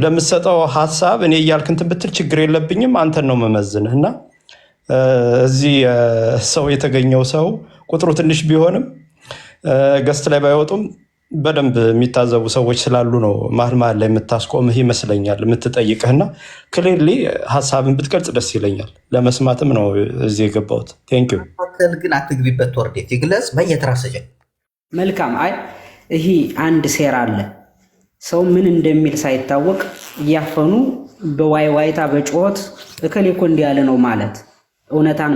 ለምትሰጠው ሀሳብ እኔ እያልክ እንትን ብትል ችግር የለብኝም። አንተን ነው መመዝንህ እና እዚህ ሰው የተገኘው ሰው ቁጥሩ ትንሽ ቢሆንም ገስት ላይ ባይወጡም በደንብ የሚታዘቡ ሰዎች ስላሉ ነው መሀል መሀል ላይ የምታስቆምህ ይመስለኛል የምትጠይቅህና ክሊርሊ ሀሳብን ብትገልጽ ደስ ይለኛል። ለመስማትም ነው እዚህ የገባሁት። ቴንክ ዩ። ግን አትግቢበት ወርዴት ይግለጽ በየትራሰጀ መልካም። አይ ይሄ አንድ ሴራ አለ። ሰው ምን እንደሚል ሳይታወቅ እያፈኑ በዋይዋይታ በጮት እከሌ እኮ እንዲህ ያለ ነው ማለት እውነታን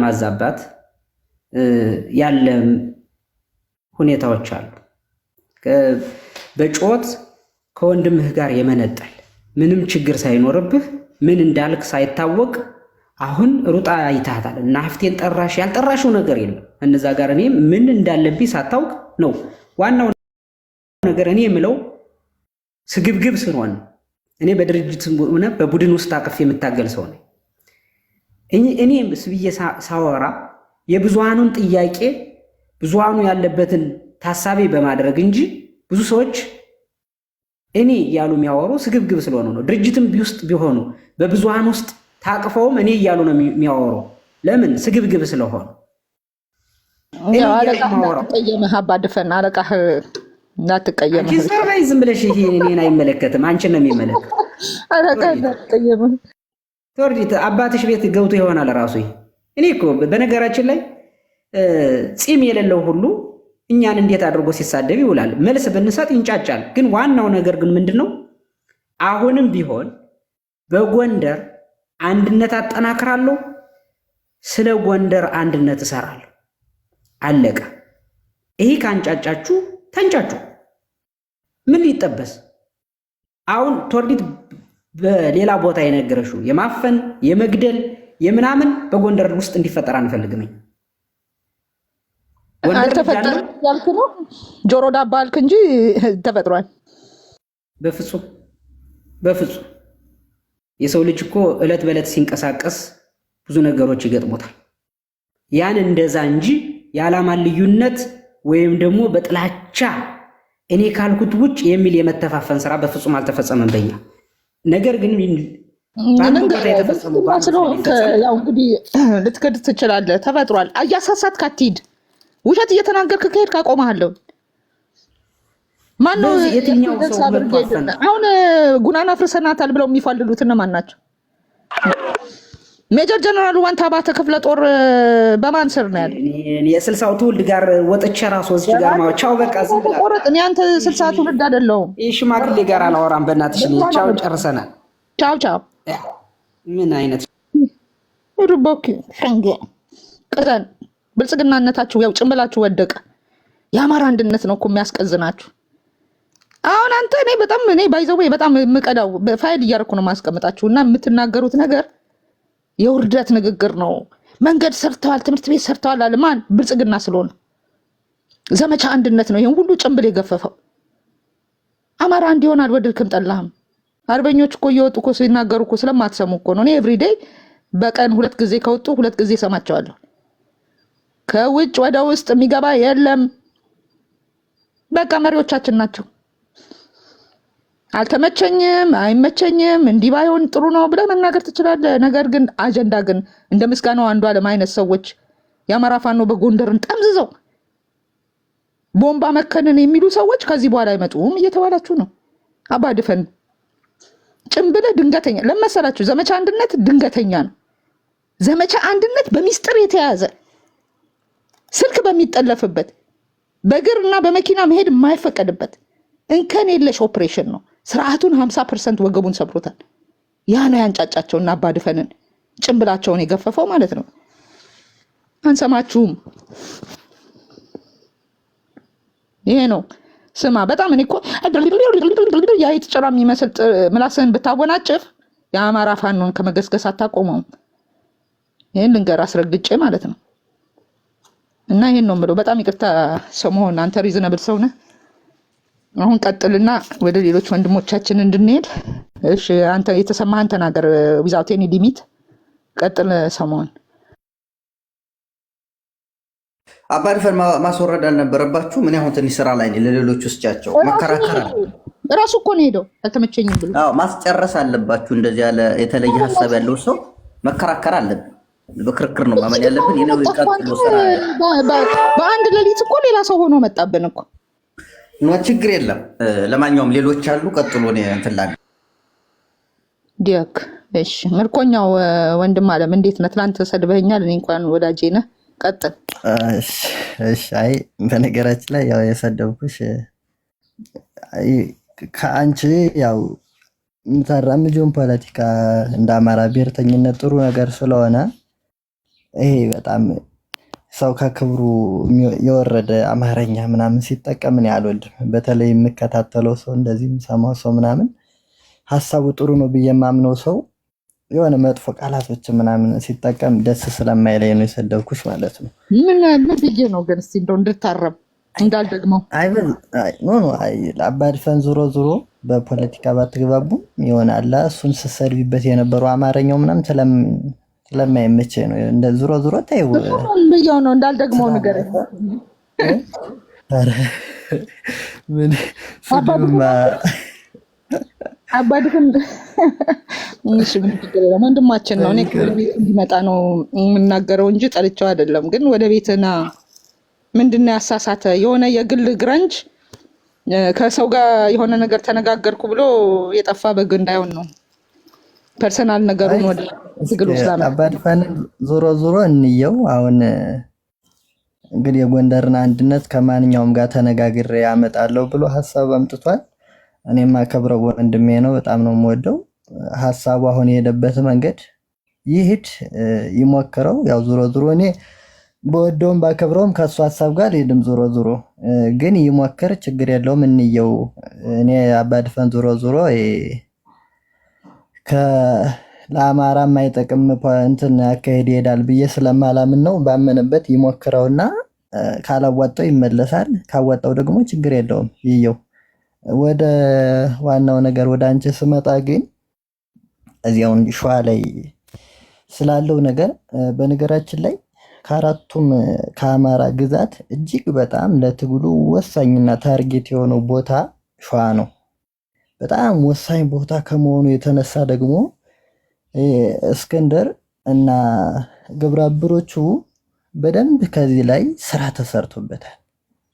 ማዛባት ያለ ሁኔታዎች አሉ። በጮት ከወንድምህ ጋር የመነጠል ምንም ችግር ሳይኖርብህ ምን እንዳልክ ሳይታወቅ አሁን ሩጣ አይታታል እና ሀፍቴን ጠራሽ ያልጠራሽው ነገር የለም። እነዛ ጋር እኔ ምን እንዳለብኝ ሳታውቅ ነው ዋናው ነገር። እኔ የምለው ስግብግብ ስለሆነ እኔ በድርጅት ሆነ በቡድን ውስጥ አቅፍ የምታገል ሰው ነኝ። እኔ ስብዬ ሳወራ የብዙሃኑን ጥያቄ ብዙሃኑ ያለበትን ታሳቢ በማድረግ እንጂ ብዙ ሰዎች እኔ እያሉ የሚያወሩ ስግብግብ ስለሆኑ ነው። ድርጅትም ውስጥ ቢሆኑ በብዙሃን ውስጥ ታቅፈውም እኔ እያሉ ነው የሚያወሩ። ለምን? ስግብግብ ስለሆኑ። አለቃህ አባድፈን አለቃህ እንዳትቀየም ኪዘርባይ ዝም ብለሽ ይሄ እኔን አይመለከትም፣ አንቺን ነው የሚመለከት። አለቃህ እንዳትቀየም ቶርዲት አባትሽ ቤት ገብቶ ይሆናል ራሱ። እኔ እኮ በነገራችን ላይ ፂም የሌለው ሁሉ እኛን እንዴት አድርጎ ሲሳደብ ይውላል። መልስ ብንሰጥ ይንጫጫል። ግን ዋናው ነገር ግን ምንድነው? አሁንም ቢሆን በጎንደር አንድነት አጠናክራለሁ፣ ስለ ጎንደር አንድነት እሰራለሁ። አለቀ። ይሄ ካንጫጫችሁ ተንጫጩ። ምን ሊጠበስ? አሁን ቶርዲት በሌላ ቦታ የነገረሽው የማፈን የመግደል የምናምን በጎንደር ውስጥ እንዲፈጠር አንፈልግም። አልተፈጠረ ያልክ ነው ጆሮ ዳባ አልክ እንጂ ተፈጥሯል። በፍጹም የሰው ልጅ እኮ እለት በእለት ሲንቀሳቀስ ብዙ ነገሮች ይገጥሞታል። ያን እንደዛ እንጂ የዓላማ ልዩነት ወይም ደግሞ በጥላቻ እኔ ካልኩት ውጭ የሚል የመተፋፈን ስራ በፍጹም አልተፈጸመም በኛ። ነገር ግን ያው እንግዲህ ልትክድ ትችላለህ። ተፈጥሯል። እያሳሳትክ አትሂድ። ውሸት እየተናገርክ ከሄድክ አቆምሃለሁ። ማነው የትኛው ሰው መጥፋፈን አሁን ጉናና ፍርሰናታል ብለው የሚፋልሉት እነማን ናቸው? ሜጀር ጀነራል ዋንታ ባተ ክፍለ ጦር በማን ስር ነው ያለው? የስልሳው ትውልድ ጋር ወጥቼ ራሱ እዚህ ጋር ማውቻው በቃ ዝም ብላ ቆረጥ። እኔ አንተ 60 ትውልድ አይደለሁም። ሽማግሌ ጋር አላወራም። በእናትሽ ቻው፣ ጨርሰናል። ቻው ቻው። ምን አይነት ሩቦክ ፈንገ ቀዘን ብልጽግናነታችሁ ያው ጭንብላችሁ ወደቀ። የአማራ አንድነት ነው እኮ የሚያስቀዝናችሁ። አሁን አንተ እኔ ባይዘው በጣም የምቀዳው ፋይል እያደረኩ ነው ማስቀመጣችሁ እና የምትናገሩት ነገር የውርደት ንግግር ነው። መንገድ ሰርተዋል፣ ትምህርት ቤት ሰርተዋል አለ ማን? ብልጽግና ስለሆነ ዘመቻ አንድነት ነው ይሄን ሁሉ ጭንብል የገፈፈው። አማራ እንዲሆን አልወደድክም ጠላህም። አርበኞች እኮ እየወጡ እኮ ሲናገሩ እኮ ስለማትሰሙ እኮ ነው። እኔ ኤቭሪዴይ በቀን 2 ጊዜ ከወጡ 2 ጊዜ ሰማቸዋለሁ። ከውጭ ወደ ውስጥ የሚገባ የለም። በቃ መሪዎቻችን ናቸው። አልተመቸኝም፣ አይመቸኝም፣ እንዲህ ባይሆን ጥሩ ነው ብለህ መናገር ትችላለህ። ነገር ግን አጀንዳ ግን እንደ ምስጋናው አንዱዓለም አይነት ሰዎች የአማራ ፋኖ በጎንደርን ጠምዝዘው ቦምባ መከንን የሚሉ ሰዎች ከዚህ በኋላ አይመጡም እየተባላችሁ ነው። አባድፈን ጭምብልህ ድንገተኛ ለመሰላችሁ። ዘመቻ አንድነት ድንገተኛ ነው። ዘመቻ አንድነት በሚስጥር የተያዘ ስልክ በሚጠለፍበት በእግርና በመኪና መሄድ የማይፈቀድበት እንከን የለሽ ኦፕሬሽን ነው። ስርዓቱን 50% ወገቡን ሰብሮታል። ያ ነው ያንጫጫቸው እና አባድፈንን ጭንብላቸውን የገፈፈው ማለት ነው። አንሰማችሁም። ይሄ ነው ስማ። በጣም እኔ እኮ የአይጥ ጭራ የሚመስል ምላስህን ብታወናጭፍ የአማራ ፋኖን ከመገስገስ አታቆመውም። ይህን ልንገር አስረግጬ ማለት ነው። እና ይሄን ነው የምለው። በጣም ይቅርታ ሰሞኑን አንተ ሪዝነብል ሰው ነህ። አሁን ቀጥልና ወደ ሌሎች ወንድሞቻችን እንድንሄድ። እሺ አንተ የተሰማህን ተናገር። ዊዛውት ኤኒ ሊሚት ቀጥል። ሰሞኑን አባድፈን ማስወረድ አልነበረባችሁ። ምን አሁን ትንሽ ስራ ላይ ለሌሎች ውስጫቸው መከራከር ራሱ እኮ ነው ሄደው አልተመቸኝም ብሎ ማስጨረስ አለባችሁ። እንደዚህ ያለ የተለየ ሀሳብ ያለው ሰው መከራከር አለብን። በክርክር ነው ማመን ያለብን። ይሄው ይቀጥሉ ስራ በአንድ ሌሊት እኮ ሌላ ሰው ሆኖ መጣብን እኮ ነው። ችግር የለም። ለማንኛውም ሌሎች አሉ። ቀጥሎ ነው እንትላል ዲያክ። እሺ ምርኮኛው ወንድም አለም እንዴት ነህ? ትናንት ሰድበኛል። እኔ እንኳን ወዳጄ ነህ። ቀጥል። እሺ አይ በነገራችን ላይ ያው የሰደብኩሽ ከአንቺ ያው የምታራምጂውን ፖለቲካ እንደ አማራ ብሔርተኝነት ጥሩ ነገር ስለሆነ ይሄ በጣም ሰው ከክብሩ የወረደ አማርኛ ምናምን ሲጠቀም እኔ አልወድም። በተለይ የምከታተለው ሰው እንደዚህ የምሰማው ሰው ምናምን ሀሳቡ ጥሩ ነው ብዬ የማምነው ሰው የሆነ መጥፎ ቃላቶች ምናምን ሲጠቀም ደስ ስለማይለኝ ነው የሰደብኩሽ ማለት ነው። ምን ብዬ ነው ግን እስቲ እንደው እንድታረም እንዳልደግመው። አባድፈን ዞሮ ዞሮ በፖለቲካ ባትግባቡ ይሆናል። እሱን ስትሰድቢበት የነበረው አማርኛው ምናምን ስለማይመቸኝ ነው። እንደ ዞሮ ዞሮ ታይው ብዬው ነው እንዳልደግመው ነገር ምን ስድብማ አባድፈን እሺ ምን ትገለ ወንድማችን ነው። እኔ ወደ ቤት እንዲመጣ ነው የምናገረው እንጂ ጠልቼው አይደለም። ግን ወደ ቤትና ምንድነው ያሳሳተ የሆነ የግል ግረንጅ ከሰው ጋር የሆነ ነገር ተነጋገርኩ ብሎ የጠፋ በግ እንዳይሆን ነው። ፐርሰናል ነገሩን ወደ ትግሉ ስላመጣ አባድፈን ዞሮ ዞሮ እንየው። አሁን እንግዲህ የጎንደርን አንድነት ከማንኛውም ጋር ተነጋግሬ ያመጣለሁ ብሎ ሐሳብ አምጥቷል። እኔም አከብረው ወንድሜ ነው፣ በጣም ነው የምወደው። ሐሳቡ አሁን የሄደበት መንገድ ይሄድ ይሞክረው። ያው ዞሮ ዞሮ እኔ በወደውም ባከብረውም ከሱ ሐሳብ ጋር ሄድም ዞሮ ዞሮ ግን ይሞክር፣ ችግር የለውም እንየው። እኔ አባድፈን ዞሮ ዞሮ ለአማራ የማይጠቅም እንትን አካሄድ ይሄዳል ብዬ ስለማላምን ነው። ባመነበት ይሞክረውና ካላዋጣው ይመለሳል፣ ካዋጣው ደግሞ ችግር የለውም ይየው። ወደ ዋናው ነገር ወደ አንቺ ስመጣ ግን እዚያውን ሸዋ ላይ ስላለው ነገር በነገራችን ላይ ከአራቱም ከአማራ ግዛት እጅግ በጣም ለትግሉ ወሳኝና ታርጌት የሆነው ቦታ ሸዋ ነው። በጣም ወሳኝ ቦታ ከመሆኑ የተነሳ ደግሞ እስክንድር እና ግብረ አበሮቹ በደንብ ከዚህ ላይ ስራ ተሰርቶበታል።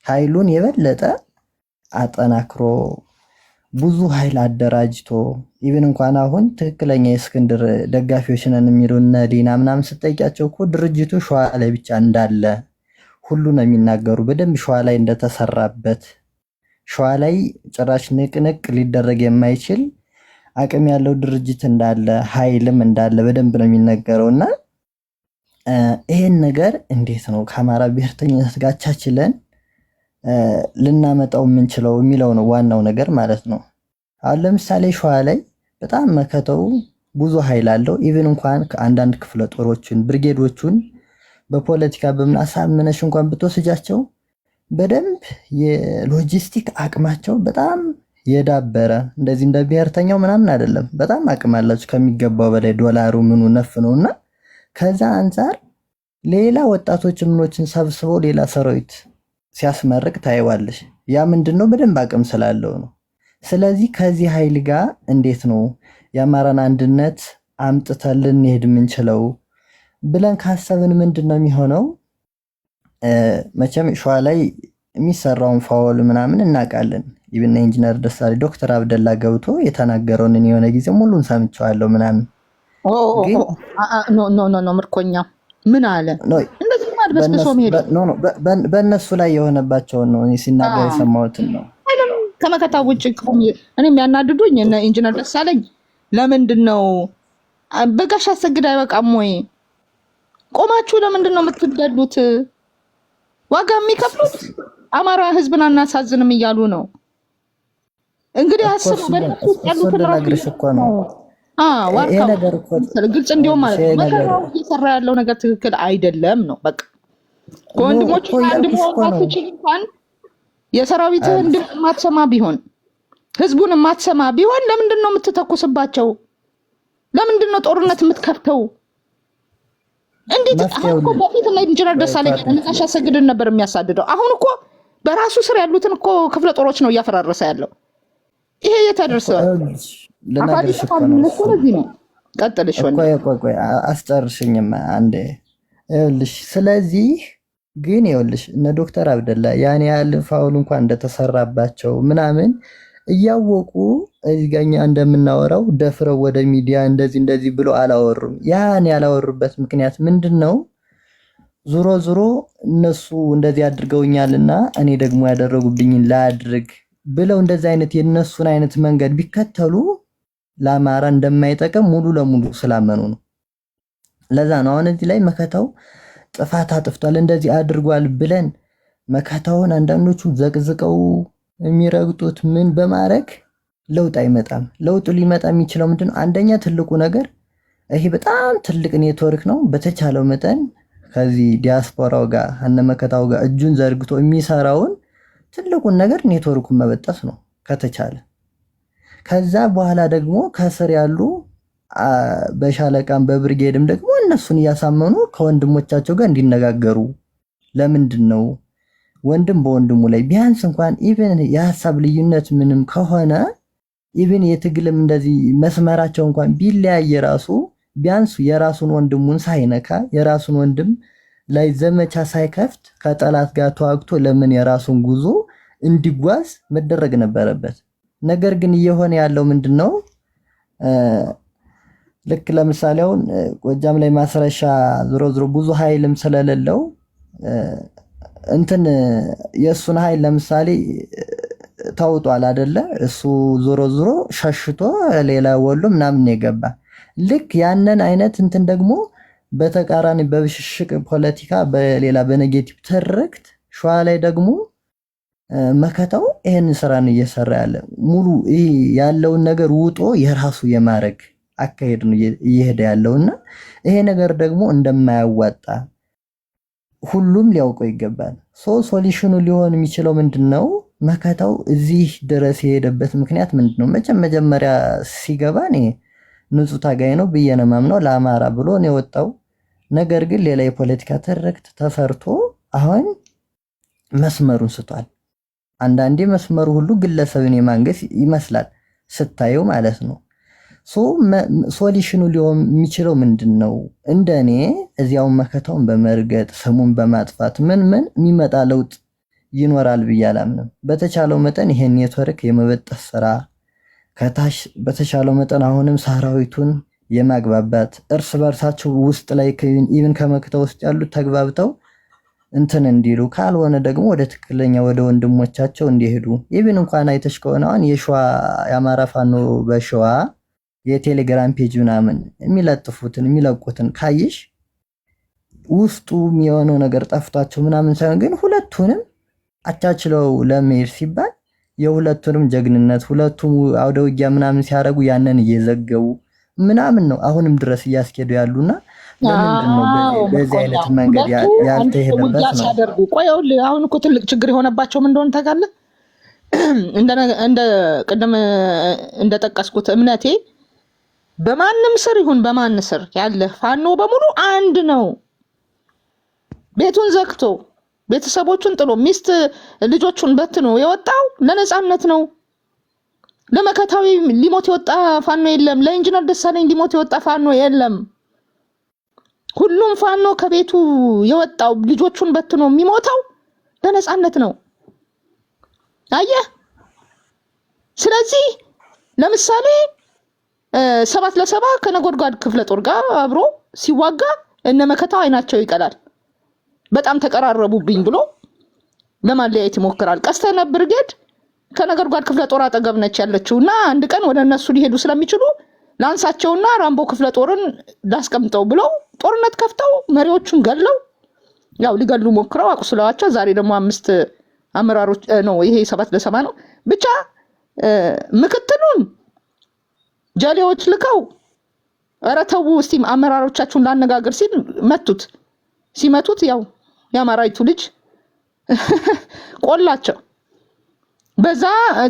ኃይሉን የበለጠ አጠናክሮ ብዙ ኃይል አደራጅቶ ኢቭን እንኳን አሁን ትክክለኛ የእስክንድር ደጋፊዎች ነን የሚሉ እነ ዲና ምናምን ስጠይቂያቸው እኮ ድርጅቱ ሸዋ ላይ ብቻ እንዳለ ሁሉ ነው የሚናገሩ። በደንብ ሸዋ ላይ እንደተሰራበት ሸዋ ላይ ጭራሽ ንቅንቅ ሊደረግ የማይችል አቅም ያለው ድርጅት እንዳለ ኃይልም እንዳለ በደንብ ነው የሚነገረውና ይሄን ነገር እንዴት ነው ከአማራ ብሔርተኝነት ጋር ቻችለን ልናመጣው የምንችለው የሚለው ነው ዋናው ነገር ማለት ነው። አሁን ለምሳሌ ሸዋ ላይ በጣም መከተው ብዙ ኃይል አለው። ኢቭን እንኳን ከአንዳንድ ክፍለ ጦሮችን ብርጌዶቹን በፖለቲካ በምን አሳምነሽ እንኳን ብትወስጃቸው በደንብ የሎጂስቲክ አቅማቸው በጣም የዳበረ እንደዚህ እንደ ብሔርተኛው ምናምን አይደለም። በጣም አቅም አላቸው ከሚገባው በላይ ዶላሩ ምኑ ነፍ ነውና ከዛ አንፃር ሌላ ወጣቶች ምኖችን ሰብስበው ሌላ ሰራዊት ሲያስመርቅ ታይዋለሽ። ያ ምንድነው በደንብ አቅም ስላለው ነው። ስለዚህ ከዚህ ኃይል ጋር እንዴት ነው የአማራን አንድነት አምጥተን ልንሄድ የምንችለው ብለን ካሰብን ምንድነው የሚሆነው? መቼም ሸዋ ላይ የሚሰራውን ፋውል ምናምን እናውቃለን። ኢቭን ኢንጂነር ደሳለኝ ዶክተር አብደላ ገብቶ የተናገረውን የሆነ ጊዜ ሙሉን ሰምቼዋለሁ ምናምን ኖ ምርኮኛ ምን አለ እንደዚህ ማድበስብሶ መሄድ በእነሱ ላይ የሆነባቸውን ነው ሲናገር የሰማሁትን ነው። ከመከታ ውጭ እኔ የሚያናድዱኝ እነ ኢንጂነር ደሳለኝ ለምንድን ነው በጋሽ አሰግድ አይበቃም ወይ? ቆማችሁ ለምንድን ነው የምትገሉት? ዋጋ የሚከፍሉት አማራ ህዝብን አናሳዝንም እያሉ ነው። እንግዲህ አስቡ በእነሱ ያሉትን ነግርሽ እኮ ነው ግልጽ እንዲሁም ማለት ነው መከራው እየሰራ ያለው ነገር ትክክል አይደለም ነው። በቃ ከወንድሞች አንድ ሞታቶች እንኳን የሰራዊትህን ድምፅ ማትሰማ ቢሆን ህዝቡን ማትሰማ ቢሆን ለምንድን ነው የምትተኩስባቸው? ለምንድን ነው ጦርነት የምትከፍተው? እንዴት አሁን እኮ በፊት ላይ ኢንጂነር ደሳለኝ ነጋሽ አሰግድን ነበር የሚያሳድደው። አሁን እኮ በራሱ ስር ያሉትን እኮ ክፍለ ጦሮች ነው እያፈራረሰ ያለው። ይሄ የተደርሰው ለነገርሽ እኮ ነው። ቀጥልሽ ቆይ አስጨርሽኝም አንዴ ይኸውልሽ። ስለዚህ ግን ይኸውልሽ እነ ዶክተር አብደላ ያን ያህል ፋውል እንኳን እንደተሰራባቸው ምናምን እያወቁ እዚጋኛ እንደምናወራው ደፍረው ወደ ሚዲያ እንደዚህ ብሎ አላወሩም። ያን ያላወሩበት ምክንያት ምንድነው? ዙሮ እነሱ እንደዚህ አድርገውኛልና እኔ ደግሞ ያደረጉብኝን ላድርግ ብለው እንደዚህ አይነት የነሱን አይነት መንገድ ቢከተሉ ለአማራ እንደማይጠቅም ሙሉ ለሙሉ ስላመኑ ነው። ለዛ ነው አሁን እዚህ ላይ መከታው ጥፋት አጥፍቷል እንደዚህ አድርጓል ብለን መከታውን አንዳንዶቹ ዘቅዝቀው የሚረግጡት ምን በማድረግ ለውጥ አይመጣም። ለውጡ ሊመጣ የሚችለው ምንድነው? አንደኛ ትልቁ ነገር ይሄ በጣም ትልቅ ኔትወርክ ነው። በተቻለው መጠን ከዚህ ዲያስፖራው ጋር መከታው ጋር እጁን ዘርግቶ የሚሰራውን ትልቁን ነገር ኔትወርኩን መበጠስ ነው ከተቻለ። ከዛ በኋላ ደግሞ ከስር ያሉ በሻለቃም በብርጌድም ደግሞ እነሱን እያሳመኑ ከወንድሞቻቸው ጋር እንዲነጋገሩ ለምንድን ነው ወንድም በወንድሙ ላይ ቢያንስ እንኳን ኢቭን የሐሳብ ልዩነት ምንም ከሆነ ኢቭን የትግልም እንደዚህ መስመራቸው እንኳን ቢለያየ ራሱ ቢያንስ የራሱን ወንድሙን ሳይነካ የራሱን ወንድም ላይ ዘመቻ ሳይከፍት ከጠላት ጋር ተዋግቶ ለምን የራሱን ጉዞ እንዲጓዝ መደረግ ነበረበት። ነገር ግን እየሆነ ያለው ምንድነው? ልክ ለምሳሌ አሁን ጎጃም ላይ ማስረሻ ዞሮ ብዙ ኃይልም ስለሌለው እንትን የሱን ኃይል ለምሳሌ ታውጧል አይደለ? እሱ ዞሮ ሸሽቶ ሌላ ወሎ ምናምን የገባ ልክ ያንን አይነት እንትን ደግሞ በተቃራኒ በብሽሽቅ ፖለቲካ በሌላ በኔጌቲቭ ትርክት ሸዋ ላይ ደግሞ መከታው ይሄን ስራን እየሰራ ያለ ሙሉ ያለውን ነገር ውጦ የራሱ የማረግ አካሄድ ነው እየሄደ ያለውና ይሄ ነገር ደግሞ እንደማያዋጣ ሁሉም ሊያውቀው ይገባል። ሶሉሽኑ ሊሆን የሚችለው ምንድነው? መከታው እዚህ ድረስ የሄደበት ምክንያት ምንድነው? መጀመሪያ ሲገባ እኔ ንጹህ ታጋይ ነው ብዬ ነው የማምነው ለአማራ ብሎ ነው የወጣው። ነገር ግን ሌላ የፖለቲካ ትርክት ተሰርቶ አሁን መስመሩን ስቷል። አንዳንዴ መስመሩ ሁሉ ግለሰብን የማንገስ ይመስላል ስታየው ማለት ነው። ሶሉሽኑ ሊሆን የሚችለው ምንድነው? እንደኔ እዚያው መከታውን በመርገጥ ስሙን በማጥፋት ምን የሚመጣ ለውጥ ይኖራል ብዬ አላምንም። በተቻለው መጠን ይሄን ኔትወርክ የመበጠስ ስራ ከታች በተቻለው መጠን አሁንም ሰራዊቱን የማግባባት እርስ በርሳቸው ውስጥ ላይ ኢቭን ከመከታው ውስጥ ያሉት ተግባብተው እንትን እንዲሉ ካልሆነ ደግሞ ወደ ትክክለኛ ወደ ወንድሞቻቸው እንዲሄዱ ኢቭን እንኳን አይተሽ ከሆነ አሁን የሸዋ የአማራ ፋኖ በሸዋ የቴሌግራም ፔጅ ምናምን የሚለጥፉትን የሚለቁትን ካይሽ ውስጡ የሚሆነው ነገር ጠፍቷቸው ምናምን ሳይሆን ግን ሁለቱንም አቻችለው ለመሄድ ሲባል የሁለቱንም ጀግንነት ሁለቱም አውደ ውጊያ ምናምን ሲያደርጉ ያንን እየዘገቡ ምናምን ነው አሁንም ድረስ እያስኬዱ ያሉና ለምንድን ነው በዚህ አይነት መንገድ ያልተሄደበት ነው ሲያደርጉ? ቆይ አሁን እኮ ትልቅ ችግር የሆነባቸው ምን እንደሆነ ታውቃለህ? እንደ ቅድም እንደጠቀስኩት እምነቴ በማንም ስር ይሁን በማን ስር ያለ ፋኖ በሙሉ አንድ ነው። ቤቱን ዘግቶ ቤተሰቦቹን ጥሎ ሚስት ልጆቹን በትኖ የወጣው ለነጻነት ነው። ለመከታዊ ሊሞት የወጣ ፋኖ የለም። ለኢንጂነር ደሳለኝ ሊሞት የወጣ ፋኖ የለም። ሁሉም ፋኖ ከቤቱ የወጣው ልጆቹን በትኖ የሚሞተው ለነጻነት ነው። አየህ። ስለዚህ ለምሳሌ 7 ለ7 ከነጎድጓድ ክፍለ ጦር ጋር አብሮ ሲዋጋ እነ መከታው አይናቸው ይቀላል። በጣም ተቀራረቡብኝ ብሎ ለማለያየት ይሞክራል። ቀስተነ ብርጌድ ከነጎድጓድ ክፍለ ጦር አጠገብ ነች ያለችውና አንድ ቀን ወደ እነሱ ሊሄዱ ስለሚችሉ ላንሳቸውና ራምቦ ክፍለ ጦርን ላስቀምጠው ብለው ጦርነት ከፍተው መሪዎቹን ገለው ያው ሊገሉ ሞክረው አቁስለዋቸው ዛሬ ደግሞ 5 አመራሮች ነው ይሄ 7 ለ7 ነው ብቻ ምክትሉን ጀሌዎች ልከው ኧረ ተው እስቲ አመራሮቻችሁን ላነጋግር ሲል መቱት። ሲመቱት ያው የአማራይቱ ልጅ ቆላቸው። በዛ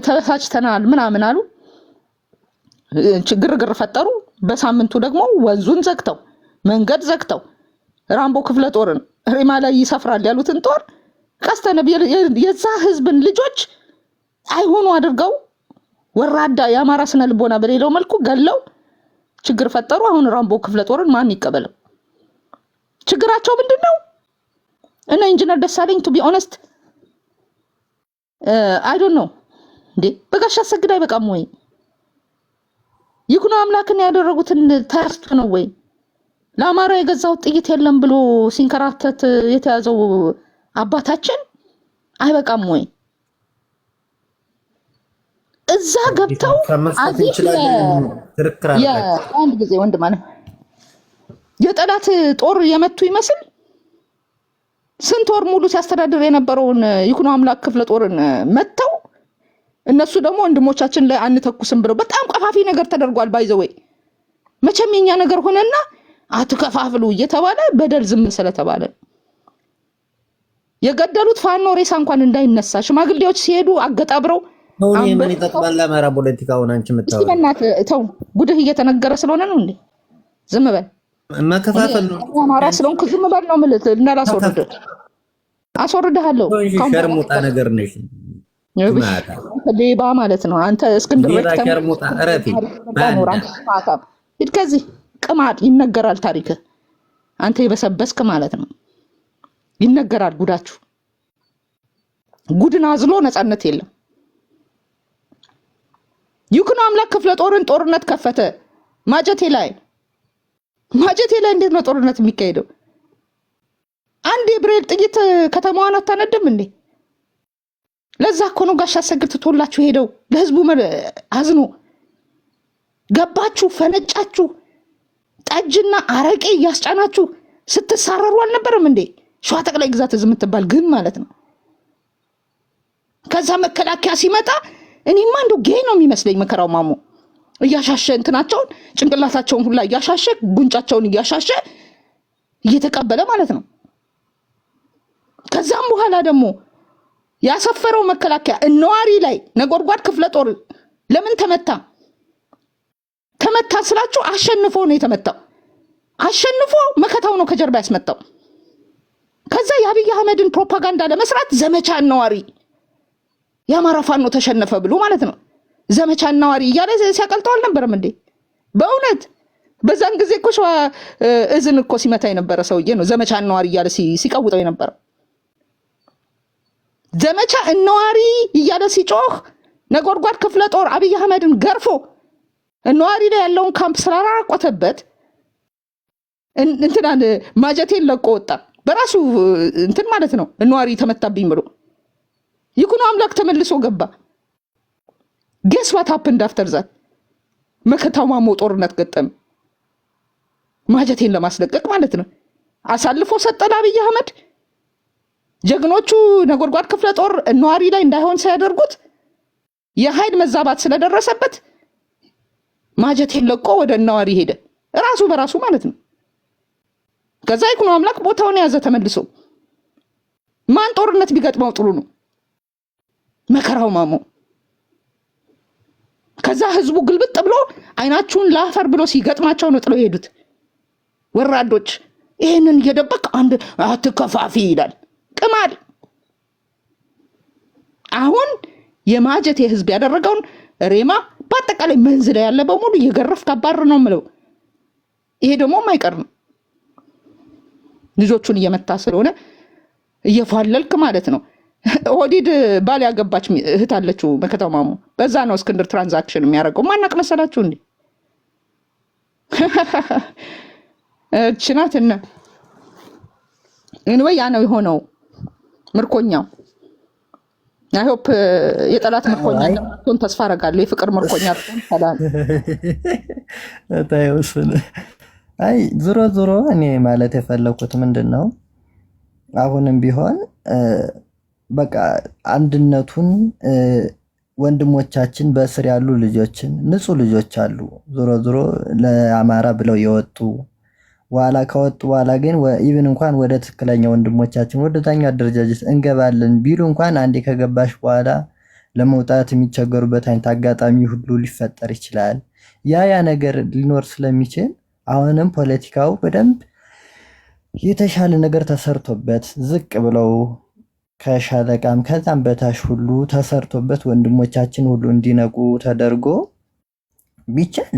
ተበሳጭተናል ምናምን አሉ። ግርግር ፈጠሩ። በሳምንቱ ደግሞ ወንዙን ዘግተው መንገድ ዘግተው ራምቦ ክፍለ ጦርን ሪማ ላይ ይሰፍራል ያሉትን ጦር ቀስተነ የዛ ህዝብን ልጆች አይሆኑ አድርገው ወራዳ የአማራ ስነ ልቦና በሌለው መልኩ ገለው ችግር ፈጠሩ። አሁን ራምቦ ክፍለ ጦርን ማን ይቀበለው? ችግራቸው ምንድነው? እና ኢንጂነር ደሳለኝ ቱ ቢ ኦነስት አይ ዶንት ኖ እንዴ በጋሻ ሰግድ አይበቃም ወይ? ይኩኖ አምላክን ያደረጉትን ተረስቶ ነው ወይ? ለአማራ የገዛው ጥይት የለም ብሎ ሲንከራተት የተያዘው አባታችን አይበቃም ወይ? እዛ ገብተው አንድ ጊዜ ወንድም አለ የጠላት ጦር የመቱ ይመስል ስንት ወር ሙሉ ሲያስተዳድር የነበረውን ይኩኖ አምላክ ክፍለ ጦርን መተው እነሱ ደግሞ ወንድሞቻችን ላይ አንተኩስም ብለው በጣም ቀፋፊ ነገር ተደርጓል። ባይዘወይ መቼም የኛ ነገር ሆነና አትከፋፍሉ እየተባለ በደል ዝም ስለተባለ የገደሉት ፋኖ ሬሳ እንኳን እንዳይነሳ ሽማግሌዎች ሲሄዱ አገጣብረው ምን ይጠቅማል? አማራ ፖለቲካውን አንቺ መጣው እስቲ በእናትህ ተው፣ ጉድህ እየተነገረ ስለሆነ ነው እንዴ? ዝም በል። መከፋፈል ነው አማራ ስለሆንክ ዝም በል ነው ማለት እንዳላስወርድ አስወርድሃለሁ። ሸርሙጣ ነገር ነሽ ሌባ ማለት ነው አንተ። እስክንድር ሸርሙጣ አረፊ ከዚህ ቅማጥ ይነገራል ታሪክ። አንተ የበሰበስክ ማለት ነው ይነገራል ጉዳችሁ። ጉድን አዝሎ ነፃነት የለም። ይኩኖ አምላክ ክፍለ ጦርን ጦርነት ከፈተ ማጀቴ ላይ እንዴት ነው ጦርነት የሚካሄደው? አንድ የብሬል ጥይት ከተማዋን አታነድም እንዴ? ለዛ እኮ ነው ጋሻ ሰግድ ትቶላችሁ ሄደው ለህዝቡ አዝኖ ገባችሁ፣ ፈነጫችሁ፣ ጠጅና አረቄ እያስጫናችሁ ስትሳረሩ አልነበረም እንዴ? ሸዋ ጠቅላይ ግዛት ህዝብ የምትባል ግን ማለት ነው። ከዛ መከላከያ ሲመጣ እኔማ እንደው ጌ ነው የሚመስለኝ መከራው ማሞ እያሻሸ እንትናቸውን ጭንቅላታቸውን ሁላ እያሻሸ ጉንጫቸውን እያሻሸ እየተቀበለ ማለት ነው። ከዛም በኋላ ደግሞ ያሰፈረው መከላከያ ነዋሪ ላይ ነጎድጓድ ክፍለ ጦር ለምን ተመታ? ተመታ ስላችሁ አሸንፎ ነው የተመታው። አሸንፎ መከታው ነው ከጀርባ ያስመጣው። ከዛ የአብይ አህመድን ፕሮፓጋንዳ ለመስራት ዘመቻ ነዋሪ የአማራ ፋኖ ተሸነፈ ብሎ ማለት ነው ዘመቻ ነዋሪ እያለ ሲያቀልጠው አልነበረም እንዴ? በእውነት በዛን ጊዜ እኮ ሸዋ እዝን እኮ ሲመታ የነበረ ሰውዬ ነው ዘመቻ ነዋሪ እያለ ሲቀውጠው የነበረ ዘመቻ ነዋሪ እያለ ሲጮህ ነጎድጓድ ክፍለ ጦር አብይ አህመድን ገርፎ ነዋሪ ላይ ያለውን ካምፕ ስላራቆተበት እንትናን ማጀቴን ለቆ ወጣ በራሱ እንትን ማለት ነው ነዋሪ ተመታብኝ ብሎ ይኩኖ አምላክ ተመልሶ ገባ guess what happened after that መከታው ማሞ ጦርነት ገጠም ማጀቴን ለማስለቀቅ ማለት ነው አሳልፎ ሰጠና አብይ አህመድ ጀግኖቹ ነጎድጓድ ክፍለ ጦር ነዋሪ ላይ እንዳይሆን ሲያደርጉት የኃይል መዛባት ስለደረሰበት ማጀቴን ለቆ ወደ ነዋሪ ሄደ ራሱ በራሱ ማለት ነው ከዛ ይኩኖ አምላክ ቦታውን ያዘ ተመልሶ ማን ጦርነት ቢገጥመው ጥሩ ነው መከራው ማሞ ከዛ ህዝቡ ግልብጥ ብሎ አይናችሁን ላፈር ብሎ ሲገጥማቸው ነው ጥለው ሄዱት ወራዶች ይሄንን እየደበቅ አንድ አትከፋፊ ይላል ቅማል አሁን የማጀቴ ህዝብ ያደረገውን ሬማ በአጠቃላይ መንዝ ላይ ያለ በሙሉ እየገረፍ ካባር ነው ምለው ይሄ ደግሞ ማይቀር ነው ልጆቹን እየመታ ስለሆነ እየፋለልክ ማለት ነው ኦዲድ ባል ያገባች እህት አለችው መከታው ማሙ በዛ ነው እስክንድር ትራንዛክሽን የሚያደርገው ማናቅ መሰላችሁ እንዴ እችናትና እንወይ ያ ነው የሆነው ምርኮኛው አይ ሆፕ የጠላት ምርኮኛ እንደሆነ ተስፋ አደርጋለሁ የፍቅር ምርኮኛ ሰላም ታዩስን አይ ዞሮ እኔ ማለት የፈለኩት ምንድነው አሁንም ቢሆን በቃ አንድነቱን ወንድሞቻችን በስር ያሉ ልጆችን ንጹህ ልጆች አሉ ዞሮ ለአማራ ብለው የወጡ ዋላ ከወጡ ዋላ ግን ኢቭን እንኳን ወደ ትክክለኛ ወንድሞቻችን ወደ ታኛ አደረጃጀት እንገባለን ቢሉ እንኳን አንዴ ከገባሽ በኋላ ለመውጣት የሚቸገሩበት አይነት አጋጣሚ ሁሉ ሊፈጠር ይችላል ያ ነገር ሊኖር ስለሚችል አሁንም ፖለቲካው በደንብ የተሻለ ነገር ተሰርቶበት ዝቅ ብለው ከሻለቃም ከዛም በታች ሁሉ ተሰርቶበት ወንድሞቻችን ሁሉ እንዲነቁ ተደርጎ ቢቻል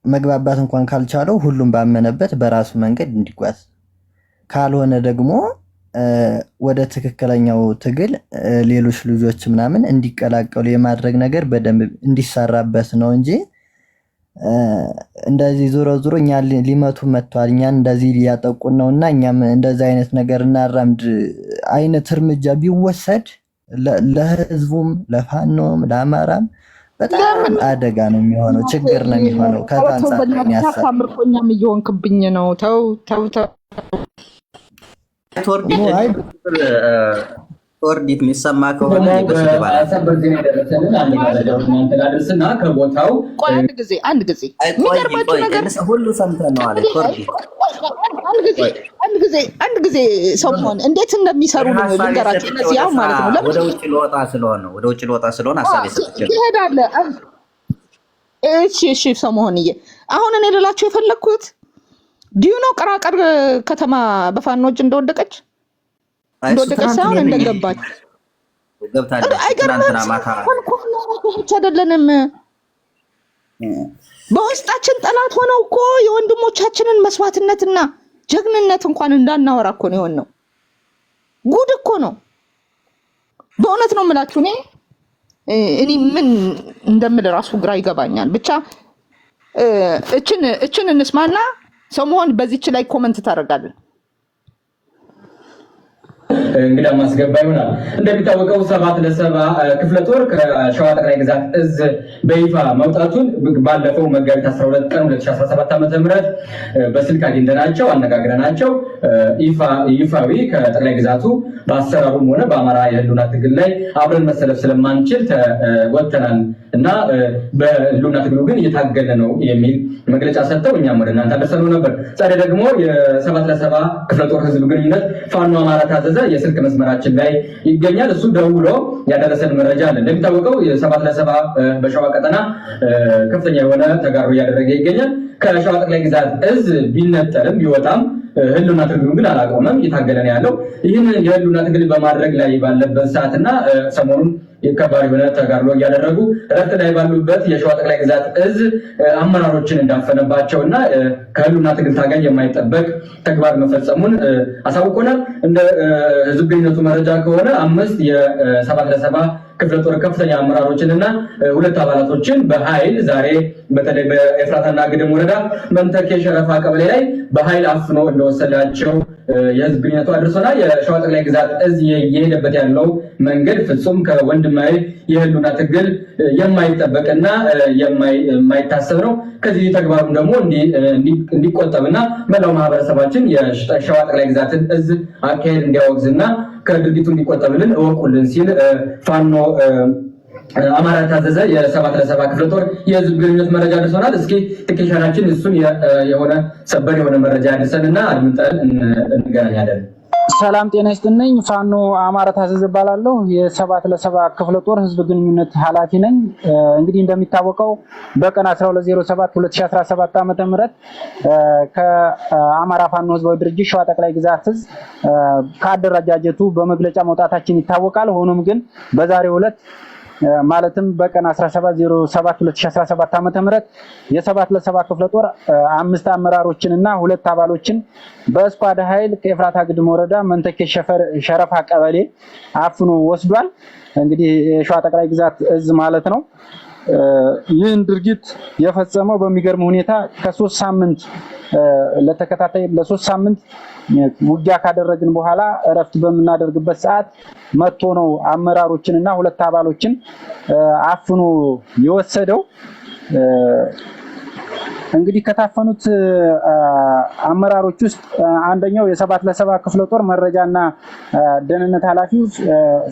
መግባባት እንኳን ካልቻለው ሁሉም ባመነበት በራሱ መንገድ እንዲጓዝ ካልሆነ ደግሞ ወደ ትክክለኛው ትግል ሌሎች ልጆች ምናምን እንዲቀላቀሉ የማድረግ ነገር በደንብ እንዲሰራበት ነው እንጂ እንደዚህ ዞሮ እኛ ሊመቱ መጥቷል እኛን እንደዚህ ሊያጠቁን ነውና እኛም እንደዚህ አይነት ነገር እናራምድ አይነት እርምጃ ቢወሰድ ለህዝቡም ለፋኖም ለአማራም በጣም አደጋ ነው የሚሆነው ችግር ነው የሚሆነው ከታንጻር የሚያሳብ ምርኮኛም እየሆንክብኝ ነው ተው ቶርዲት የሚሰማ ከሆነ ከቦታው አንድ ጊዜ የሚገርማችሁ ነገር ሁሉ ሰምተነዋል አንድ ጊዜ ሰሞን እንዴት እንደሚሰሩ ልንገራችሁ እነዚህ ያው ማለት ነው ወደ ውጭ ልወጣ ስለሆነ ሐሳብ ይሄዳል እሺ ሰሞንዬ አሁን እኔ ልላችሁ የፈለኩት ዲዩኖ ቀራቀር ከተማ በፋኖች እንደወደቀች ሳይሆን እንደገባች አይደለንም በውስጣችን ጠላት ሆነው እኮ የወንድሞቻችንን መስዋዕትነትና ጀግንነት እንኳን እንዳናወራ እኮ ነው የሆነው ጉድ እኮ ነው በእውነት ነው የምላችሁ እኔ ምን እንደምል ራሱ ግራ ይገባኛል ብቻ እችን እንስማና ሰሞን በዚች ላይ ኮሜንት ታደርጋለን እንግዳ ማስገባ ይሆናል እንደሚታወቀው 7 ክፍለ ጦር ከሸዋ ጠቅላይ ግዛት እዝ በይፋ መውጣቱን ባለፈው መጋቢት 12 ቀን 2017 ዓ.ም በስልክ አግኝተናቸው አነጋግረናቸው ይፋዊ ከጠቅላይ ግዛቱ በአሰራሩም ሆነ በአማራ የህልውና ትግል ላይ አብረን መሰለፍ ስለማንችል ወጥተናል እና በህልውና ትግሉ ግን እየታገለ ነው የሚል መግለጫ ሰጥተው እኛም ወደ እናንተ አደረሰነው ነበር ዛሬ ደግሞ የ7 ክፍለ ጦር ህዝብ ግንኙነት ፋኖ አማራ ታዘዘ የስልክ መስመራችን ላይ ይገኛል እሱ ደውሎ ያደረሰን መረጃ አለ እንደሚታወቀው የ7 በሸዋ ቀጠና ከፍተኛ የሆነ ተጋሩ እያደረገ ይገኛል ከሸዋ ጠቅላይ ግዛት እዝ ቢነጠልም ቢወጣም ህልውና ትግሉ ግን አላቆመም እየታገለ ነው ያለው ይህን የህልውና ትግል በማድረግ ላይ ባለበት ሰዓትና ሰሞኑን ከባድ የሆነ ተጋድሎ እያደረጉ እረፍት ላይ ባሉበት የሸዋ ጠቅላይ ግዛት እዝ አመራሮችን እንዳፈነባቸውና ከህልውና ትግል ታጋይ የማይጠበቅ ተግባር መፈጸሙን አሳውቆናል። እንደ ህዝብ ግንኙነቱ መረጃ ከሆነ 5 የ7 ለ7 ክፍለ ጦር ከፍተኛ አመራሮችንና 2 አባላቶችን በኃይል ዛሬ በተለይ በኤፍራታና ግድም ወረዳ መንተኬ ሸረፋ ቀበሌ ላይ በኃይል አፍኖ እንደወሰዳቸው የህዝብ ግንኙነቱ አድርሶናል። የሸዋ ጠቅላይ ግዛት እዝ የሄደበት ያለው መንገድ ፍጹም ከወንድማዊ የህልውና ትግል የማይጠበቅና የማይታሰብ ነው። ከዚህ ተግባሩም ደግሞ እንዲቆጠብና መላው ማህበረሰባችን የሸዋ ጠቅላይ ግዛትን እዝ አካሄድ እንዲያወግዝና ከድርጊቱ እንዲቆጠብልን እወቁልን ሲል ፋኖ አማራ ታዘዘ የ7 ለ7 ክፍለ ጦር የህዝብ ግንኙነት መረጃ ደርሶናል። እስኪ ቴክኒሻናችን እሱን የሆነ ሰበር የሆነ መረጃ ያድርሰንና አድምጠን እንገናኛለን። ሰላም ጤና ይስጥልኝ። ፋኖ አማራ ታዘዘ እባላለሁ። የ7 ለ7 ክፍለ ጦር ህዝብ ግንኙነት ኃላፊ ነኝ። እንግዲህ እንደሚታወቀው በቀን 12/07/2017 ዓ.ም ከአማራ ፋኖ ህዝባዊ ድርጅት ሸዋ ጠቅላይ ግዛት እዝ ከአደረጃጀቱ በመግለጫ መውጣታችን ይታወቃል። ሆኖም ግን በዛሬው ዕለት ማለትም በቀን 17/07/2017 ዓ.ም የ7 ለ7 ክፍለ ጦር 5 አመራሮችንና 2 አባሎችን በስኳድ ኃይል ከኤፍራታ ግድም ወረዳ መንተኬ ሸረፋ ቀበሌ አፍኖ ወስዷል። እንግዲህ የሸዋ ጠቅላይ ግዛት እዝ ማለት ነው። ይህን ድርጊት የፈጸመው በሚገርም ሁኔታ ከ3 ሳምንት ለተከታታይ ለ3 ሳምንት ውጊያ ካደረግን በኋላ እረፍት በምናደርግበት ሰዓት መጥቶ ነው አመራሮችንና 2 አባሎችን አፍኖ የወሰደው። እንግዲህ ከታፈኑት አመራሮች ውስጥ አንደኛው የ7 ለ7 ክፍለ ጦር መረጃና ደህንነት ኃላፊው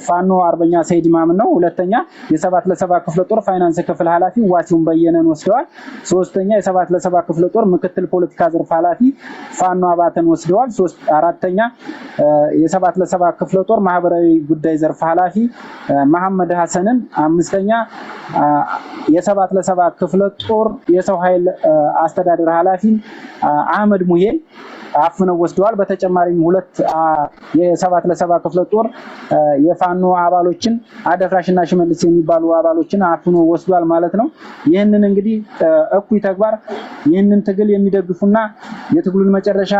ፋኖ አርበኛ ሰይድ ኢማም ነው። ሁለተኛ የ7 ለ7 ክፍለ ጦር ፋይናንስ ክፍል ኃላፊ ዋሲውን በየነን ወስደዋል። ሶስተኛ የ7 ለ7 ክፍለ ጦር ምክትል ፖለቲካ ዘርፍ ኃላፊ ፋኖ አባተን ወስደዋል። አራተኛ የ7 ለ7 ክፍለ ጦር ማህበራዊ ጉዳይ ዘርፍ ኃላፊ መሐመድ ሐሰንን፣ አምስተኛ የ7 ለ7 ክፍለ ጦር የሰው ኃይል አስተዳደር ኃላፊ አህመድ ሙሄን አፍነው ወስደዋል። በተጨማሪም 2 የ7 ለ7 ክፍለ ጦር የፋኖ አባሎችን አደፍራሽና ሽመልስ የሚባሉ አባሎችን አፍኖ ወስዷል ማለት ነው። ይህንን እንግዲህ እኩይ ተግባር ይህንን ትግል የሚደግፉና የትግሉን መጨረሻ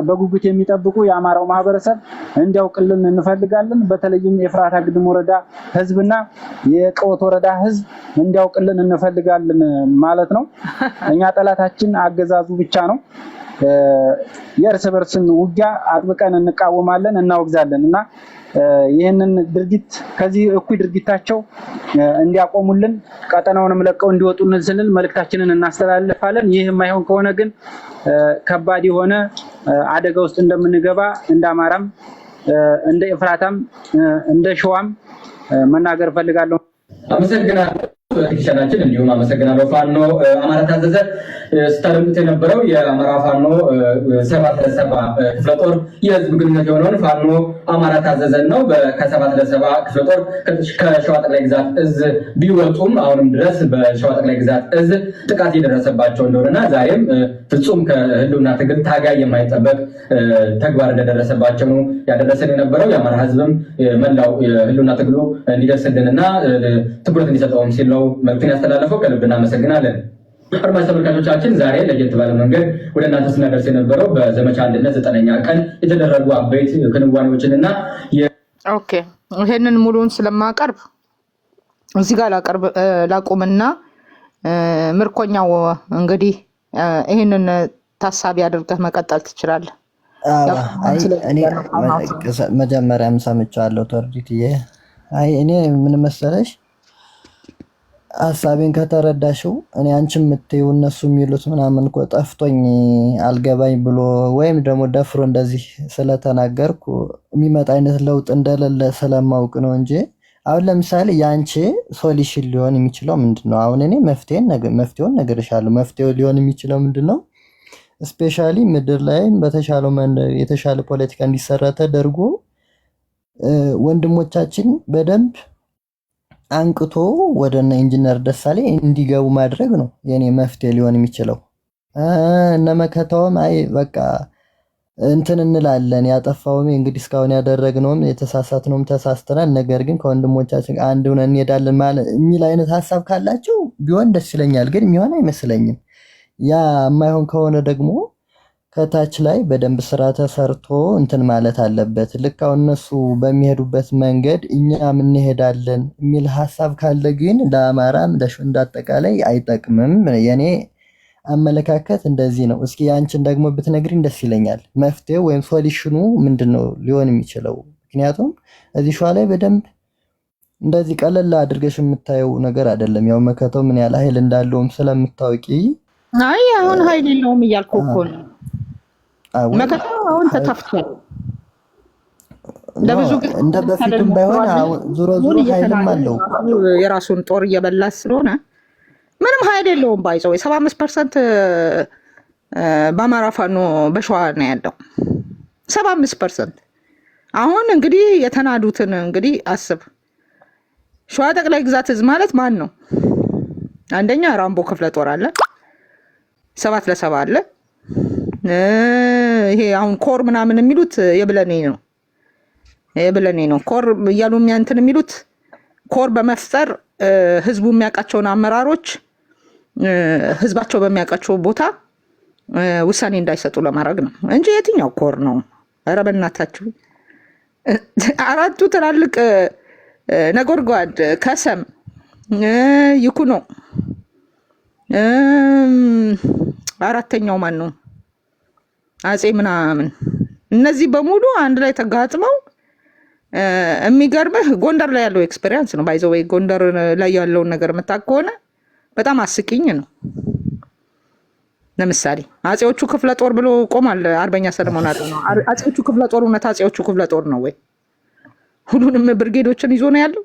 በጉጉት የሚጠብቁ የአማራው ማህበረሰብ እንዲያውቅልን እንፈልጋለን። በተለይም የኤፍራታ ግድም ወረዳ ህዝብና የቀወት ወረዳ ህዝብ እንዲያውቅልን እንፈልጋለን ማለት ነው። እኛ ጠላታችን አገዛዙ ብቻ ነው። የእርስ በርስን ውጊያ አጥብቀን እንቃወማለን፣ እናወግዛለን እና ይህንን ድርጊት ከዚህ እኩይ ድርጊታቸው እንዲያቆሙልን ቀጠናውንም ለቀው እንዲወጡልን ስንል መልእክታችንን እናስተላልፋለን። ይህ የማይሆን ከሆነ ግን ከባድ የሆነ አደጋ ውስጥ እንደምንገባ እንደ አማራም እንደ ኤፍራታም እንደ ሸዋም መናገር ፈልጋለሁ። አመሰግናለሁ። ቴክኒሻናችን እንዲሁም አመሰግናለሁ። ፋኖ አማራ ታዘዘ ስታደምጡት የነበረው የአማራ ፋኖ 7 ለ7 ክፍለ ጦር የህዝብ ግንኙነት የሆነውን ፋኖ አማራ ታዘዘን ነው። ከ7 ለ7 ክፍለ ጦር ከሸዋ ጠቅላይ ግዛት እዝ ቢወጡም አሁንም ድረስ በሸዋ ጠቅላይ ግዛት እዝ ጥቃት የደረሰባቸው እንደሆነና ዛሬም ፍጹም ከህልውና ትግል ታጋይ የማይጠበቅ ተግባር እንደደረሰባቸው ነው ያደረሰን የነበረው። የአማራ ህዝብም መላው የህልውና ትግሉ እንዲደርስልንና ትኩረት እንዲሰጠውም ሲል ነው መልዕክቱን ያስተላለፈው። ከልብ እናመሰግናለን። አድማጭ ተመልካቾቻችን ዛሬ ለየት ባለ መንገድ ወደ እናንተ ስናደርስ የነበረው በዘመቻ አንድነት 9ኛ ቀን የተደረጉ አበይት ክንዋኔዎችንና ኦኬ ይሄንን ሙሉን ስለማቀርብ እዚህ ጋር ላቁምና ምርኮኛው እንግዲህ ይሄንን ታሳቢ አድርገህ መቀጠል ትችላለህ። እኔ መጀመሪያም ሰምቻለሁ ተርዲትዬ። እኔ ምን መሰለሽ ሀሳቤን ከተረዳሽው እኔ አንቺ የምትይው እነሱ የሚሉት ምናምን እኮ ጠፍቶኝ አልገባኝ ብሎ ወይም ደግሞ ደፍሮ እንደዚህ ስለተናገርኩ የሚመጣ አይነት ለውጥ እንደሌለ ስለማውቅ ነው እንጂ አሁን ለምሳሌ የአንቺ ሶሉሽን ሊሆን የሚችለው ምንድነው? አሁን እኔ መፍትሄውን ነግሬሻለሁ። መፍትሄው ሊሆን የሚችለው ምንድነው? ስፔሻሊ ምድር ላይ በተሻለው የተሻለ ፖለቲካ እንዲሰራ ተደርጎ ወንድሞቻችን በደንብ አንቅቶ ወደነ ኢንጂነር ደሳለኝ እንዲገቡ ማድረግ ነው የኔ መፍትሄ ሊሆን የሚችለው። እነ መከታውም በቃ እንትን እንላለን። ያጠፋውም እንግዲህ እስካሁን ያደረግነውም የተሳሳትነውም ተሳስተናል፣ ነገር ግን ከወንድሞቻችን አንድ ሆነን እንሄዳለን ማለት የሚል አይነት ሀሳብ ካላቸው ቢሆን ደስ ይለኛል። ግን የሚሆን አይመስለኝም። ያ የማይሆን ከሆነ ደግሞ ከታች ላይ በደንብ ስራ ተሰርቶ እንትን ማለት አለበት። ልክ አሁን እነሱ በሚሄዱበት መንገድ እኛም እንሄዳለን የሚል ሀሳብ ካለ ግን ለአማራም እንዳጠቃላይ አይጠቅምም። የኔ አመለካከት እንደዚህ ነው። እስኪ አንቺን ደግሞ ብትነግሪኝ ደስ ይለኛል። መፍትሄው ወይም ሶሉሽኑ ምንድነው ሊሆን የሚችለው? ምክንያቱም እዚህ ሸዋ ላይ በደንብ እንደዚህ ቀለል አድርገሽ የምታየው ነገር አይደለም። ያው መከተው ምን ያህል ኃይል እንዳለውም ስለምታውቂ አይ አሁን ኃይል የለውም እያልኩ እኮ ነው። መከተው አሁን ተታፍቷል። ለብዙ ጊዜ እንደ በፊትም ባይሆን ዞሮ ዞሮ ኃይልም አለው። የራሱን ጦር እየበላ ስለሆነ ምንም ኃይል የለውም። ባይዘው 75% በአማራ ፋኖ በሸዋ ነው ያለው 75%። አሁን እንግዲህ የተናዱትን እንግዲህ አስብ። ሸዋ ጠቅላይ ግዛት እዝ ማለት ማን ነው? አንደኛ ራምቦ ክፍለ ጦር አለ፣ 7 ለ7 አለ። ይሄ አሁን ኮር ምናምን የሚሉት የብለኔ ነው። ኮር እያሉ እንትን የሚሉት ኮር በመፍጠር ህዝቡ የሚያውቃቸውን አመራሮች ህዝባቸው በሚያውቃቸው ቦታ ውሳኔ እንዳይሰጡ ለማድረግ ነው እንጂ የትኛው ኮር ነው? ኧረ በእናታችሁ 4ቱ ትላልቅ ነጎድጓድ፣ ከሰም፣ ይኩኖ፣ 4ኛው ማን ነው? አጼ ምናምን፣ እነዚህ በሙሉ አንድ ላይ ተጋጥመው የሚገርምህ ጎንደር ላይ ያለው ኤክስፔሪየንስ ነው። ባይዘው ወይ ጎንደር ላይ ያለውን ነገር የምታውቅ ከሆነ በጣም አስቂኝ ነው። ለምሳሌ አጼዎቹ ክፍለ ጦር ብሎ ቆማል አርበኛ ሰለሞን አለ ነው። አጼዎቹ ክፍለ ጦር እውነት አጼዎቹ ክፍለ ጦር ነው ወይ? ሁሉንም ብርጌዶችን ይዞ ነው ያለው።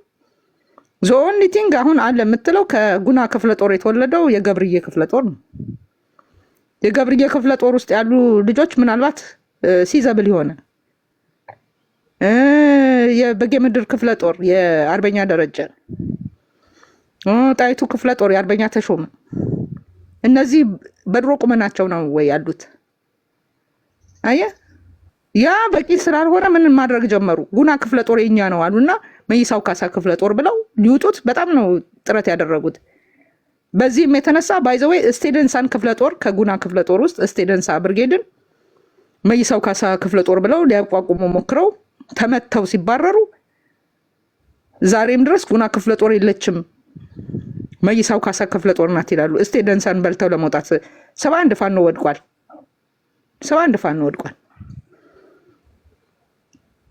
ዞን ቲንግ አሁን አለ የምትለው ከጉና ክፍለ ጦር የተወለደው የገብርዬ ክፍለ ጦር ነው። የገብርዬ ክፍለ ጦር ውስጥ ያሉ ልጆች ምናልባት ሲዘብል ይሆናል። የበጌ ምድር ክፍለ ጦር የአርበኛ ደረጀ፣ ጣይቱ ክፍለ ጦር የአርበኛ ተሾመ፣ እነዚህ በድሮ ቁመናቸው ነው ወይ ያሉት? አየህ፣ ያ በቂ ስላልሆነ ምን ማድረግ ጀመሩ? ጉና ክፍለ ጦር የኛ ነው አሉና መይሳው ካሳ ክፍለ ጦር ብለው ሊውጡት በጣም ነው ጥረት ያደረጉት። በዚህም የተነሳ ባይዘዌ ስቴደንሳን ክፍለ ጦር ከጉና ክፍለ ጦር ውስጥ ስቴደንሳ ብርጌድን መይሳው ካሳ ክፍለ ጦር ብለው ሊያቋቁሙ ሞክረው ተመተው ሲባረሩ ዛሬም ድረስ ጉና ክፍለ ጦር የለችም መይሳው ካሳ ክፍለ ጦር ናት ይላሉ። ስቴደንሳን በልተው ለመውጣት 71 ፋኖ ወድቋል። 71 ፋኖ ወድቋል።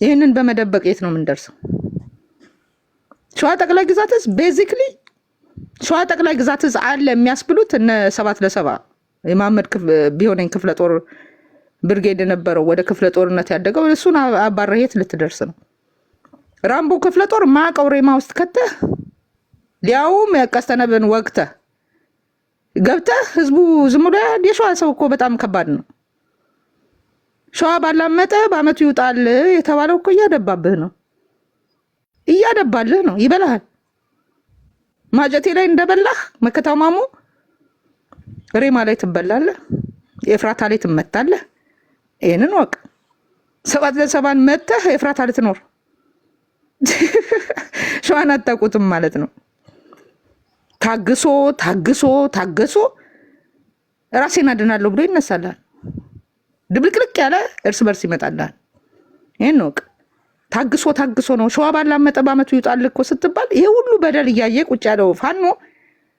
ይህንን በመደበቅ የት ነው የምንደርሰው? ሸዋ ጠቅላይ ግዛት እዝ ቤዚክሊ ሸዋ ጠቅላይ ግዛት እዝ አለ የሚያስብሉት እነ 7 ለ7 የማመድ ቢሆነኝ ክፍለ ጦር ብርጌድ የነበረው ወደ ክፍለ ጦርነት ያደገው እሱን አባረህ የት ልትደርስ ነው? ራምቦ ክፍለ ጦር ማቀው ሬማ ውስጥ ከተህ ሊያውም ቀስተነብን ወቅተህ ገብተህ ህዝቡ ዝም ብሎ የሸዋ ሰው እኮ በጣም ከባድ ነው። ሸዋ ባላመጠ በአመቱ ይውጣል የተባለው እኮ እያደባብህ ነው፣ እያደባልህ ነው። ይበላሃል። ማጀቴ ላይ እንደበላህ መከታው ማሙ ሬማ ላይ ትበላለህ፣ ኤፍራታ ላይ ትመታለህ። ይህንን ወቅ 7 ለ7 መተህ ኤፍራታ ልትኖር ሸዋን አታውቁትም ማለት ነው። ታግሶ ታግሶ ታግሶ ራሴን አድናለሁ ብሎ ይነሳላል። ድብልቅልቅ ያለ እርስ በርስ ይመጣላል። ይህን ወቅ ታግሶ ታግሶ ነው። ሸዋ ባላመጠ በአመቱ ይውጣል እኮ ስትባል ይሄ ሁሉ በደል እያየ ቁጭ ያለው ፋኖ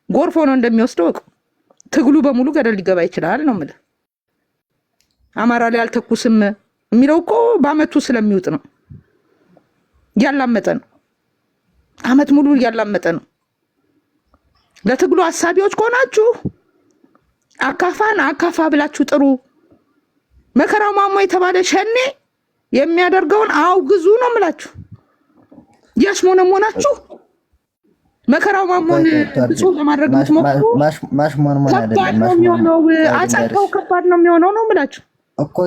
ጎርፎ ነው እንደሚወስደው ወቅ ትግሉ በሙሉ ገደል ሊገባ ይችላል ነው የምልህ። አማራ ላይ አልተኩስም የሚለው እኮ በአመቱ ስለሚውጥ ነው። እያላመጠ ነው። አመት ሙሉ እያላመጠ ነው። ለትግሉ ሀሳቢዎች ከሆናችሁ አካፋን አካፋ ብላችሁ ጥሩ። መከራው ማሞ የተባለ ሸኔ የሚያደርገውን አውግዙ ነው የምላችሁ። ያሽሞነሞናችሁ መከራው ማሞን ብፁዕ ለማድረግ የምትሞክሩ ከባድ ነው የሚሆነው። አጸፋው ከባድ ነው የሚሆነው ነው የምላችሁ እኮ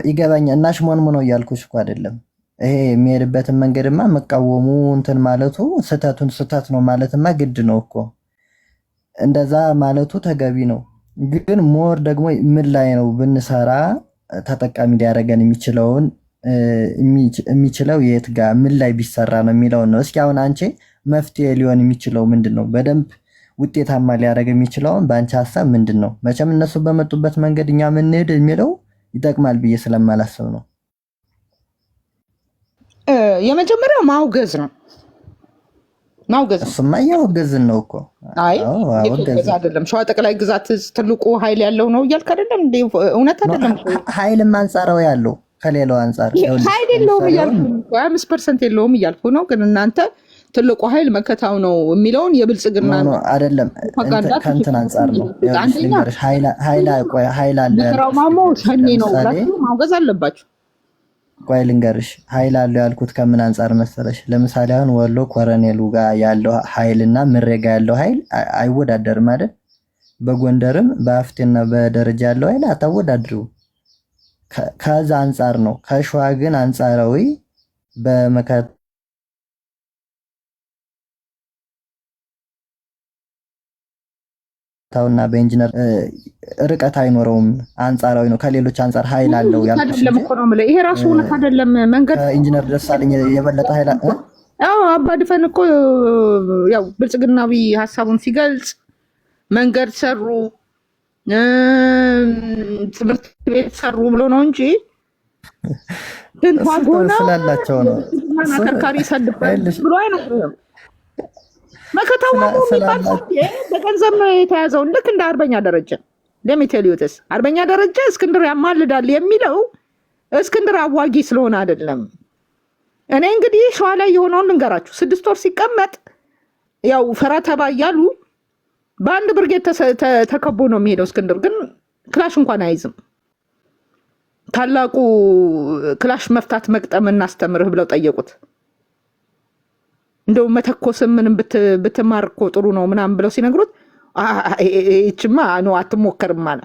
ይገባኛል። እናሽሞንሙነው እያልኩሽ እኮ አይደለም። ይሄ የሚሄድበትን መንገድማ መቃወሙ እንትን ማለቱ ስህተት ነው ማለትማ ግድ ነው እኮ። እንደዛ ማለቱ ተገቢ ነው። ግን ሞር ደግሞ ምን ላይ ነው ብንሰራ ተጠቃሚ ሊያደርገን የሚችለው የት ጋር ምን ላይ ቢሰራ ነው የሚለውን ነው። እስኪ አሁን አንቺ መፍትሄ ሊሆን የሚችለው ምንድን ነው? በደንብ ውጤታማ ሊያደርግ የሚችለውን በአንቺ ሀሳብ ምንድን ነው? መቼም እነሱ በመጡበት መንገድ እኛ ምንሄድ የሚለው ይጠቅማል ብዬ ስለማላስብ ነው። የመጀመሪያው ማውገዝ ነው። ማውገዝ እሱማ እያወገዝን ነው እኮ። አይ አይደለም። ሸዋ ጠቅላይ ግዛት ትልቁ ኃይል ያለው ነው እያልክ አይደለም እንዴ? እውነት አይደለም። ኃይልም አንጻራዊ ያለው ከሌላው አንጻር ኃይል የለውም እያልኩ 5% የለውም እያልኩ ነው። ግን እናንተ ትልቁ ኃይል መከታው ነው የሚለውን የብልጽግና ነው አይደለም። ከእንትን አንጻር ነው። ኃይል አለ ማሞ ሸኔ ነው ብላችሁ ማውገዝ አለባችሁ። ቆይ ልንገርሽ፣ ኃይል አለው ያልኩት ከምን አንጻር መሰለሽ? ለምሳሌ አሁን ወሎ ኮረኔሉ ጋር ያለው ኃይልና ምሬ ጋር ያለው ኃይል አይወዳደርም አይደል? በጎንደርም በአፍቴና በደረጃ ያለው ኃይል አታወዳድሪው። ከዛ አንጻር ነው። ከሸዋ ግን አንጻራዊ በመከታውና በኢንጂነር ርቀት አይኖረውም። አንጻራዊ ነው። ከሌሎች አንጻር ኃይል አለው ያልኩሽ እንጂ ይሄ ራሱ እውነት አይደለም። መንገድ ኢንጂነር ደሳለኝ የበለጠ ኃይል አዎ አባድፈን እኮ ያው ብልጽግናዊ ሀሳቡን ሲገልጽ መንገድ ሰሩ፣ ትምህርት ቤት ሰሩ ብሎ ነው እንጂ ስላላቸው ነው አከርካሪ ሰድበት ብሎ አይነግርም። መከታው ነው የሚባል በገንዘብ ነው የተያዘው። ልክ እንደ አርበኛ ደረጀ ለሚቴሊዮትስ አርበኛ ደረጀ እስክንድር ያማልዳል የሚለው እስክንድር አዋጊ ስለሆነ አይደለም። እኔ እንግዲህ ሸዋ ላይ የሆነውን ልንገራችሁ። 6 ወር ሲቀመጥ ያው ፈራ ተባ እያሉ በአንድ ብርጌድ ተከቦ ነው የሚሄደው። እስክንድር ግን ክላሽ እንኳን አይዝም። ታላቁ ክላሽ መፍታት መቅጠም እናስተምርህ ብለው ጠየቁት። እንደው መተኮስም ምንም ብትማር እኮ ጥሩ ነው ምናምን ብለው ሲነግሩት ይችማ ነው አትሞከርም አለ።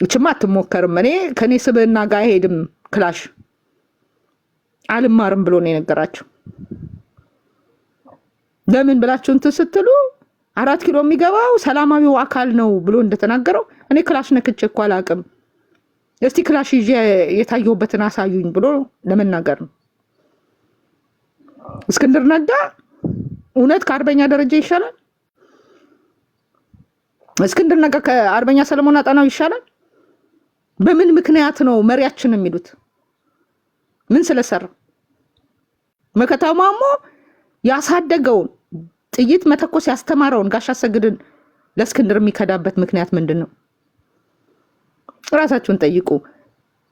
ይችማ አትሞከርም፣ እኔ ከኔ ስብዕና ጋር አይሄድም ክላሽ አልማርም ብሎ ነው የነገራቸው። ለምን ብላችሁ እንትን ስትሉ 4 ኪሎ የሚገባው ሰላማዊው አካል ነው ብሎ እንደተናገረው እኔ ክላሽ ነክቼ እኮ አላውቅም፣ እስቲ ክላሽ ይዤ የታየሁበትን አሳዩኝ ብሎ ለመናገር ነው። እስክንድር ነጋ እውነት ከአርበኛ ደረጃ ይሻላል? እስክንድር ነጋ ከአርበኛ ሰለሞን አጣናው ይሻላል? በምን ምክንያት ነው መሪያችን የሚሉት? ምን ስለሰራ? መከታው ማሞ ያሳደገውን ጥይት መተኮስ ያስተማረውን ጋሽ አሰግድን ለእስክንድር የሚከዳበት ምክንያት ምንድን ነው? ራሳችሁን ጠይቁ።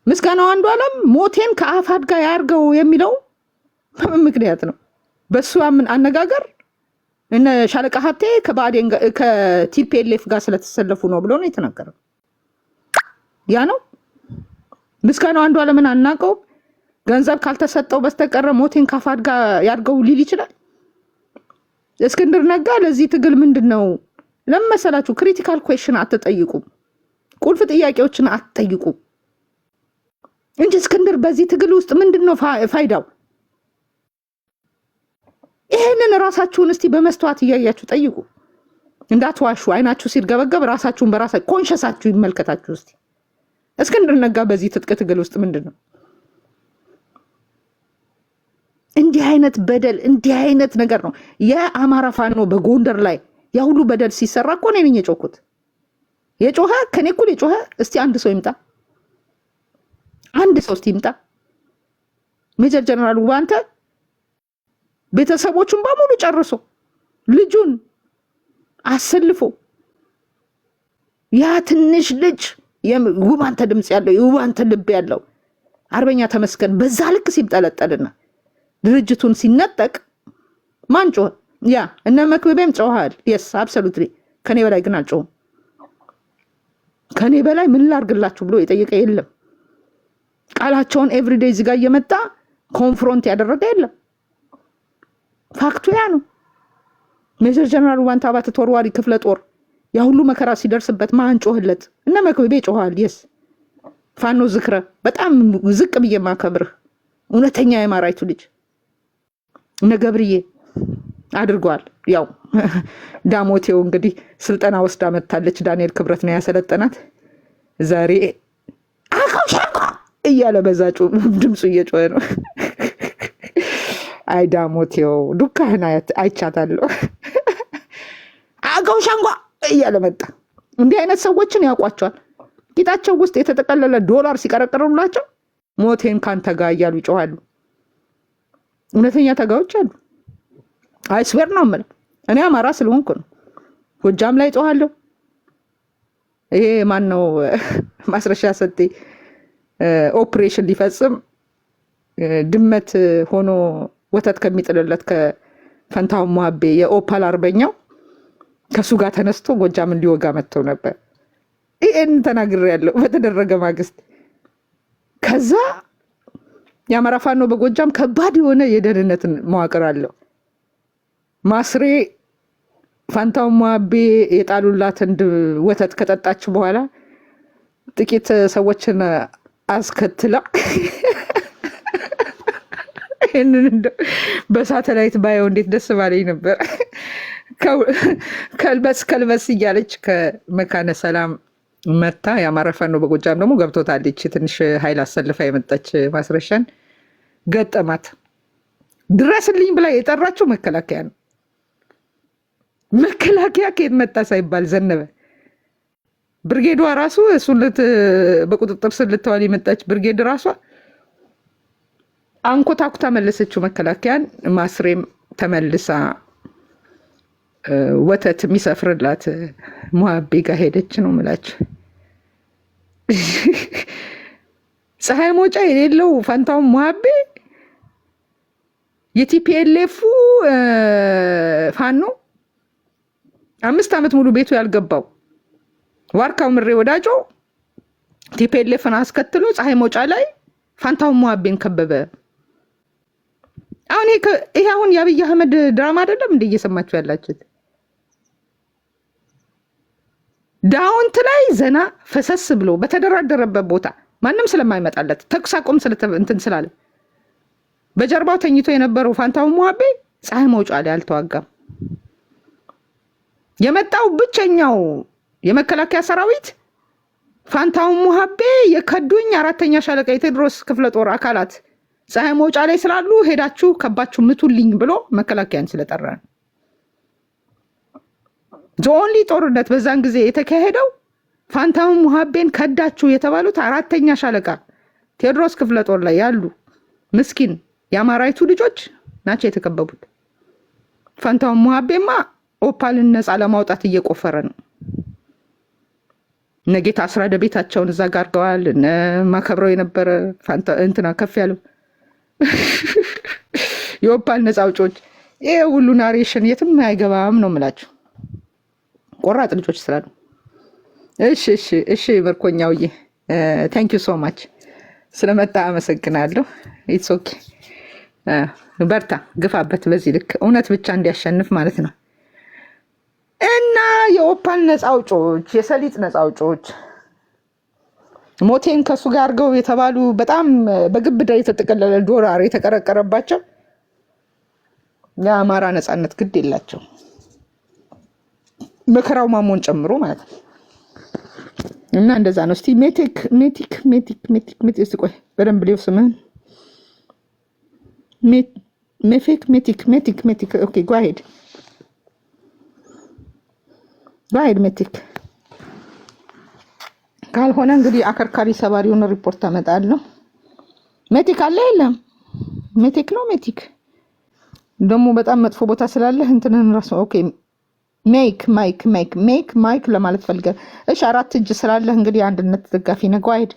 ምስጋናው አንዱ ዓለም ሞቴን ከአፋድ ጋር ያርገው የሚለው በምን ምክንያት ነው? በሱ አነጋገር እነ ሻለቃ ሀብቴ ከባዴን ከቲፒኤልኤፍ ጋር ስለተሰለፉ ነው ብሎ ነው የተናገረው። ያ ነው ምስጋናው አንዱ ዓለምን አናውቀው። ገንዘብ ካልተሰጠው በስተቀር ሞቴን ከአፋድ ጋር ያርገው ሊል ይችላል? እስክንድር ነጋ ለዚህ ትግል ምንድነው ለመሰላችሁ? ክሪቲካል ኩዌስችን አትጠይቁ፣ ቁልፍ ጥያቄዎችን አትጠይቁ እንጂ እስክንድር በዚህ ትግል ውስጥ ምንድነው ፋይዳው? ይሄንን ራሳችሁን እስቲ በመስተዋት እያያችሁ ጠይቁ። እንዳትዋሹ። አይናችሁ ሲርገበገብ ራሳችሁን በራሳችሁ ኮንሸሳችሁ ይመልከታችሁ እስቲ። እስክንድር ነጋ በዚህ ትጥቅ ትግል ውስጥ ምንድነው? እንዲህ አይነት በደል እንዲህ አይነት ነገር ነው። የአማራ ፋኖ በጎንደር ላይ ያ ሁሉ በደል ሲሰራ እኮ እኔ ነኝ የጮኩት። የጮኸ ከኔ እኩል የጮኸ እስቲ አንድ ሰው ይምጣ፣ አንድ ሰው እስቲ ይምጣ። ሜጀር ጀነራል ውባንተ ቤተሰቦቹን በሙሉ ጨርሶ ልጁን አሰልፎ ያ ትንሽ ልጅ ውባንተ ድምጽ ያለው ውባንተ ልብ ያለው አርበኛ ተመስገን በዛ ልክ ሲብጠለጠልና ድርጅቱን ሲነጠቅ ማን ጮኸ? ያ እነ መክብቤም ጮኸዋል። የስ አብሶሉትሊ። ከኔ በላይ ግን አልጮኸም። ከኔ በላይ ምን ላርግላችሁ ብሎ የጠየቀ የለም። ቃላቸውን ኤቭሪዴይ እዚህ ጋር እየመጣ ኮንፍሮንት ያደረገ የለም። ፋክቱ ያ ነው። ሜጀር ጀነራል ውባንተ አባተ ተወርዋሪ ክፍለ ጦር ያ ሁሉ መከራ ሲደርስበት ማን ጮህለት? እነ መክብቤ ጮኸዋል። የስ ፋኖ ዝክረ በጣም ዝቅ ብዬ ማከብርህ እውነተኛ የማራይቱ ልጅ እነ ገብርዬ አድርጓል። ያው ዳሞቴው እንግዲህ ስልጠና ወስዳ መታለች። ዳንኤል ክብረት ነው ያሰለጠናት። ዛሬ አካው ሻንኮ እያለ በዛ ድምፁ እየጮኸ ነው። አይ ዳሞቴው ዱካህን አይቻታለሁ። አገው ሸንጓ እያለ መጣ። እንዲህ አይነት ሰዎችን ያውቋቸዋል። ቂጣቸው ውስጥ የተጠቀለለ ዶላር ሲቀረቅሩላቸው ሞቴን ካንተ ጋር እያሉ ይጮሃሉ። እውነተኛ ተጋዎች አሉ። አይስዌር ነው የምልህ። እኔ አማራ ስለሆንኩ ነው። ጎጃም ላይ ጮሃለሁ። ይሄ ማን ነው ማስረሻ ሰጤ ኦፕሬሽን ሊፈጽም ድመት ሆኖ ወተት ከሚጥልለት ከፈንታው ሙሀቤ የኦፓል አርበኛው ከሱ ጋር ተነስቶ ጎጃም እንዲወጋ መጥተው ነበር። ይሄን ተናግሬያለሁ በተደረገ ማግስት። ከዛ የአማራ ፋኖ በጎጃም ከባድ የሆነ የደህንነት መዋቅር አለው። ማስሬ ፋንታው ሙሀቤ የጣሉላትን ወተት ከጠጣች በኋላ ጥቂት ሰዎችን አስከትላ ይህንን በሳተላይት ባየው እንዴት ደስ ባለኝ ነበር። ከልበስ እያለች ከመካነ ሰላም መታ የአማራ ፋኖ በጎጃም ደግሞ ገብቶታለች። ትንሽ ኃይል አሰልፋ የመጣች ማስረሻን ገጠማት። ድረስልኝ ብላ የጠራችው መከላከያ ነው። መከላከያ ከየት መጣ ሳይባል ዘነበ። ብርጌዷ ራሱ እሱን በቁጥጥር ስር ልትዋል የመጣች ብርጌድ ራሷ አንኮታኩታ መለሰችው መከላከያን። ማስሬም ተመልሳ ወተት የሚሰፍርላት ሙሀቤ ጋር ሄደች ነው የምላችሁ። ፀሐይ መውጫ የሌለው ፋንታው ሙሀቤ የቲፒኤልኤፉ ፋኖ 5 ዓመት ሙሉ ቤቱ ያልገባው ዋርካው ምሬ ወዳጆ ቲፒኤልኤፍን አስከትሎ ፀሐይ መውጫ ላይ ፋንታው ሙሀቤን ከበበ። ይሄ አሁን የአብይ አህመድ ድራማ አይደለም እንደ እየሰማችሁ ያላችሁት? ዳውንት ላይ ዘና ፈሰስ ብሎ በተደራደረበት ቦታ ማንም ስለማይመጣለት ተኩስ አቁም እንትን ስላለ በጀርባው ተኝቶ የነበረው ፋንታው ሙሀቤ ፀሐይ መውጫ ላይ አልተዋጋም። የመጣው ብቸኛው የመከላከያ ሰራዊት ፋንታው ሙሀቤ የከዱኝ 4ኛ ሻለቃ የቴዎድሮስ ክፍለ ጦር አካላት ፀሐይ መውጫ ላይ ስላሉ ሄዳችሁ ከባችሁ ምቱልኝ ብሎ መከላከያን ስለጠራ ነው። ዞንሊ ጦርነት በዛን ጊዜ የተካሄደው ፋንታው ሙሀቤን ከዳችሁ የተባሉት 4ኛ ሻለቃ ቴዎድሮስ ክፍለ ጦር ላይ ያሉ ምስኪን የአማራይቱ ልጆች ናቸው የተከበቡት። ፋንታው ሙሀቤማ ኦፓልን ነፃ ለማውጣት እየቆፈረ ነው። ነጌታ አስራደ ቤታቸውን እዛ ጋር አድርገዋል። ማከብረው የነበረ እንትና ከፍ ያለው የኦፓል ነፃ አውጪዎች። ይሄ ሁሉ ናሬሽን የትም አይገባም ነው የምላችሁ፣ ቆራጥ ልጆች ስላሉ። እሺ ምርኮኛውዬ ታንክ ዩ ሶ ማች ስለመጣ አመሰግናለሁ። ኢትስ ኦኬ በርታ፣ ግፋበት። በዚህ ልክ እውነት ብቻ እንዲያሸንፍ ማለት ነው። እና የኦፓል ነፃ አውጪዎች፣ የሰሊጥ ነፃ አውጪዎች ሞቴን ከሱ ጋር አድርገው የተባሉ በጣም በግብዳ የተጠቀለለ ዶላር የተቀረቀረባቸው የአማራ ነፃነት ግድ የላቸው፣ መከራው ማሞን ጨምሮ ማለት ነው። እና እንደዛ ነው። እስቲ ሜቲክ ቆይ በደንብ ሊው ስምህን ሜቲክ ኦኬ ጓሄድ ሜቲክ ካልሆነ እንግዲህ አከርካሪ ሰባሪውን ሪፖርት አመጣለሁ። ሜቲክ አለ የለም? ሜቲክ ነው። ሜቲክ ደግሞ በጣም መጥፎ ቦታ ስላለ እንትንን ራሱ ኦኬ ማይክ ለማለት ፈልገህ እሺ። 4 እጅ ስላለ እንግዲህ አንድነት ደጋፊ ነው። ጓሄድ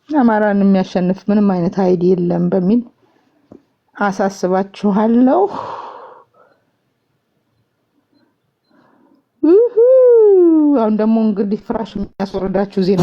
አማራን የሚያሸንፍ ምንም አይነት ኃይል የለም በሚል አሳስባችኋለሁ። አሁን ደግሞ እንግዲህ ፍራሽ የሚያስወርዳችሁ ዜና